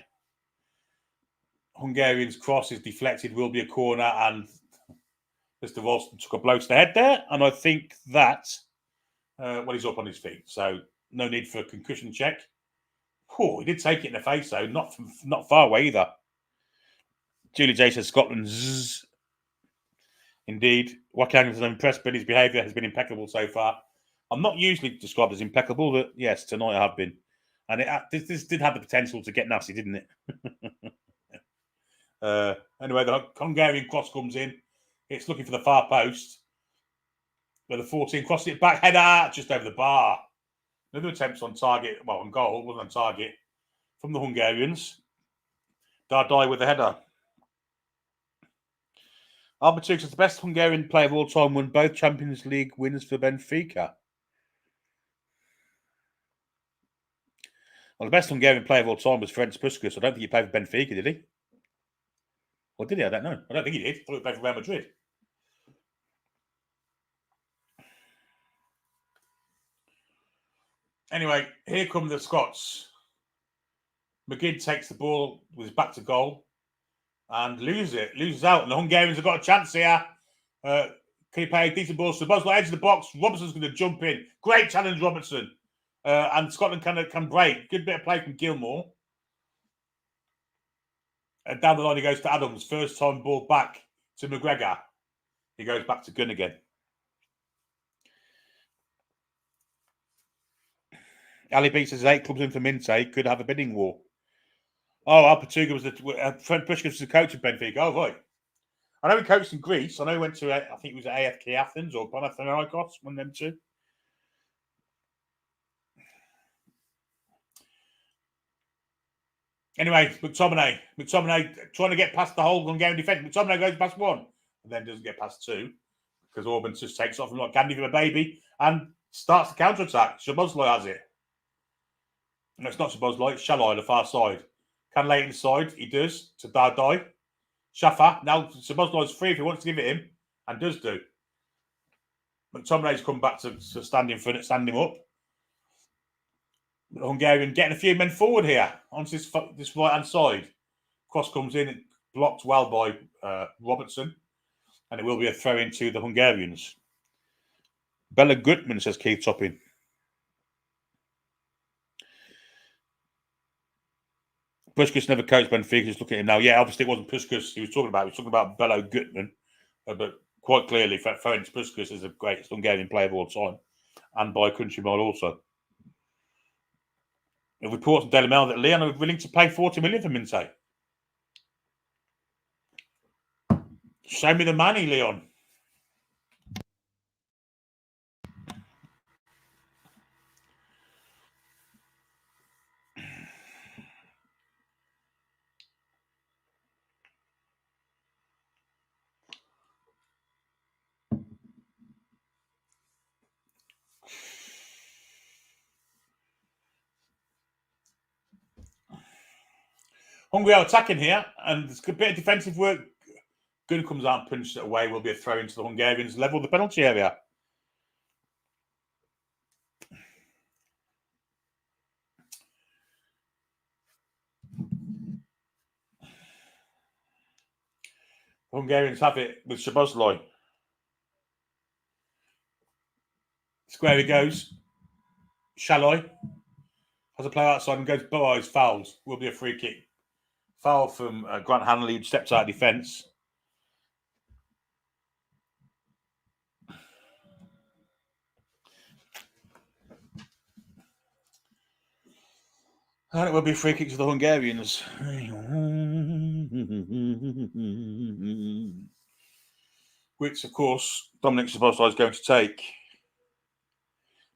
Hungarian's cross is deflected, will be a corner, and Mr. Ralston took a blow to the head there, and I think that, he's up on his feet, so no need for a concussion check. Oh, he did take it in the face, though, not far away either. Julie J says Scotland. Zzz. Indeed. Joaquin is impressed, but his behaviour has been impeccable so far. I'm not usually described as impeccable, but yes, tonight I have been. And this did have the potential to get nasty, didn't it? Anyway, the Hungarian cross comes in. It's looking for the far post. Where the 14 crossing it back, header just over the bar. Another attempt on target, well, on goal, wasn't on target, from the Hungarians. Dardai with the header. Albertuks is the best Hungarian player of all time, won both Champions League wins for Benfica. Well, the best Hungarian player of all time was Ferenc Puskas. I don't think he played for Benfica, did he? Or did he? I don't know. I don't think he did. I thought he played for Real Madrid. Anyway, here come the Scots. McGinn takes the ball with his back to goal and loses out. And the Hungarians have got a chance here. Can he play a decent ball? So the edge of the box. Robertson's going to jump in. Great challenge, Robertson. And Scotland can break. Good bit of play from Gilmore. And down the line, he goes to Adams. First time ball back to McGregor. He goes back to Gunn again. Ali B says 8 clubs in for Minte could have a bidding war. Oh, Alpatuga was Fred Pushkas was the coach of Benfica. Oh, right. I know he coached in Greece. I know he went to, I think it was AFK Athens or Panathinaikos, one of them two. Anyway, McTominay trying to get past the whole Hungarian defence. McTominay goes past one and then doesn't get past two because Orban just takes off and like candy from a baby and starts the counter-attack. Szoboszlai has it. No, it's not Szoboszlai, it's Shalai, the far side. Can lay it inside, he does, to Dardai. Shafa, now Szoboszlai's free if he wants to give it him, and does do. McTominay's come back to stand in front, stand him up. The Hungarian getting a few men forward here onto this right-hand side. Cross comes in, blocked well by Robertson, and it will be a throw-in to the Hungarians. Bella Gutman, says Keith Topping. Puskas never coached Benfica. Just look at him now. Yeah, obviously it wasn't Puskas he was talking about. He was talking about Bello Gutman. But quite clearly, Ferenc Puskas is the greatest Hungarian player of all time. And by country mile also. A report from Daily Mail that Leon are willing to pay 40 million for Minte. Show me the money, Leon. Hungary are attacking here, and there's a bit of defensive work. Gunn comes out and punches it away. Will be a throw into the Hungarians, level the penalty area. The Hungarians have it with Szoboszlai. Square he goes. Shalai has a play outside and goes Boaz, fouls. Will be a free kick. Foul from Grant Hanley, who steps out of defence. And it will be a free kick to the Hungarians. Which, of course, Dominic Szoboszlai is going to take.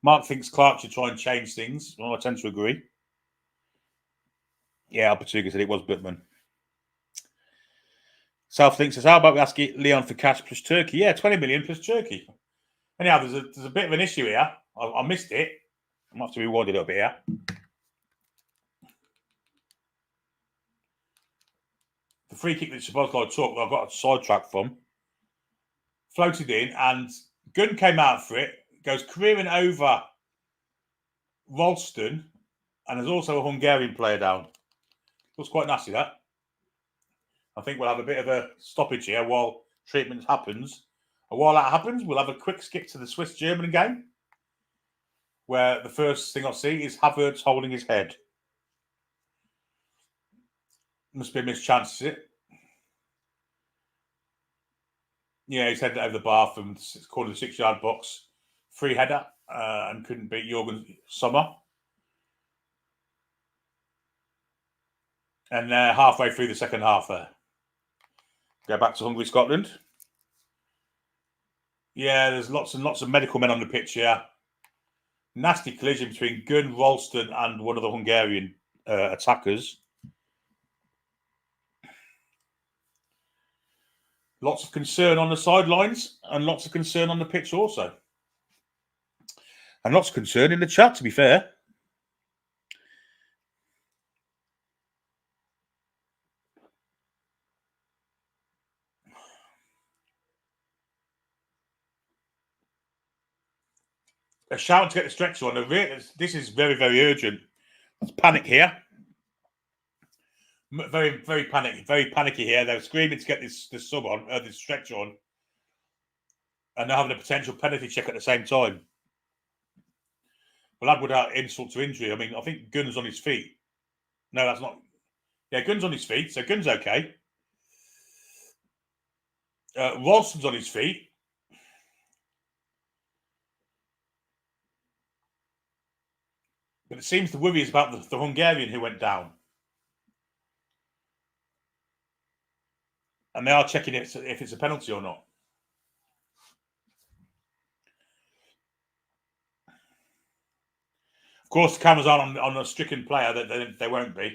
Mark thinks Clark should try and change things. Well, I tend to agree. Yeah, Alpatuga said it was Butman. South thinks says, how about we ask Leon for cash plus Turkey? Yeah, 20 million plus Turkey. Anyhow, there's a bit of an issue here. I missed it. I might have to rewind it a little bit here. The free kick that Szoboszlai took, I got a sidetrack from, floated in, and Gunn came out for it, goes careering over Ralston, and there's also a Hungarian player down. Looks quite nasty, that. I think we'll have a bit of a stoppage here while treatment happens. And while that happens, we'll have a quick skip to the Swiss-German game, where the first thing I see is Havertz holding his head. Must be a missed chance, is it? Yeah, he's headed over the bar from the corner of the 6-yard box. Free header, and couldn't beat Jorgen Sommer. And halfway through the second half there. Go back to Hungary, Scotland. Yeah, there's lots and lots of medical men on the pitch here. Nasty collision between Gunn, Ralston and one of the Hungarian attackers. Lots of concern on the sidelines and lots of concern on the pitch also. And lots of concern in the chat, to be fair. A shout to get the stretcher on. This is very, very urgent. There's panic here. Very, very panicky here. They're screaming to get this sub on, this stretcher on, and they're having a potential penalty check at the same time. Well, that would add insult to injury. I mean, I think Gunn's on his feet. No, that's not. Yeah, Gunn's on his feet, so Gunn's okay. Ralston's on his feet. But it seems the worry is about the Hungarian who went down. And they are checking if it's a penalty or not. Of course, the cameras aren't on a stricken player. They won't be.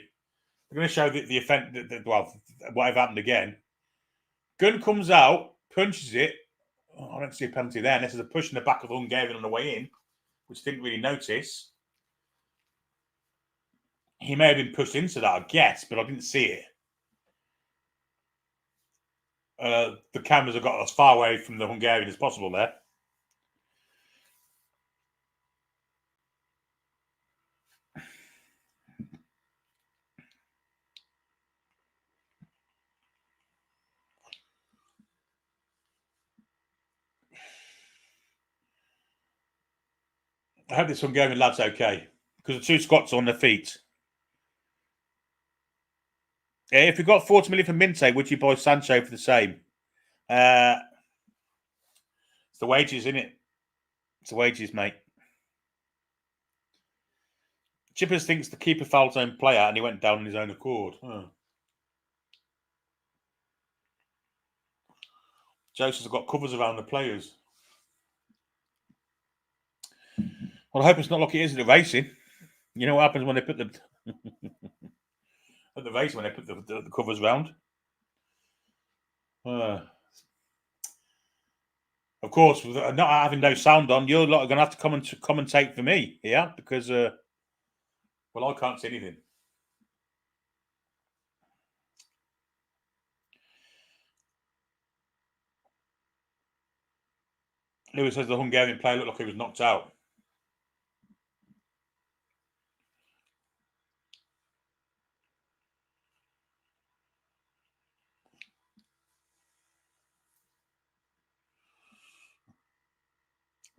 They're going to show the offence. Well, whatever happened again. Gunn comes out, punches it. Oh, I don't see a penalty there. This is a push in the back of the Hungarian on the way in, which didn't really notice. He may have been pushed into that, I guess, but I didn't see it. The cameras have got as far away from the Hungarian as possible there. I hope this Hungarian lad's okay, because the two Scots are on their feet. If you got 40 million for Minte, would you buy Sancho for the same? It's the wages, isn't it? It's the wages, mate. Chippers thinks the keeper fouled his own player and he went down on his own accord. Joseph's got covers around the players. Well, I hope it's not like it is at the racing. You know what happens when they put the at the race when they put the covers round. Of course, with not having no sound on, you're going to have to commentate for me, yeah, because well, I can't see anything. Lewis says the Hungarian player looked like he was knocked out.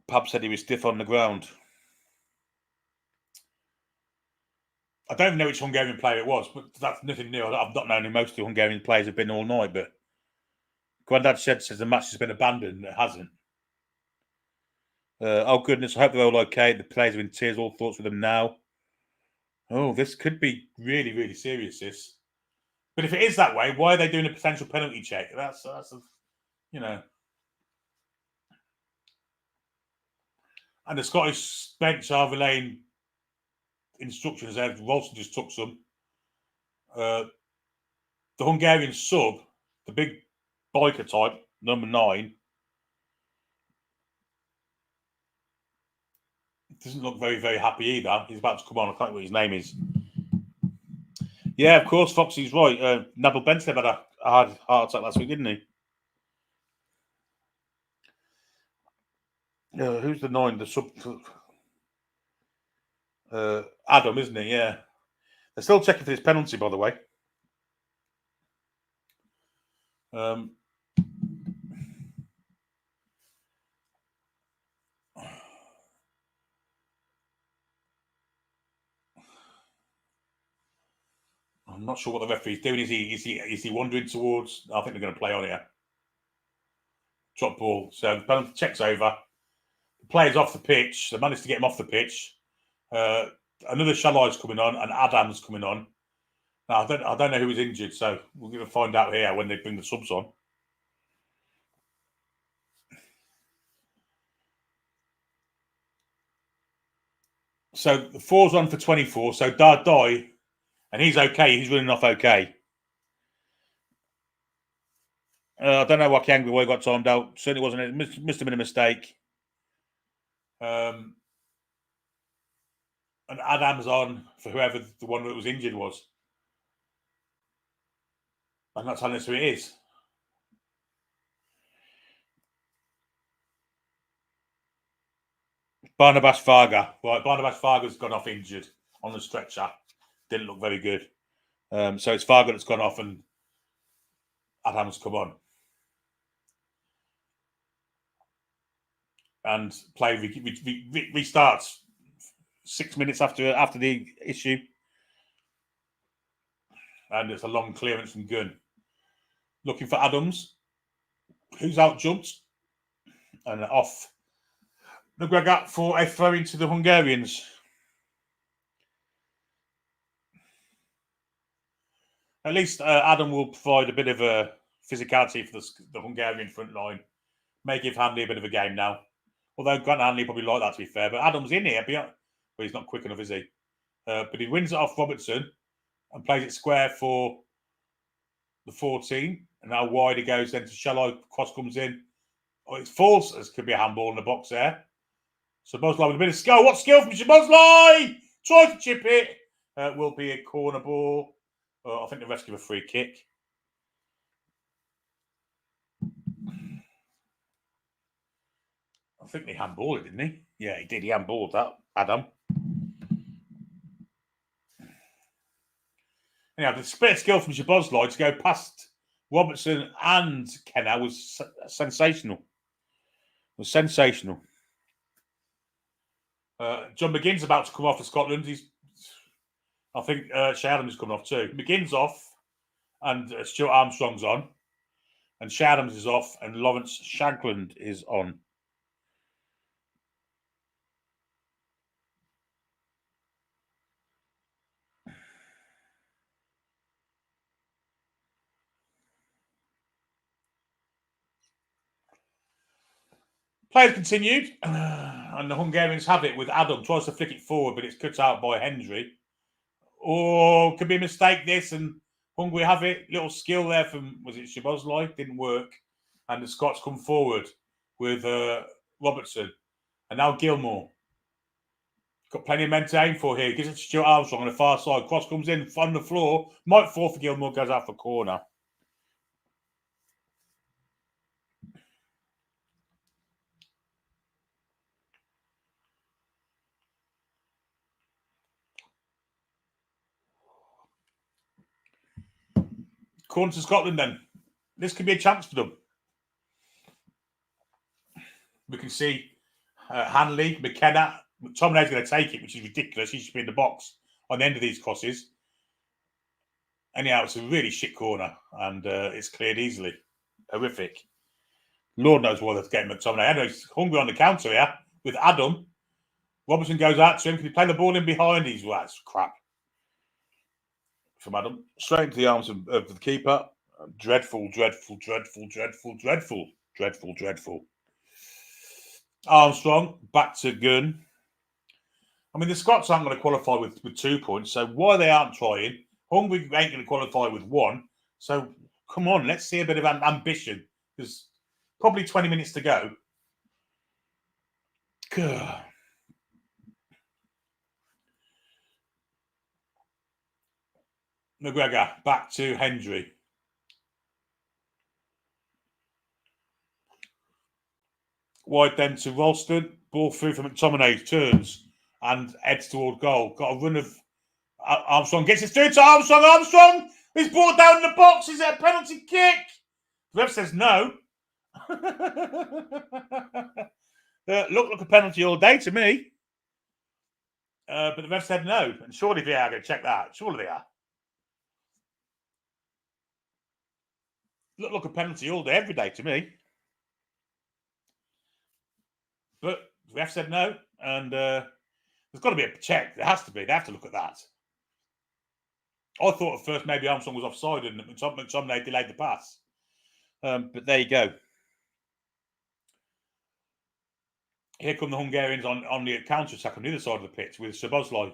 Pub said he was stiff on the ground. I don't even know which Hungarian player it was, but that's nothing new. I've not known who most of the Hungarian players have been all night, but Grandad says the match has been abandoned. It hasn't. Oh, goodness. I hope they're all okay. The players are in tears. All thoughts with them now. Oh, this could be really, really serious, this. But if it is that way, why are they doing a potential penalty check? That's you know. And the Scottish bench are relaying instructions there. Ralston just took some. The Hungarian sub, the big biker type, number 9, doesn't look very, very happy either. He's about to come on. I can't remember what his name is. Yeah, of course, Foxy's right. Nabil Bentley had a heart attack last week, didn't he? Who's the 9? The sub. Adam, isn't he? Yeah. They're still checking for this penalty, by the way. I'm not sure what the referee's doing. Is he wandering towards? I think they're going to play on here. Drop ball. So the penalty check's over. The player's off the pitch. They managed to get him off the pitch. Another Shalai's coming on, and Adam's coming on. Now I don't know who was injured, so we're going to find out here when they bring the subs on. So the 4's on for 24. So Dardai, and he's okay. He's running off okay. I don't know why Hungary got timed out. Certainly wasn't it. Must have been a mistake. And Adam's on for whoever the one that was injured was. I'm not telling us who it is. Barnabas Varga. Right, Barnabas Varga's gone off injured on the stretcher. Didn't look very good. So it's Varga that's gone off and Adam's come on. And play restarts 6 minutes after the issue. And it's a long clearance from Gunn. Looking for Adams, who's out jumped and off. McGregor for a throw into the Hungarians. At least Adam will provide a bit of a physicality for the Hungarian front line. May give Hanley a bit of a game now. Although Grant Hanley probably like that, to be fair. But Adam's in here. But he's not quick enough, is he? But he wins it off Robertson and plays it square for the 14. And now wide it goes then to Shallow. Cross comes in. Oh, it's false. This could be a handball in the box there. So Bosley with a bit of skill. What skill from Bosley? Try to chip it. Will be a corner ball. I think the refs give a free kick. I think he handballed it, didn't he? Yeah, he did. He handballed that, Adam. Anyhow, the split skill from Bosley to go past Robertson and Kenna was sensational. John McGinn's about to come off for Scotland. I think Shea Adams is coming off too. McGinn's off, and Stuart Armstrong's on, and Shea Adams is off, and Lawrence Shankland is on. Players continued, and the Hungarians have it with Adam. Tries to flick it forward, but it's cut out by Hendry. Or could be a mistake, this, and Hungary have it. Little skill there from, was it Szoboszlai? Didn't work. And the Scots come forward with Robertson. And now Gilmore. Got plenty of men to aim for here. Gives it to Stuart Armstrong on the far side. Cross comes in on the floor. Might fall for Gilmore, goes out for corner. Corner to Scotland then. This could be a chance for them. We can see Hanley, McKenna. McTominay's going to take it, which is ridiculous. He should be in the box on the end of these crosses. Anyhow, it's a really shit corner, and it's cleared easily. Horrific. Lord knows why they're getting McTominay. Anyway, he's hungry on the counter here with Adam. Robertson goes out to him. Can he play the ball in behind? He's that's crap from Adam. Straight into the arms of the keeper. Dreadful. Armstrong back to Gunn. I mean, the Scots aren't going to qualify with 2 points, so why they aren't trying? Hungary ain't going to qualify with 1. So come on, let's see a bit of ambition. There's probably 20 minutes to go. God. McGregor back to Hendry. Wide then to Ralston. Ball through for McTominay. Turns and heads toward goal. Got a run of Armstrong. Gets it through to Armstrong. Armstrong is brought down in the box. Is it a penalty kick? The ref says no. Looked like a penalty all day to me. But the ref said no. And surely they are going to check that. Surely they are. Looked like a penalty all day, every day to me. But the ref said no. And there's got to be a check. There has to be. They have to look at that. I thought at first maybe Armstrong was offside and McTominay delayed the pass. But there you go. Here come the Hungarians on the counter attack on the other side of the pitch with Szoboszlai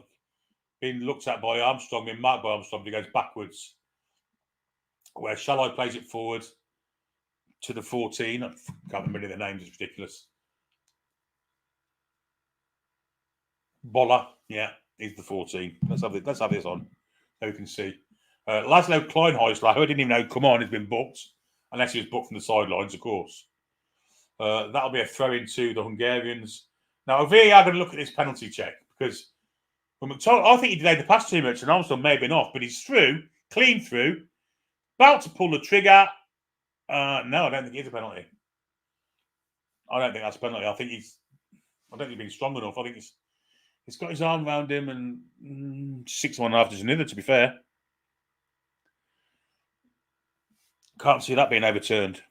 being looked at by Armstrong, being marked by Armstrong, but he goes backwards. Where Shalai plays it forward to the 14. I can't remember their names, it's ridiculous. Bolla, yeah, he's the 14. Let's have this on so we can see. Laszlo Kleinheisler, who I didn't even know come on, has been booked, unless he was booked from the sidelines, of course. That'll be a throw into the Hungarians. Now, VAR going to look at this penalty check because I think he delayed the pass too much and Armstrong may have been off, but he's through, clean through, about to pull the trigger. No, I don't think it's a penalty. I don't think that's a penalty. I don't think he's been strong enough. I think he's got his arm around him and 6.5 is another, to be fair. Can't see that being overturned.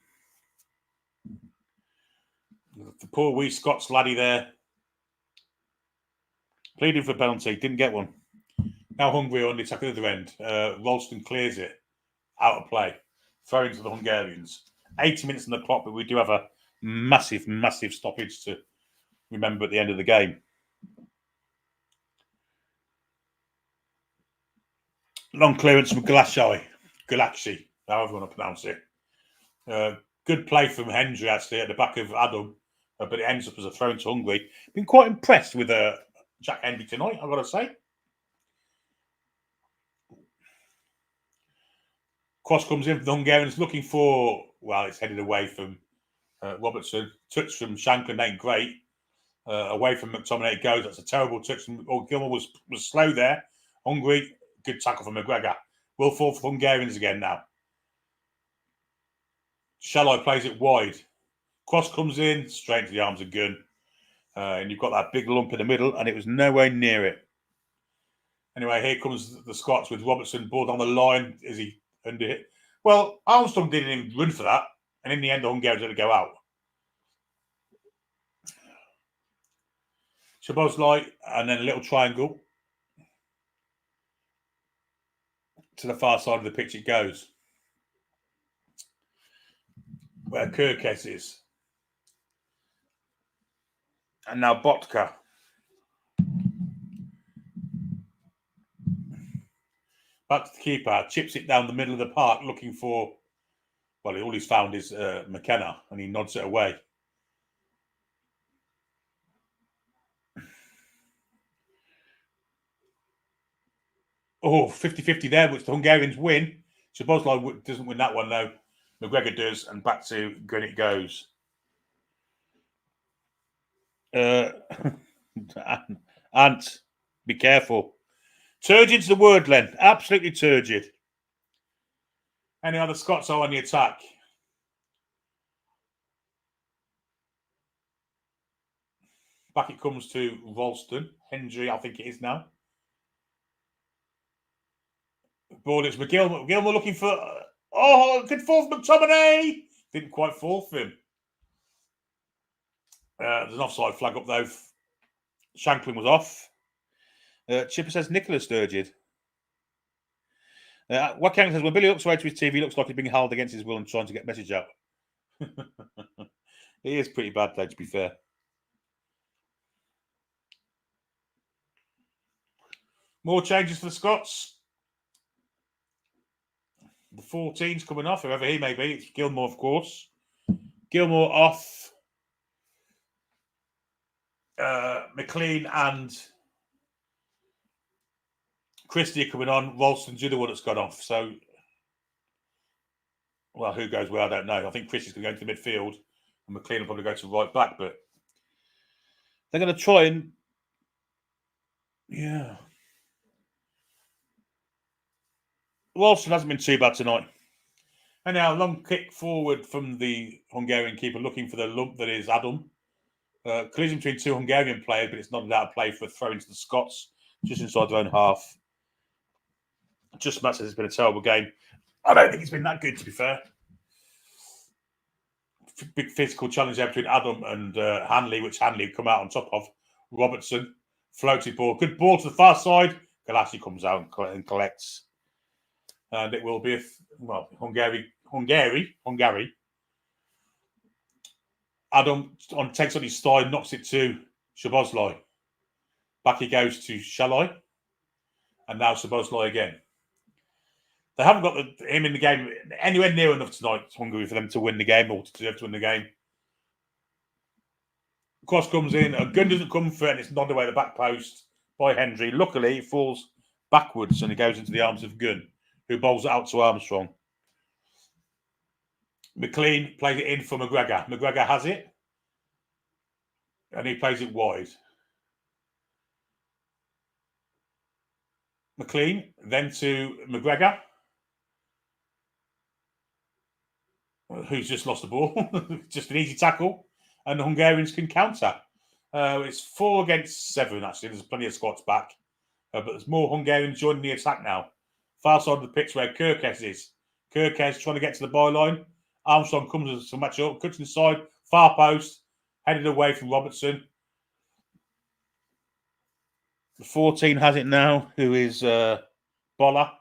The poor wee Scots laddie there. Pleading for a penalty, didn't get one. Now Hungary on the attack at the other end. Ralston clears it out of play. Throwing to the Hungarians. 80 minutes on the clock, but we do have a massive, massive stoppage to remember at the end of the game. Long clearance from Galaxy, however you want to pronounce it. Good play from Hendry, actually, at the back of Adam, but it ends up as a throw into Hungary. Been quite impressed with Jack Hendry tonight, I've got to say. Cross comes in for the Hungarians, looking for, well, it's headed away from Robertson. Touch from Shankland ain't great. Away from McTominay it goes. That's a terrible touch. Gilmour was slow there. Hungary, good tackle from McGregor. Will fall for Hungarians again now. Shalai plays it wide. Cross comes in, straight to the arms of Gunn. And you've got that big lump in the middle, and it was nowhere near it. Anyway, here comes the Scots with Robertson, ball down the line. Is he under it? Well, Armstrong didn't even run for that. And in the end, the Hungarians had to go out. Szoboszlai, and then a little triangle. To the far side of the pitch it goes. Where Kirkes is. And now Botka. Back to the keeper. Chips it down the middle of the park looking for... Well, all he's found is McKenna, and he nods it away. Oh, 50-50 there, which the Hungarians win. Szoboszlai doesn't win that one, though. McGregor does, and back to Gunn it goes. Ant, be careful. Turgid's the word, Len. Absolutely turgid. Any other Scots are on the attack? Back it comes to Ralston. Hendry, I think it is now. Ball is McGilmour. McGilmour looking for... Oh, good fall from McTominay. Didn't quite fall for him. There's an offside flag up, though. Shankland was off. Chipper says Nicholas turgid. Wakang says, when Billy looks away to his TV, he looks like he's being held against his will and trying to get message out. He is pretty bad, though, to be fair. More changes for the Scots. The 14's coming off, whoever he may be. It's Gilmour, of course. Gilmour off. McLean and Christie are coming on. Ralston's the other one that's gone off. So, well, who goes where, I don't know. I think Christie's going to go into the midfield and McLean will probably go to right back, but they're going to try and... Yeah. Ralston hasn't been too bad tonight. And now a long kick forward from the Hungarian keeper looking for the lump that is Adam. Collision between two Hungarian players, but it's not allowed to play for a throw into the Scots, just inside their own half. Just Matt says it's been a terrible game. I don't think it's been that good, to be fair. Big physical challenge there between Adam and Hanley, which Hanley would come out on top of. Robertson, floated ball. Good ball to the far side. Galassi comes out and collects. And it will be, Hungary Adam takes on his thigh, knocks it to Szoboszlai. Back he goes to Shalai. And now Szoboszlai again. They haven't got him in the game anywhere near enough tonight, Hungary, for them to win the game or to deserve to win the game. Cross comes in. A gun doesn't come for it, and it's nodded away the back post by Hendry. Luckily, it falls backwards and it goes into the arms of Gunn, who bowls it out to Armstrong. McLean plays it in for McGregor. McGregor has it, and he plays it wide. McLean then to McGregor, who's just lost the ball. Just an easy tackle, and the Hungarians can counter. It's 4 against 7, actually. There's plenty of Scots back. But there's more Hungarians joining the attack now. Far side of the pitch where Kirkes is. Kirkes trying to get to the byline. Armstrong comes to match up, cuts inside, far post, headed away from Robertson. The 14 has it now, who is Boller.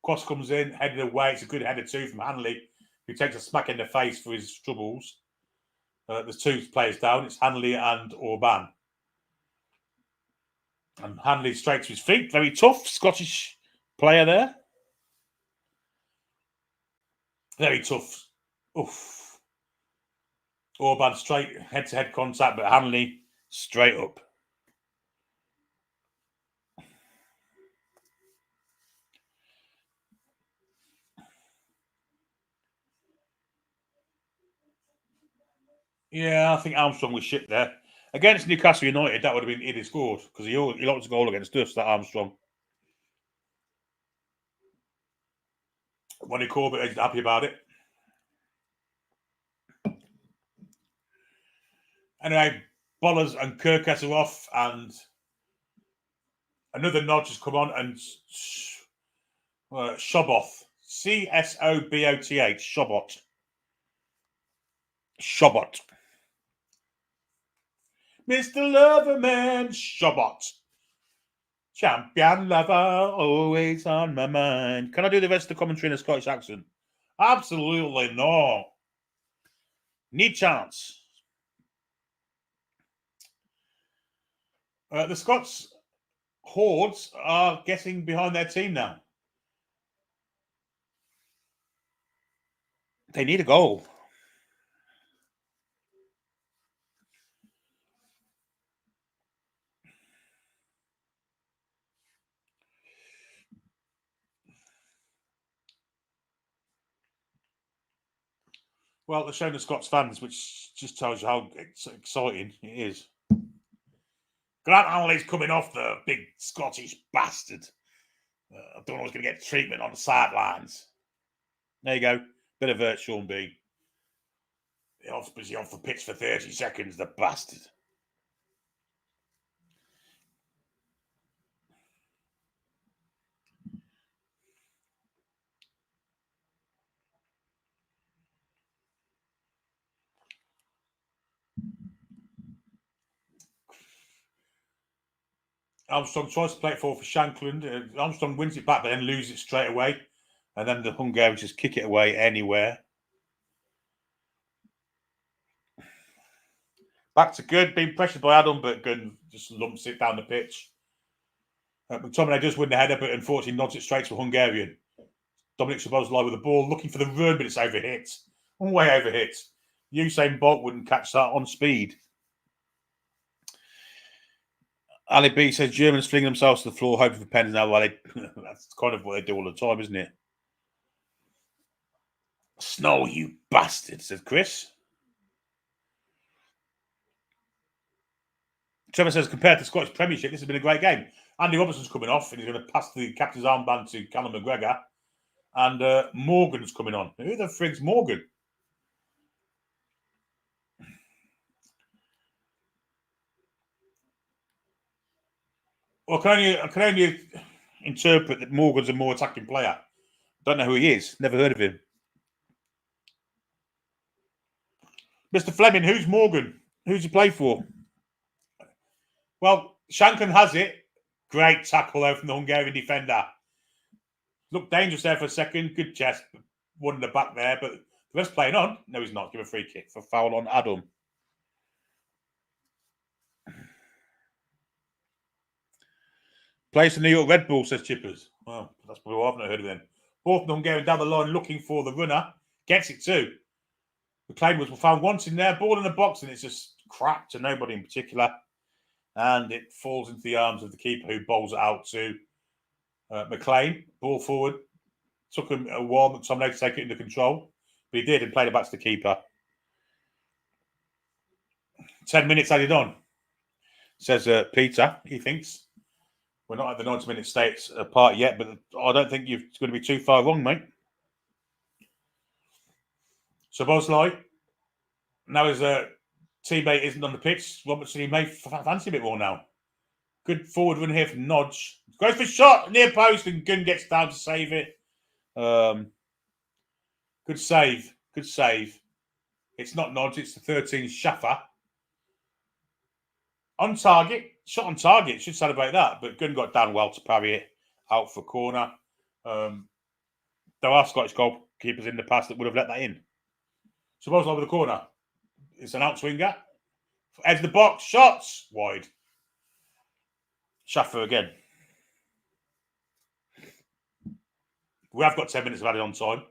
Cross comes in, headed away. It's a good header too from Hanley, who takes a smack in the face for his troubles. There's 2 players down. It's Hanley and Orban. And Hanley straight to his feet. Very tough Scottish player there. Very tough. Oof. Orban straight head-to-head contact, but Hanley straight up. Yeah, I think Armstrong was shit there. Against Newcastle United, that would have been he'd have scored because he lost a goal against us, that Armstrong. Ronnie Corbett is happy about it. Anyway, Bollers and Kirkes are off, and another nod has come on, and Shoboth. Csoboth. Shobot. Shobot. Mr. Loverman Shobot. Champion lover, always on my mind. Can I do the rest of the commentary in a Scottish accent? Absolutely not. Need chance. The Scots hordes are getting behind their team now. They need a goal. Well, they're showing the Scots fans, which just tells you how exciting it is. Grant Hanley's coming off, the big Scottish bastard. I don't know who's going to get treatment on the sidelines. There you go. Bit of Sean B. He's off the pitch for 30 seconds, the bastard. Armstrong tries to play it forward for Shankland. Armstrong wins it back, but then loses it straight away. And then the Hungarians just kick it away anywhere. Back to Gunn, being pressured by Adam, but Gunn just lumps it down the pitch. McTominay does win the header, but unfortunately nods it straight to a Hungarian. Dominic Szoboszlai with the ball, looking for the run, but it's overhit. Way overhit. Usain Bolt wouldn't catch that on speed. Ali B says Germans fling themselves to the floor, hoping for pens now. Well, that's kind of what they do all the time, isn't it? Snow, you bastard, said Chris. Trevor says, compared to the Scottish Premiership, this has been a great game. Andy Robertson's coming off, and he's going to pass the captain's armband to Callum McGregor. And Morgan's coming on. Who the frig's Morgan? Well, I can only interpret that Morgan's a more attacking player. Don't know who he is. Never heard of him. Mr. Fleming, who's Morgan? Who's he play for? Well, Shanken has it. Great tackle though from the Hungarian defender. Looked dangerous there for a second. Good chest. One in the back there, but the rest playing on. No, he's not. Give a free kick for foul on Adam. Plays the New York Red Bull, says Chippers. Well, that's probably what I've not heard of them. Both Hungarian down the line looking for the runner. Gets it too. McLean was found once in there, ball in the box, and it's just crap to nobody in particular. And it falls into the arms of the keeper, who bowls it out to McLean. Ball forward. Took him a while, McTominay, to take it into control. But he did and played it back to the keeper. 10 minutes added on, says Peter. He thinks. We're not at the 90-minute stakes part yet, but I don't think you're going to be too far wrong, mate. So Bosley, now his teammate isn't on the pitch. Robertson, he may fancy a bit more now. Good forward run here from Nodge. Goes for a shot, near post, and Gunn gets down to save it. Good save. Good save. It's not Nodge, it's the 13 Schaffer. On target. Shot on target. Should celebrate that. But Gunn got down well to parry it out for corner. There are Scottish goalkeepers in the past that would have let that in. Suppose over the corner. It's an outswinger. Edge of the box. Shots. Wide. Schaffer again. We have got 10 minutes of added on time.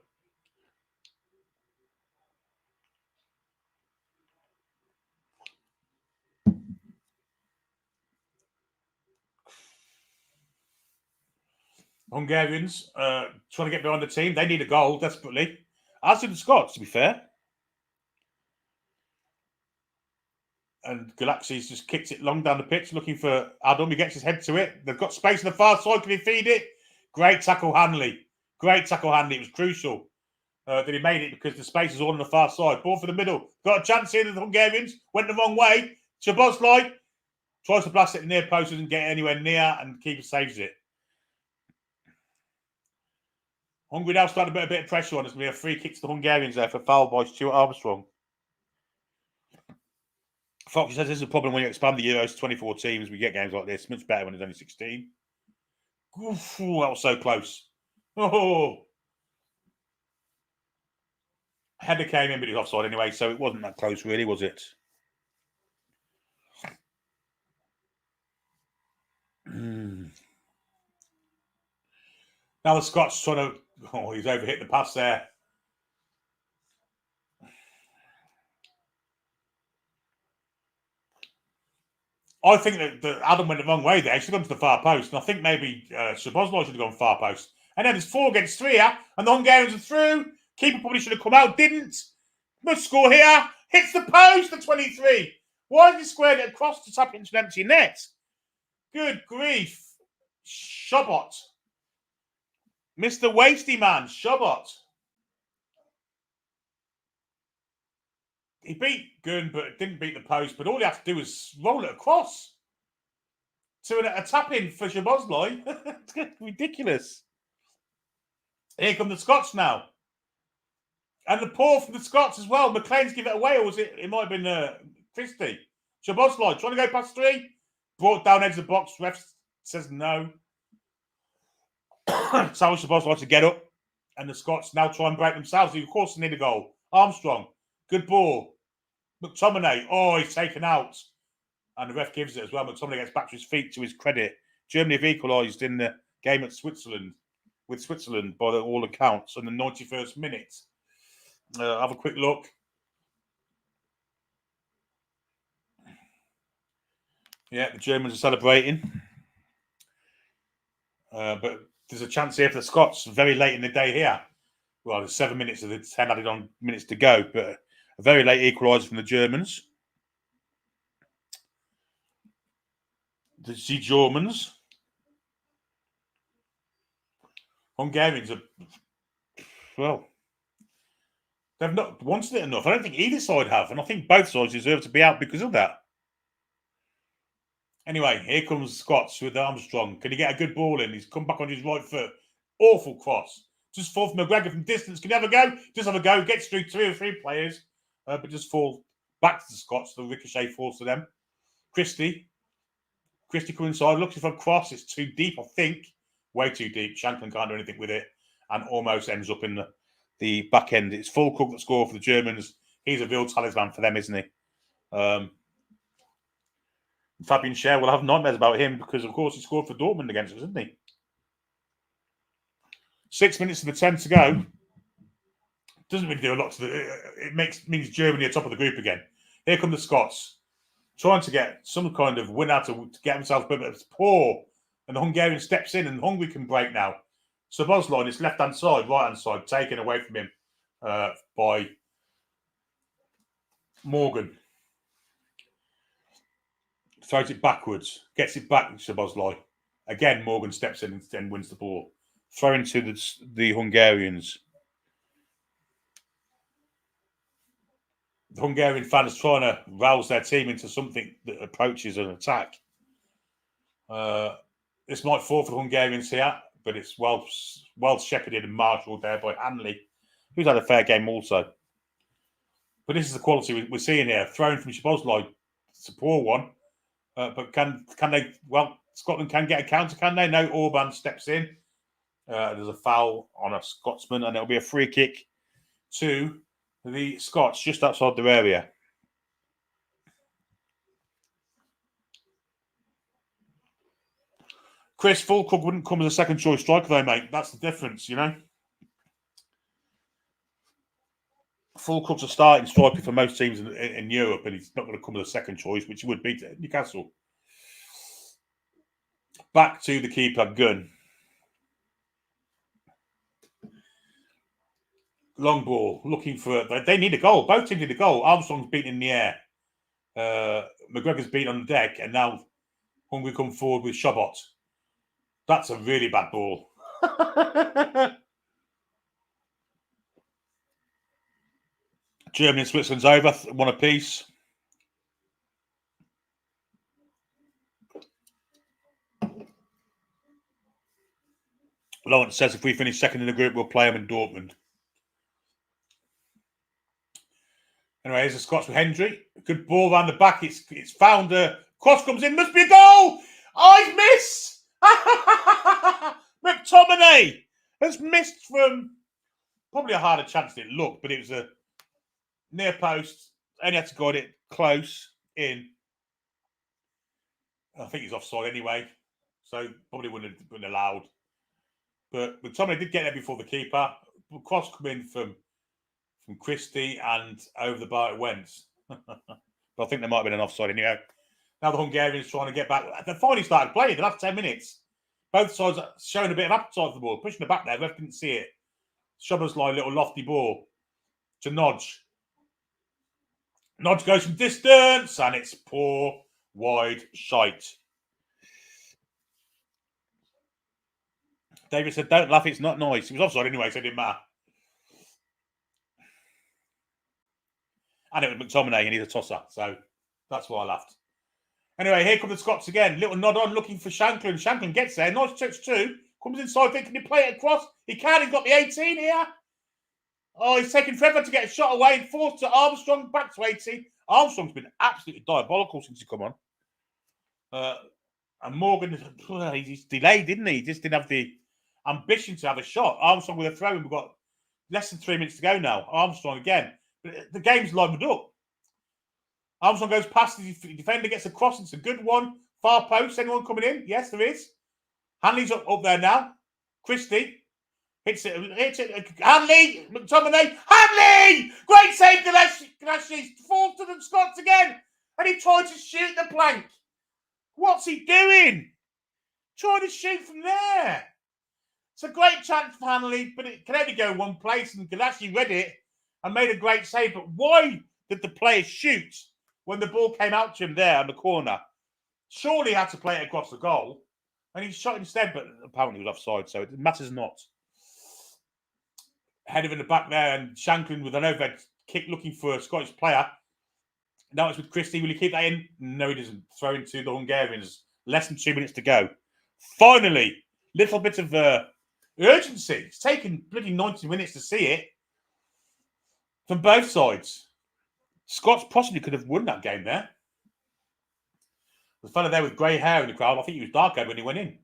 Hungarians trying to get behind the team. They need a goal desperately. As do the Scots, to be fair. And Galaxi's just kicked it long down the pitch, looking for Adam. He gets his head to it. They've got space on the far side. Can he feed it? Great tackle, Hanley. Great tackle, Hanley. It was crucial that he made it because the space is all on the far side. Ball for the middle. Got a chance here. The Hungarians went the wrong way. Szoboszlai tries to blast it near post, doesn't get anywhere near, and the keeper saves it. Hungary now starting to put a bit of pressure on. There's going to be a free kick to the Hungarians there for foul by Stuart Armstrong. Fox says this is a problem when you expand the Euros to 24 teams. We get games like this. Much better when there's only 16. Oof, that was so close. Oh. Header came in, but he was offside anyway, so it wasn't that close, really, was it? Now the Scots trying to... Oh, he's overhit the pass there. I think that Adam went the wrong way there. He should have gone to the far post. And I think maybe Szoboszlai should have gone far post. And then it's 4 against 3 here. And the Hungarians are through. Keeper probably should have come out. Didn't. Must score here. Hits the post for 23. Why did he square it across to tap into an empty net? Good grief. Shobot. Mr. Wasty Man. Shobot. He beat Gunn, but didn't beat the post. But all he had to do was roll it across to a tap-in for Szoboszlai. It's ridiculous. Here come the Scots now. And the paw from the Scots as well. McLean's give it away, or was it? It might have been Christie. Szoboszlai trying to go past 3. Brought down edge of the box. Ref says no. Tells Szoboszlai to get up. And the Scots now try and break themselves. Of course, they need a goal. Armstrong. Good ball. McTominay. Oh, he's taken out. And the ref gives it as well. McTominay gets back to his feet, to his credit. Germany have equalised in the game at Switzerland, with Switzerland, by all accounts, in the 91st minute. Have a quick look. Yeah, the Germans are celebrating. But there's a chance here for the Scots very late in the day here. Well, there's 7 minutes of the 10 added on minutes to go, but a very late equaliser from the Germans. The Germans. Hungarians are, well, they've not wanted it enough. I don't think either side have, and I think both sides deserve to be out because of that. Anyway, here comes Scots with Armstrong. Can he get a good ball in? He's come back on his right foot. Awful cross. Just fall from McGregor from distance. Can he have a go? Just have a go. Gets through 2 or 3 players, but just fall back to the Scots. The ricochet falls to them. Christie coming inside, looking for a cross. It's too deep, I think. Way too deep. Shanklin can't do anything with it, and almost ends up in the back end. It's Fulcook that scored for the Germans. He's a real talisman for them, isn't he? Fabian Schär will have nightmares about him because, of course, he scored for Dortmund against us, didn't he? 6 minutes to the 10 to go. Doesn't really do a lot to it means Germany are top of the group again. Here come the Scots, trying to get some kind of win out to get themselves, but it's poor. And the Hungarian steps in, and Hungary can break now. So Bosley on his left-hand side, right-hand side, taken away from him by Morgan. Throws it backwards, gets it back to Bosley. Again, Morgan steps in and wins the ball. Throwing to the Hungarians. The Hungarian fans trying to rouse their team into something that approaches an attack. This might fall for the Hungarians here, but it's well shepherded and marshalled there by Hanley, who's had a fair game also. But this is the quality we're seeing here. Thrown from Szoboszlai. It's a poor one. But can they? Well, Scotland can get a counter, can they? No, Orban steps in. There's a foul on a Scotsman, and it'll be a free kick to the Scots just outside their area. Chris Fulcook wouldn't come as a second choice striker, though, mate. That's the difference, you know. Fulcook's a starting striker for most teams in Europe, and he's not going to come as a second choice, which he would be to Newcastle. Back to the keeper, Gunn. Long ball, looking for... They need a goal. Both teams need a goal. Armstrong's beaten in the air. McGregor's been on the deck, and now Hungary come forward with Shabot. That's a really bad ball. Germany and Switzerland's over, one apiece. Lawrence says if we finish second in the group, we'll play them in Dortmund. Anyway, here's the Scots with Hendry. Good ball around the back. It's found. Cross comes in. Must be a goal. Oh, he's missed. McTominay has missed from probably a harder chance than it looked, but it was a near post. Only had to guide it close in. I think he's offside anyway, so probably wouldn't have been allowed. But McTominay did get there before the keeper. Cross come in from Christie, and over the bar it went. But I think there might have been an offside anyway. Now the Hungarians trying to get back. They finally started playing the last 10 minutes. Both sides are showing a bit of appetite for the ball. Pushing the back there. Ref didn't see it. Szoboszlai, little lofty ball to Nodge. Nodge goes from distance, and it's poor, wide, shite. David said, don't laugh, it's not nice. He was offside anyway, so it didn't matter. And it was McTominay, and he's a tosser, so that's why I laughed. Anyway, here come the Scots again. Little nod on, looking for Shanklin. Shanklin gets there. Nice touch too. Comes inside, thinking he play it across. He can. He's got the 18 here. Oh, he's taking forever to get a shot away and forced to Armstrong back to 18. Armstrong's been absolutely diabolical since he come on. And Morgan, he's delayed, didn't he? He just didn't have the ambition to have a shot. Armstrong with a throw, and we've got less than 3 minutes to go now. Armstrong again. But the game's livened up. Armstrong goes past the defender, gets a cross. It's a good one. Far post. Anyone coming in? Yes, there is. Hanley's up there now. Christie hits it. Hanley, McTominay. Hanley! Great save, Galashi. Falls to the Scots again. And he tried to shoot the plank. What's he doing? Trying to shoot from there. It's a great chance for Hanley, but it can only go one place. And Galashi read it and made a great save. But why did the player shoot when the ball came out to him there on the corner? Surely he had to play it across the goal. And he shot instead, but apparently he was offside, so it matters not. Header in the back there, and Shanklin with an overhead kick looking for a Scottish player. Now it's with Christie. Will he keep that in? No, he doesn't. Throw into the Hungarians. Less than 2 minutes to go. Finally, little bit of urgency. It's taken bloody 90 minutes to see it from both sides. Scots possibly could have won that game there. The fella there with grey hair in the crowd, I think he was dark-haired when he went in.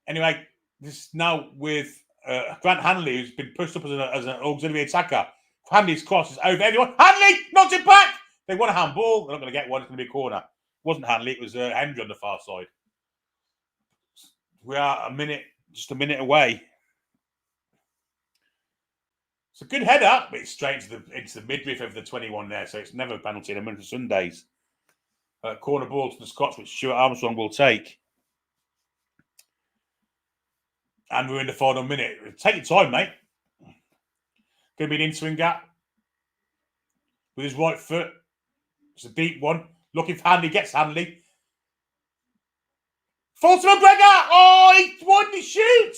Anyway, this is now with Grant Hanley, who's been pushed up as an auxiliary attacker. Hanley's cross is over everyone. Hanley knocks it back. They want a handball. They're not going to get one. It's going to be a corner. wasn't Hanley, it was Hendry on the far side. We are just a minute away. It's a good header, but it's straight into the midriff of the 21 there, so it's never a penalty in a minute for Sundays. Corner ball to the Scots, which Stuart Armstrong will take. And we're in the final minute. Take your time, mate. Going to be an in-swing gap with his right foot. It's a deep one. Looking for Hanley, gets Hanley. Falls to McGregor! Oh, he won the shoot!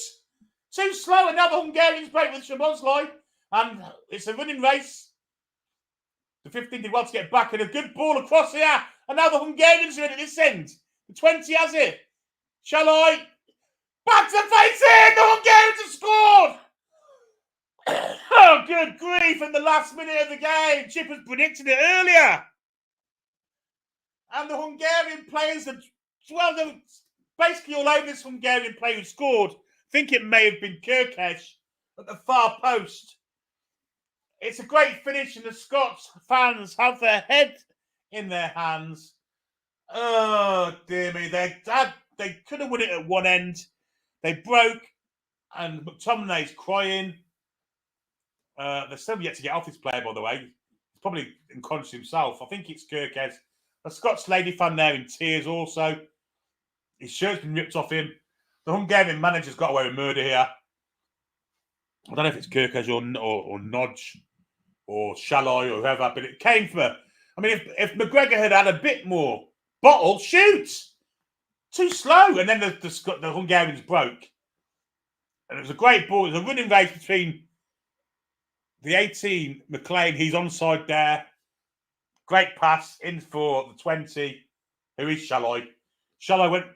Too slow, and now the Hungarians break with Szoboszlai. And it's a running race. The 15 did well to get back, and a good ball across here. And now the Hungarians are in at this end. The 20 has it. Shall I? Back to face in! The Hungarians have scored! Oh, good grief, in the last minute of the game. Chip has predicted it earlier. And the Hungarian players are, well, they're basically all over this Hungarian player who scored. I think it may have been Kirkesh at the far post. It's a great finish, and the Scots fans have their head in their hands. Oh, dear me. They could have won it at one end. They broke, and McTominay's crying. They're still yet to get off this player, by the way. He's probably unconscious himself. I think it's Kirkesh. A Scots lady fan there in tears also. His shirt's been ripped off him. The Hungarian manager's got away with murder here. I don't know if it's Kirkesh or Nodge or Shalai or whoever, but it came from a... I mean, if McGregor had had a bit more bottle, shoot! Too slow. And then the Hungarians broke. And it was a great ball. It was a running race between the 18, McLean. He's onside there. Great pass in for the 20, who is Shalai. Shalai went...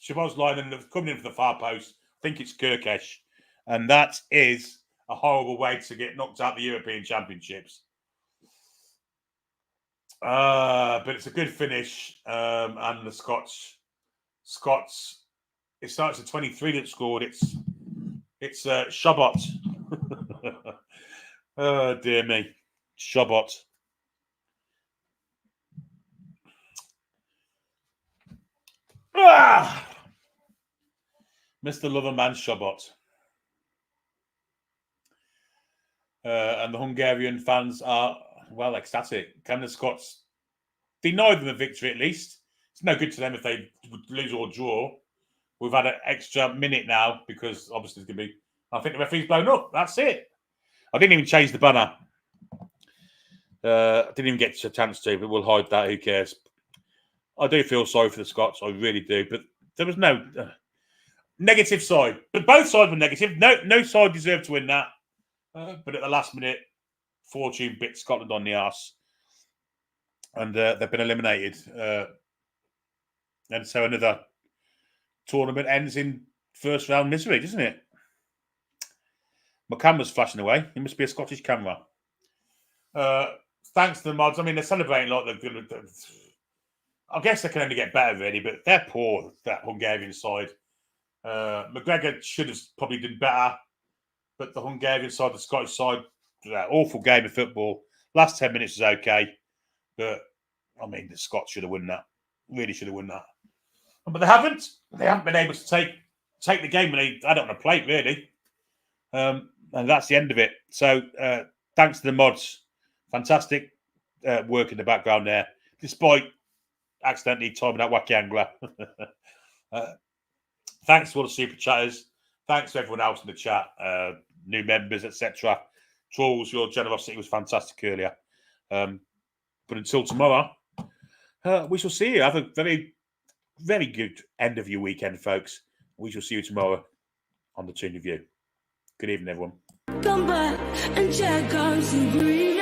Szoboszlai and coming in for the far post. I think it's Kirkesh. And that is a horrible way to get knocked out the European Championships. But it's a good finish. And the Scots, it starts at 23 that scored. It's Shabot. Oh, dear me. Shabot. Mr. Loverman Shabot. And the Hungarian fans are, well, ecstatic. Can the Scots deny them a victory at least? It's no good to them if they lose or draw. We've had an extra minute now because obviously it's going to be... I think the referee's blown up. That's it. I didn't even change the banner. I didn't even get a chance to, but we'll hide that. Who cares? I do feel sorry for the Scots. I really do. But there was no negative side. But both sides were negative. No side deserved to win that. But at the last minute, fortune bit Scotland on the arse. And they've been eliminated. And so another tournament ends in first round misery, doesn't it? My camera's flashing away. It must be a Scottish camera. Thanks to the mods. I mean, they're celebrating like they're good. I guess they can only get better, really, but they're poor, that Hungarian side. McGregor should have probably done better, but the Hungarian side, the Scottish side, awful game of football. Last 10 minutes was okay, but, I mean, the Scots should have won that. Really should have won that. But they haven't. They haven't been able to take the game when they had it on a plate, really. And that's the end of it. So, thanks to the mods. Fantastic work in the background there, despite accidentally timing that wacky angler. Thanks to all the super chatters. Thanks to everyone else in the chat, new members, etc. Trolls, your generosity was fantastic earlier. But until tomorrow, we shall see you. Have a very, very good end of your weekend, folks. We shall see you tomorrow on the Toon Review. Good evening, everyone. Come back and check out some green.